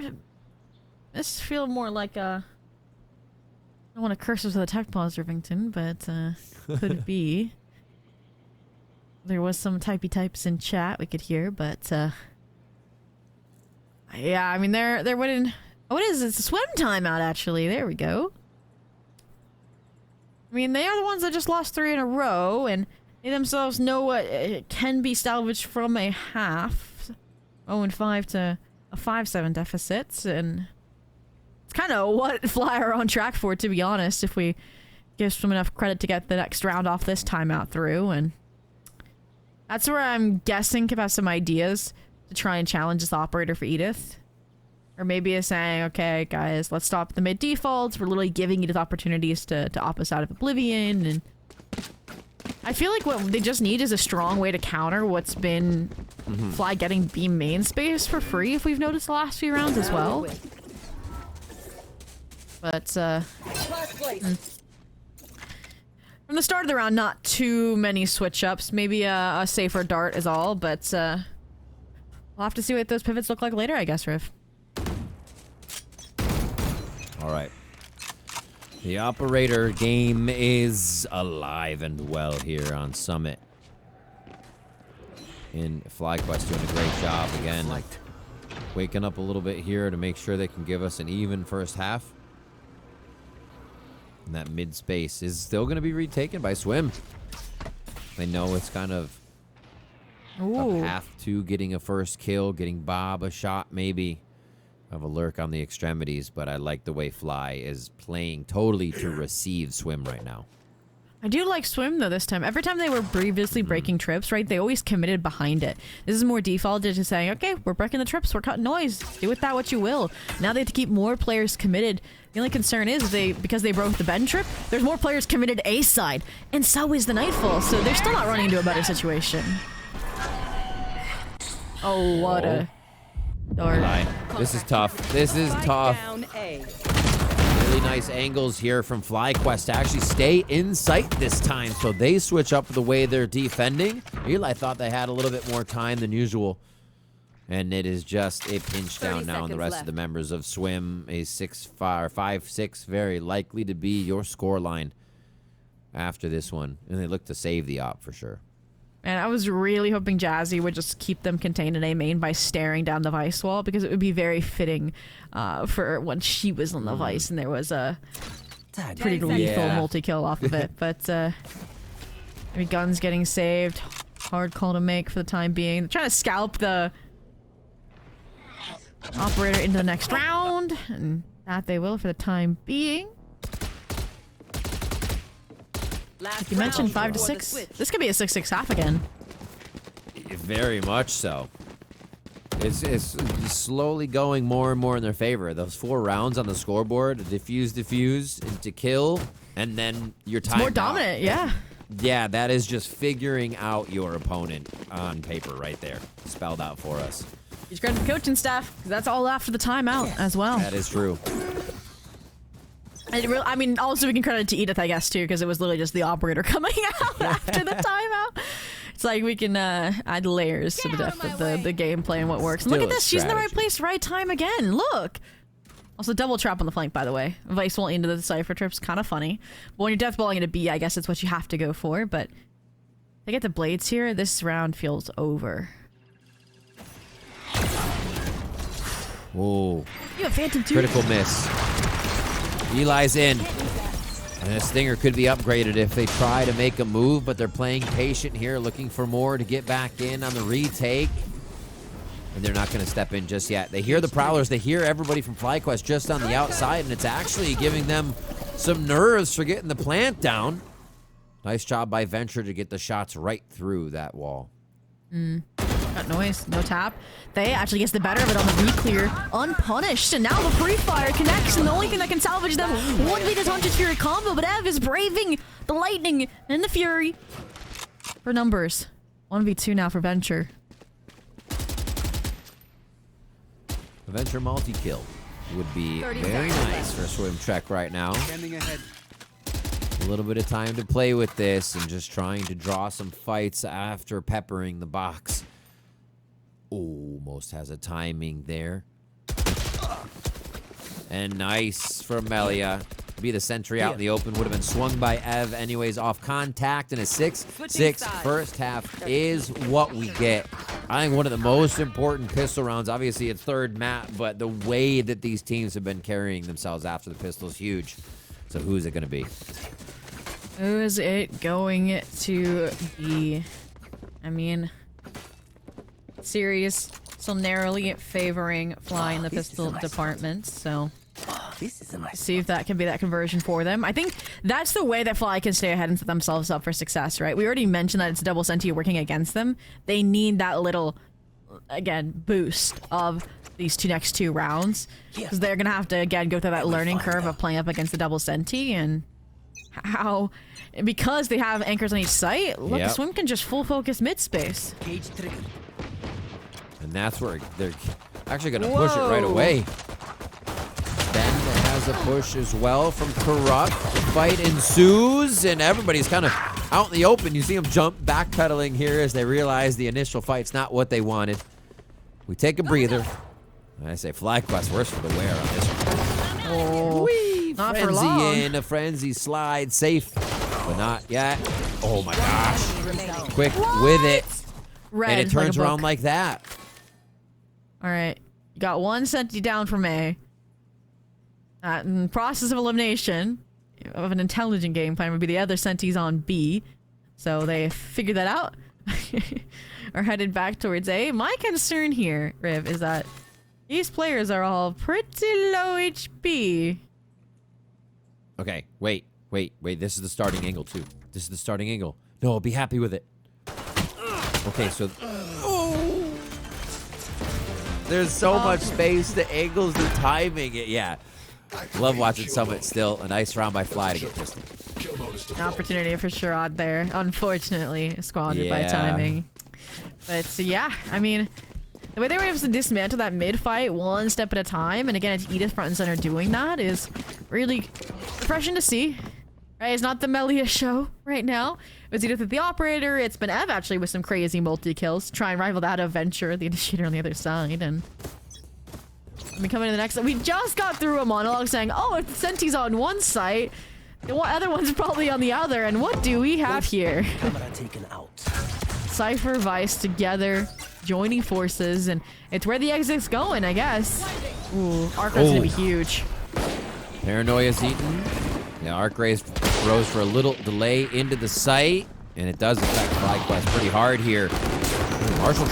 This feels more like a... I don't want to curse us with a tech pause, Rivington, but could be. There was some typey types in chat we could hear, but yeah, I mean they're winning. Oh, it is. It's a swim timeout, actually. There we go. I mean, they are the ones that just lost 3 in a row, and they themselves know what can be salvaged from a half. 0-5 to a 5-7 deficit, and it's kind of what Fly are on track for, to be honest, if we give them enough credit to get the next round off this timeout through, and that's where I'm guessing could have some ideas to try and challenge this operator for Edith. Or maybe it's saying, okay, guys, let's stop the mid defaults. We're literally giving Edith opportunities to opt us out of Oblivion. And I feel like what they just need is a strong way to counter what's been Fly getting B main space for free, if we've noticed the last few rounds as well. But, from the start of the round, not too many switch-ups. Maybe a safer dart is all, but we'll have to see what those pivots look like later, I guess, Riv. All right. The operator game is alive and well here on Summit. And FlyQuest doing a great job again. Waking up a little bit here to make sure they can give us an even first half. And that mid space is still going to be retaken by Swim. They know it's kind of a path to getting a first kill, getting Bob a shot maybe of a lurk on the extremities, but I like the way Fly is playing totally to receive Swim right now. I do like Swim, though, this time. Every time they were previously breaking trips, right, they always committed behind it. This is more defaulted to saying, okay, we're breaking the trips, we're cutting noise. Do with that what you will. Now they have to keep more players committed. The only concern is because they broke the bend trip, there's more players committed A side, and so is the Nightfall, so they're still not running into a better situation. Oh, what a... Lie. This is tough. This is tough. Really nice angles here from FlyQuest to actually stay in sight this time, so they switch up the way they're defending. Eli thought they had a little bit more time than usual, and it is just a pinch down now on the rest of the members of Swim. A 5-6, very likely to be your score line after this one, and they look to save the op for sure. And I was really hoping Jazzy would just keep them contained in A main by staring down the Vice wall, because it would be very fitting for when she was on the Vice and there was a pretty lethal multi-kill off of it. But maybe Guns getting saved. Hard call to make for the time being. They're trying to scalp the operator into the next round, and that they will for the time being. Like you mentioned, 5 to 6. This could be a 6-6 half again. Very much so. It's slowly going more and more in their favor. Those 4 rounds on the scoreboard, defuse, into kill, and then your time. It's more dominant, yeah. Yeah, that is just figuring out your opponent on paper right there. Spelled out for us. Huge credit to the coaching staff, 'cause that's all after the timeout as well. That is true. I mean, also we can credit to Edith, I guess, too, because it was literally just the operator coming out after the timeout. It's like we can add layers to the depth of the gameplay and what works. And look at this, she's in the right place, right time again. Look. Also, double trap on the flank, by the way. Vice won't into the Cypher trip's kind of funny. But when you're deathballing into B, I guess it's what you have to go for. But if they get the blades here, this round feels over. Whoa. You have Phantom 2. Critical miss. Eli's in. And this Stinger could be upgraded if they try to make a move, but they're playing patient here, looking for more to get back in on the retake. And they're not going to step in just yet. They hear the Prowlers. They hear everybody from FlyQuest just on the outside, and it's actually giving them some nerves for getting the plant down. Nice job by Venture to get the shots right through that wall. Got noise, no tap. They actually gets the better of it on the re-clear, unpunished, and now the pre-fire connects, and the only thing that can salvage them would be this Hunted Fury combo, but Ev is braving the lightning and the fury for numbers. 1v2 now for Venture. Venture multi-kill would be very nice for Swim Trek right now. Scanning ahead. A little bit of time to play with this and just trying to draw some fights after peppering the box. Almost has a timing there. And nice from Melia. Be the sentry out in the open. Would have been swung by Ev anyways off contact. And a 6-6 first half is what we get. I think one of the most important pistol rounds. Obviously, it's third map, but the way that these teams have been carrying themselves after the pistol is huge. So who's it going to be? Who is it going to be? I mean, series still narrowly favoring flying the pistol department, so This is a nice. see if that can be that conversion for them. I think that's the way that Fly can stay ahead and set themselves up for success, right? We already mentioned that it's double Senti working against them. They need that little, again, boost of these next two rounds, because they're gonna have to again go through that learning curve of playing up against the double Senti, and how, because they have anchors on each site, look, the Swim can just full focus mid space. Cage trigger. And that's where they're actually going to push it right away. Ben has a push as well from Corrupt. The fight ensues, and everybody's kind of out in the open. You see them jump backpedaling here as they realize the initial fight's not what they wanted. We take a breather. I say FlyQuest worse for the wear on this one. Oh, not for Frenzy long. in, a Frenzy slide, safe, but not yet. Oh my gosh. Quick with it. Red, And it turns like a around book. like that. All right, you got one Senti down from A. In process of elimination of an intelligent game plan would be the other Sentis on B. So they figured that out. Are headed back towards A. My concern here, Riv, is that these players are all pretty low HP. Okay, wait. This is the starting angle, too. This is the starting angle. No, I'll be happy with it. Okay, so... There's so much space, the angles, the timing. Yeah. Love watching Summit still. A nice round by Fly to get this. An opportunity for Sherrod there. Unfortunately, squandered by timing. But yeah, I mean, the way they were able to dismantle that mid fight one step at a time, and again, it's Edith front and center doing that, is really refreshing to see. Right, it's not the Melia show right now. It's Edith with the operator. It's been Ev actually with some crazy multi-kills to try and rival that of Venture, the initiator on the other side. And we come into the next. We just got through a monologue saying, "Oh, Senti's on one site, the other one's probably on the other." And what do we have here? Camera taken out. Cypher, Vice together, joining forces, and it's where the exit's going, I guess. Ooh, Arcra's gonna be huge. Paranoia's eaten. Yeah, Arcraze throws for a little delay into the site, and it does affect FlyQuest pretty hard here. Marshall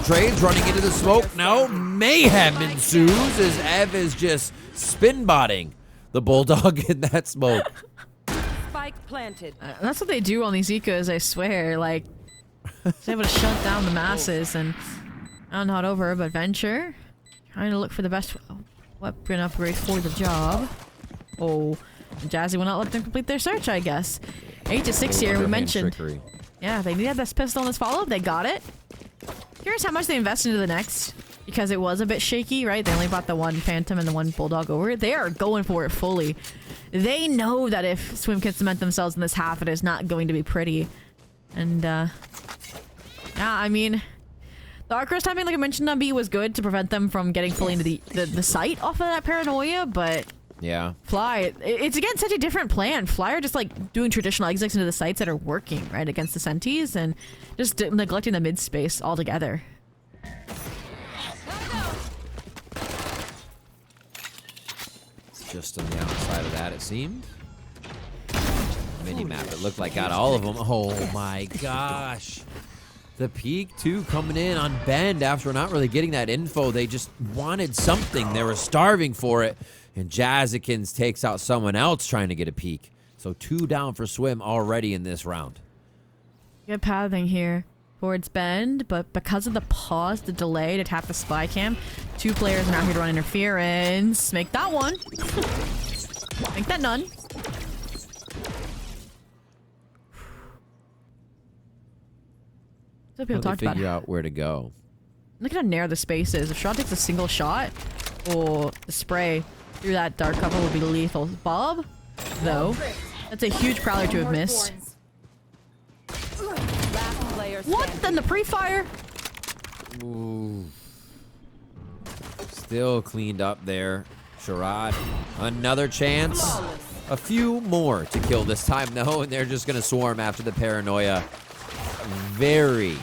trades running into the smoke. Now mayhem ensues as Ev is just spin-botting the Bulldog in that smoke. Spike planted. That's what they do on these ecos, I swear. Like, it's able to shut down the masses, and I'm not over, but Venture trying to look for the best weapon upgrade for the job. Oh, Jazzy will not let them complete their search, I guess. 8-6 here. We Underhand mentioned. trickery. Yeah, they needed this pistol in this follow-up. They got it. Curious how much they invested into the next, because it was a bit shaky, right? They only bought the one Phantom and the one Bulldog over. They are going for it fully. They know that if Swim can cement themselves in this half, it is not going to be pretty. And, yeah, I mean, the Arc Rush timing, like I mentioned on B, was good to prevent them from getting fully into the site off of that paranoia, but... Yeah. Fly, it's again such a different plan. Fly are just like doing traditional exits into the sites that are working, right, against the Sentis, and just neglecting the mid space altogether. Just on the outside of that, it seemed. Mini-map, it looked like got all of them. Oh my gosh. The peak, too, coming in on Bend after not really getting that info. They just wanted something. They were starving for it. And Jazzikins takes out someone else trying to get a peek. So 2 down for Swim already in this round. Good pathing here towards Bend, but because of the pause, the delay to tap the spy cam, 2 players are now here to run interference. Make that one. Make that none. So people talked about figure out where to go. Look at how narrow the space is. If Shaw takes a single shot, or the spray through that dark cover would be lethal. Bob, though, that's a huge prowler to have missed. What? Then the pre-fire? Ooh. Still cleaned up there. Sherrod, another chance. A few more to kill this time, though, and they're just going to swarm after the paranoia. Very,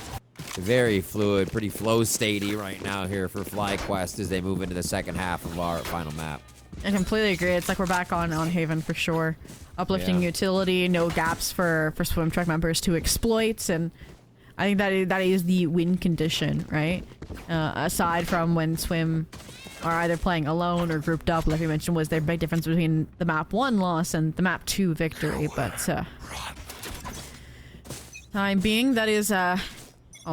very fluid, pretty flow statey right now here for FlyQuest as they move into the second half of our final map. I completely agree. It's like we're back on Haven for sure. Uplifting utility, no gaps for Swim Truck members to exploit, and I think that is the win condition, right? Aside from when Swim are either playing alone or grouped up, like we mentioned, was their big difference between the map 1 loss and the map 2 victory. But time being, that is oh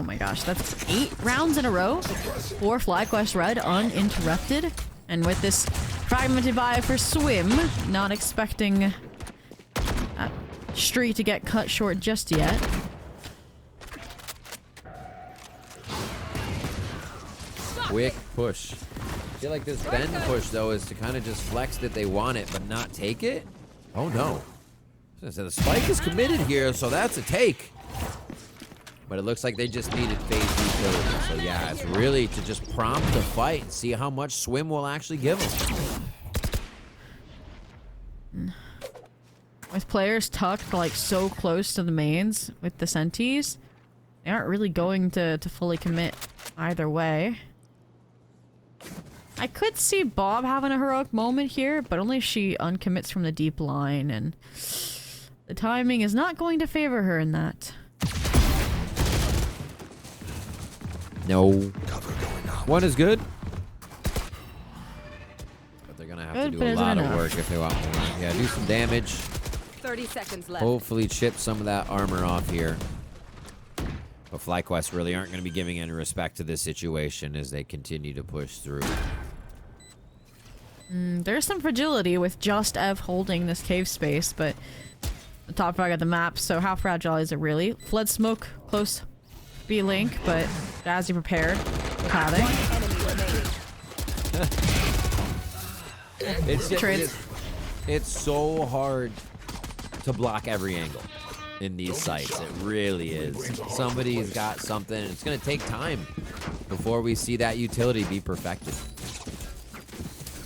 my gosh, that's 8 rounds in a row for FlyQuest Red uninterrupted. And with this fragmented buy for Swim, not expecting that streak to get cut short just yet. Quick push. I feel like this bend push, though, is to kind of just flex that they want it, but not take it. Oh, no. So the spike is committed here, so that's a take. But it looks like they just needed phase utility. So, yeah, it's really to just prompt the fight and see how much Swim will actually give them. With players tucked, like, so close to the mains with the Sentis, they aren't really going to fully commit either way. I could see Bob having a heroic moment here, but only if she uncommits from the deep line, and the timing is not going to favor her in that. No. One is good. But they're going to have to do a lot of work if they want more. Yeah, do some damage. 30 seconds left. Hopefully chip some of that armor off here. But FlyQuest really aren't going to be giving any respect to this situation as they continue to push through. There's some fragility with just Ev holding this cave space, but the top frag of the map, so how fragile is it really? Flood smoke close B-Link, but Jazzy prepared with Havoc. It's so hard to block every angle in these sites. It really is. Somebody's got something. It's going to take time before we see that utility be perfected.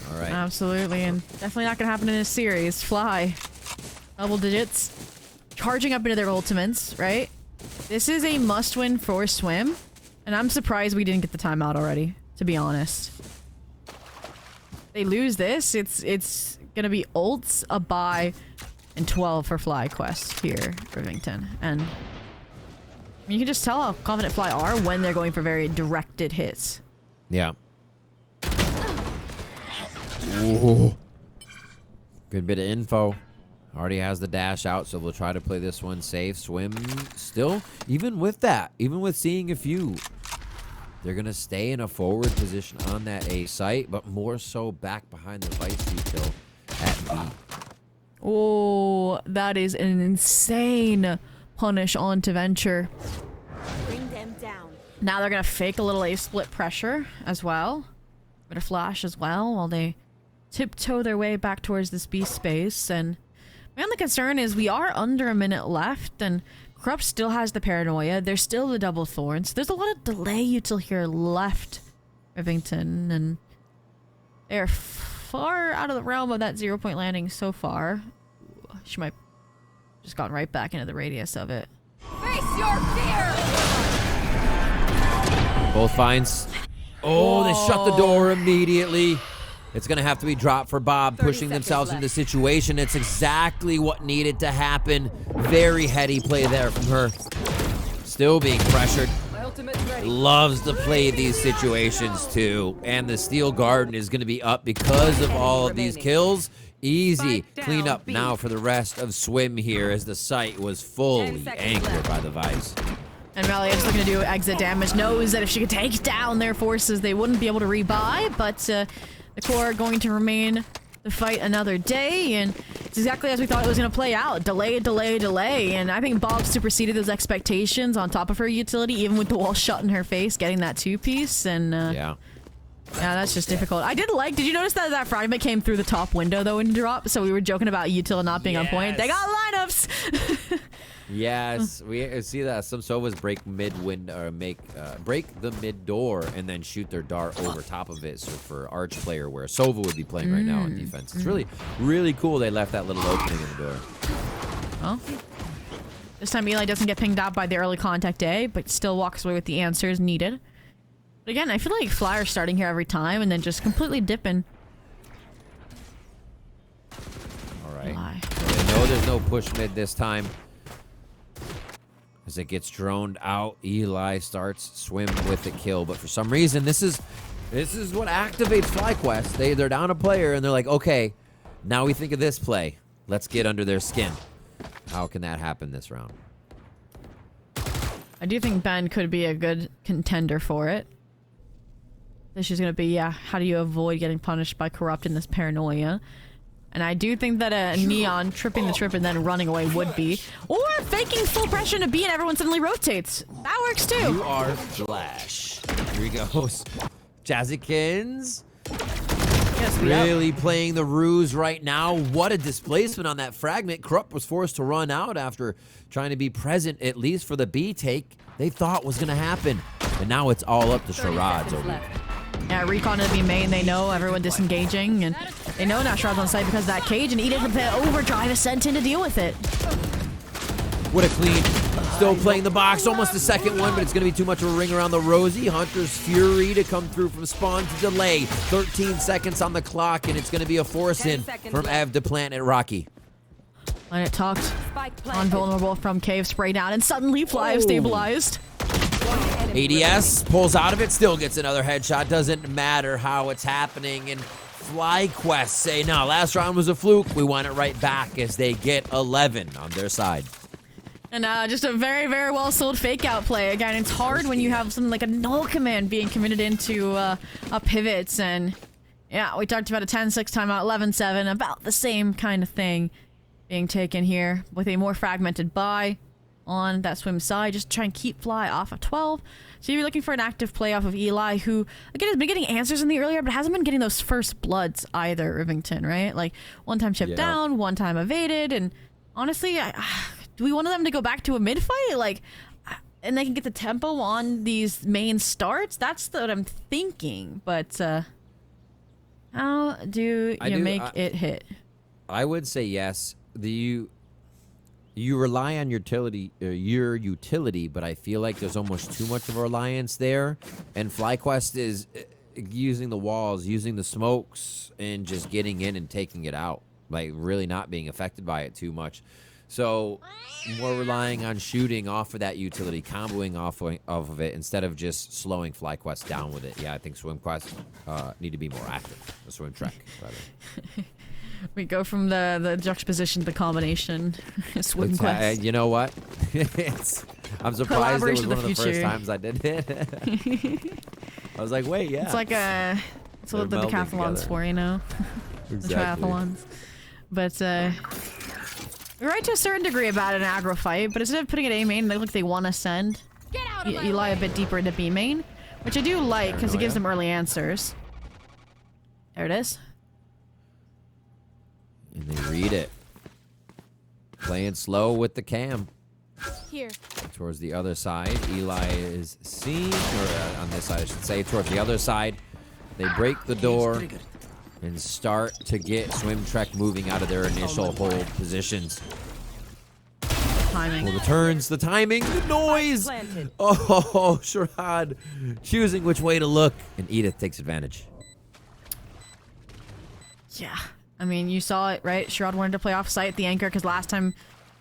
All right. Absolutely, and definitely not going to happen in this series. Fly. Double digits. Charging up into their ultimates, right? This is a must-win for Swim, and I'm surprised we didn't get the timeout already, to be honest. They lose this, it's going to be ults, a buy, and 12 for FlyQuest here, Rivington. And you can just tell how confident Fly are when they're going for very directed hits. Yeah. Ooh. Good bit of info. Already has the dash out, so we'll try to play this one safe. Swim still, even with that, even with seeing a few, they're going to stay in a forward position on that A site, but more so back behind the Vice util at B. Oh, that is an insane punish onto Venture. Bring them down. Now they're gonna fake a little A-split pressure as well. Bit of flash as well while they tiptoe their way back towards this B space. And my only concern is we are under a minute left and Corrupt still has the paranoia. There's still the double thorns. There's a lot of delay util here left, Rivington, and they're far out of the realm of that 0-point landing so far. She might just gone right back into the radius of it. Face your fear! Both finds. Oh, they shut the door immediately. It's going to have to be dropped for Bob, pushing themselves into the situation. It's exactly what needed to happen. Very heady play there from her. Still being pressured. Loves to play these situations too. And the Steel Garden is going to be up because of all of these kills. Easy cleanup now for the rest of Swim here as the site was fully anchored by the Vice. And Melia just looking to do exit damage. Knows that if she could take down their forces, they wouldn't be able to rebuy. But the core are going to remain to fight another day. And it's exactly as we thought it was going to play out. Delay, delay, delay. And I think Bob superseded those expectations on top of her utility, even with the wall shut in her face, getting that two-piece. And yeah, that's just difficult. I did you notice that that fragment came through the top window, though, in drop? So we were joking about util not being on point. They got lineups! Yes, we see that some Sovas break break the mid door and then shoot their dart over top of it. So for Arch player, where Sova would be playing right now on defense, it's really, really cool. They left that little opening in the door. Well, this time Eli doesn't get pinged out by the early contact A, but still walks away with the answers needed. But again, I feel like Flyer's starting here every time and then just completely dipping. All right. They know there's no push mid this time. As it gets droned out, Eli starts Swim with the kill. But for some reason, this is what activates FlyQuest. They're down a player, and they're like, okay, now we think of this play. Let's get under their skin. How can that happen this round? I do think Ben could be a good contender for it. This is going to be, how do you avoid getting punished by Corrupt in this paranoia? And I do think that a Neon tripping the trip and then running away would be. Or faking full pressure to B and everyone suddenly rotates. That works too. You are Flash. Here he goes. Jazzykins. Yes, really playing the ruse right now. What a displacement on that fragment. Corrupt was forced to run out after trying to be present, at least for the B take they thought was going to happen. And now it's all up to Charades over there. Yeah, recon to be main. They know everyone disengaging, and they know now Shroud's on site because of that cage, and Edith with the overdrive is sent in to deal with it. What a clean. Still playing the box. Almost the second one, but it's going to be too much of a ring around the Rosie. Hunter's Fury to come through from spawn to delay. 13 seconds on the clock, and it's going to be a force in from Ev to plant at Rocky. And it tucked. Unvulnerable from cave spray down, and suddenly Fly stabilized. ADS pulls out of it, still gets another headshot. Doesn't matter how it's happening. And FlyQuest say, no, last round was a fluke. We want it right back as they get 11 on their side. And just a very, very well sold fake out play. Again, it's hard when you have something like a null command being committed into a pivots. And yeah, we talked about a 10-6 timeout, 11-7, about the same kind of thing being taken here with a more fragmented buy on that Swim side. Just try and keep Fly off of 12. So you're looking for an active play off of Eli, who, again, has been getting answers in the earlier, but hasn't been getting those first bloods either, Rivington, right? Like, one time chipped down, one time evaded, and honestly, do we want them to go back to a mid-fight? Like, and they can get the tempo on these main starts? That's what I'm thinking, but how do you make it hit? I would say yes. You rely on your utility, but I feel like there's almost too much of a reliance there. And FlyQuest is using the walls, using the smokes, and just getting in and taking it out. Like, really not being affected by it too much. So, more relying on shooting off of that utility, comboing off of it, instead of just slowing FlyQuest down with it. Yeah, I think SwimQuest need to be more active. The Swim Trek, rather. We go from the juxtaposition to the combination. Swim Quest. You know what? I'm surprised it was one of the first times I did it. I was like, wait, yeah. It's like it's what the decathlons for, you know? Exactly. The triathlons. But you're right to a certain degree about an aggro fight, but instead of putting it A main, they look like they want to send Eli a bit deeper into B main, which I do like because it gives them early answers. There it is. And they read it. Playing slow with the cam. Here. Towards the other side, Eli is seen, or on this side I should say, towards the other side. They break the door and start to get Swim Trek moving out of their initial hold positions. Timing. Well, the turns, the timing, the noise. Planted. Oh, Sharad choosing which way to look, and Edith takes advantage. Yeah. I mean, you saw it, right? Sherrod wanted to play off site the anchor because last time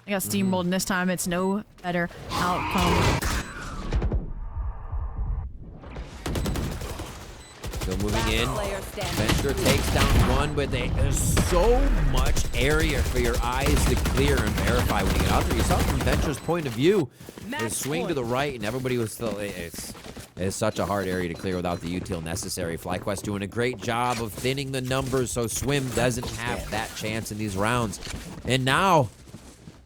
I got steamrolled, and this time it's no better outcome. Still moving in. Player standing. Venture takes down one, but there's so much area for your eyes to clear and verify when you get out there. You saw from Venture's point of view, they swing to the right, and everybody was still. It's such a hard area to clear without the util necessary. FlyQuest doing a great job of thinning the numbers so Swim doesn't have that chance in these rounds. And now,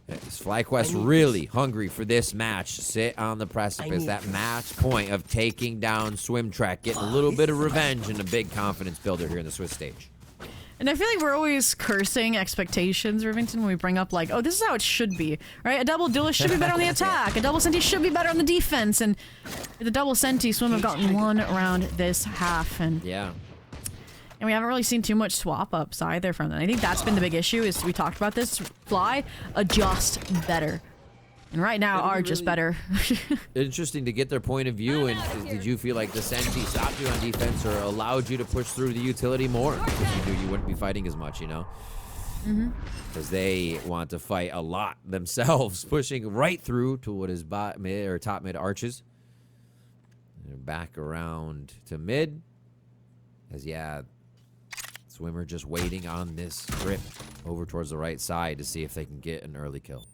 is FlyQuest really hungry for this match? Sit on the precipice, that match point of taking down Swim Trek, getting a little bit of revenge and a big confidence builder here in the Swiss stage. And I feel like we're always cursing expectations, Rivington, when we bring up like, oh, this is how it should be, right? A double duelist should be better on the attack. A double senti should be better on the defense. And the double senti, Swim have gotten one round this half. And yeah. And we haven't really seen too much swap ups either from them. I think that's been the big issue is we talked about this. Fly, adjust better. And right now are just better. Interesting to get their point of view. And did you feel like the Senti stopped you on defense or allowed you to push through the utility more? Because you knew you wouldn't be fighting as much, you know? Because they want to fight a lot themselves, pushing right through to what is mid or top mid arches. They're back around to mid. As yeah, Swimmer just waiting on this grip over towards the right side to see if they can get an early kill.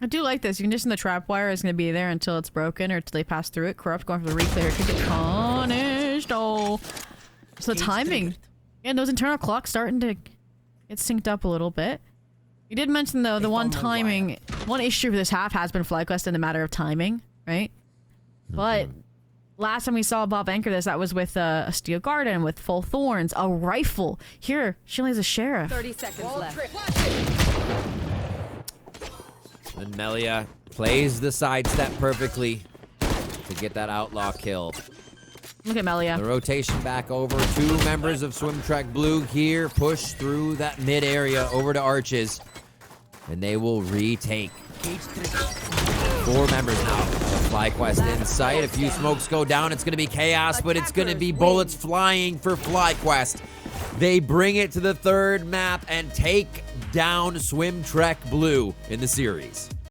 I do like this. You can just the trap wire is going to be there until it's broken or until they pass through it. Corrupt going for the reclear could get punished. Oh, so the timing. Yeah, those internal clocks starting to get synced up a little bit. You did mention though the one issue for this half has been FlyQuest in the matter of timing, right? But last time we saw Bob anchor this, that was with a steel garden with full thorns, a rifle. Here, she only has a sheriff. 30 seconds left. And Melia plays the sidestep perfectly to get that outlaw kill. Look at Melia. The rotation back over. Two members of Swim Trek Blue here push through that mid area over to Arches. And they will retake. 4 members now. FlyQuest in sight. A few smokes go down. It's going to be chaos, but it's going to be bullets flying for FlyQuest. They bring it to the third map and take down Swim Trek Blue in the series.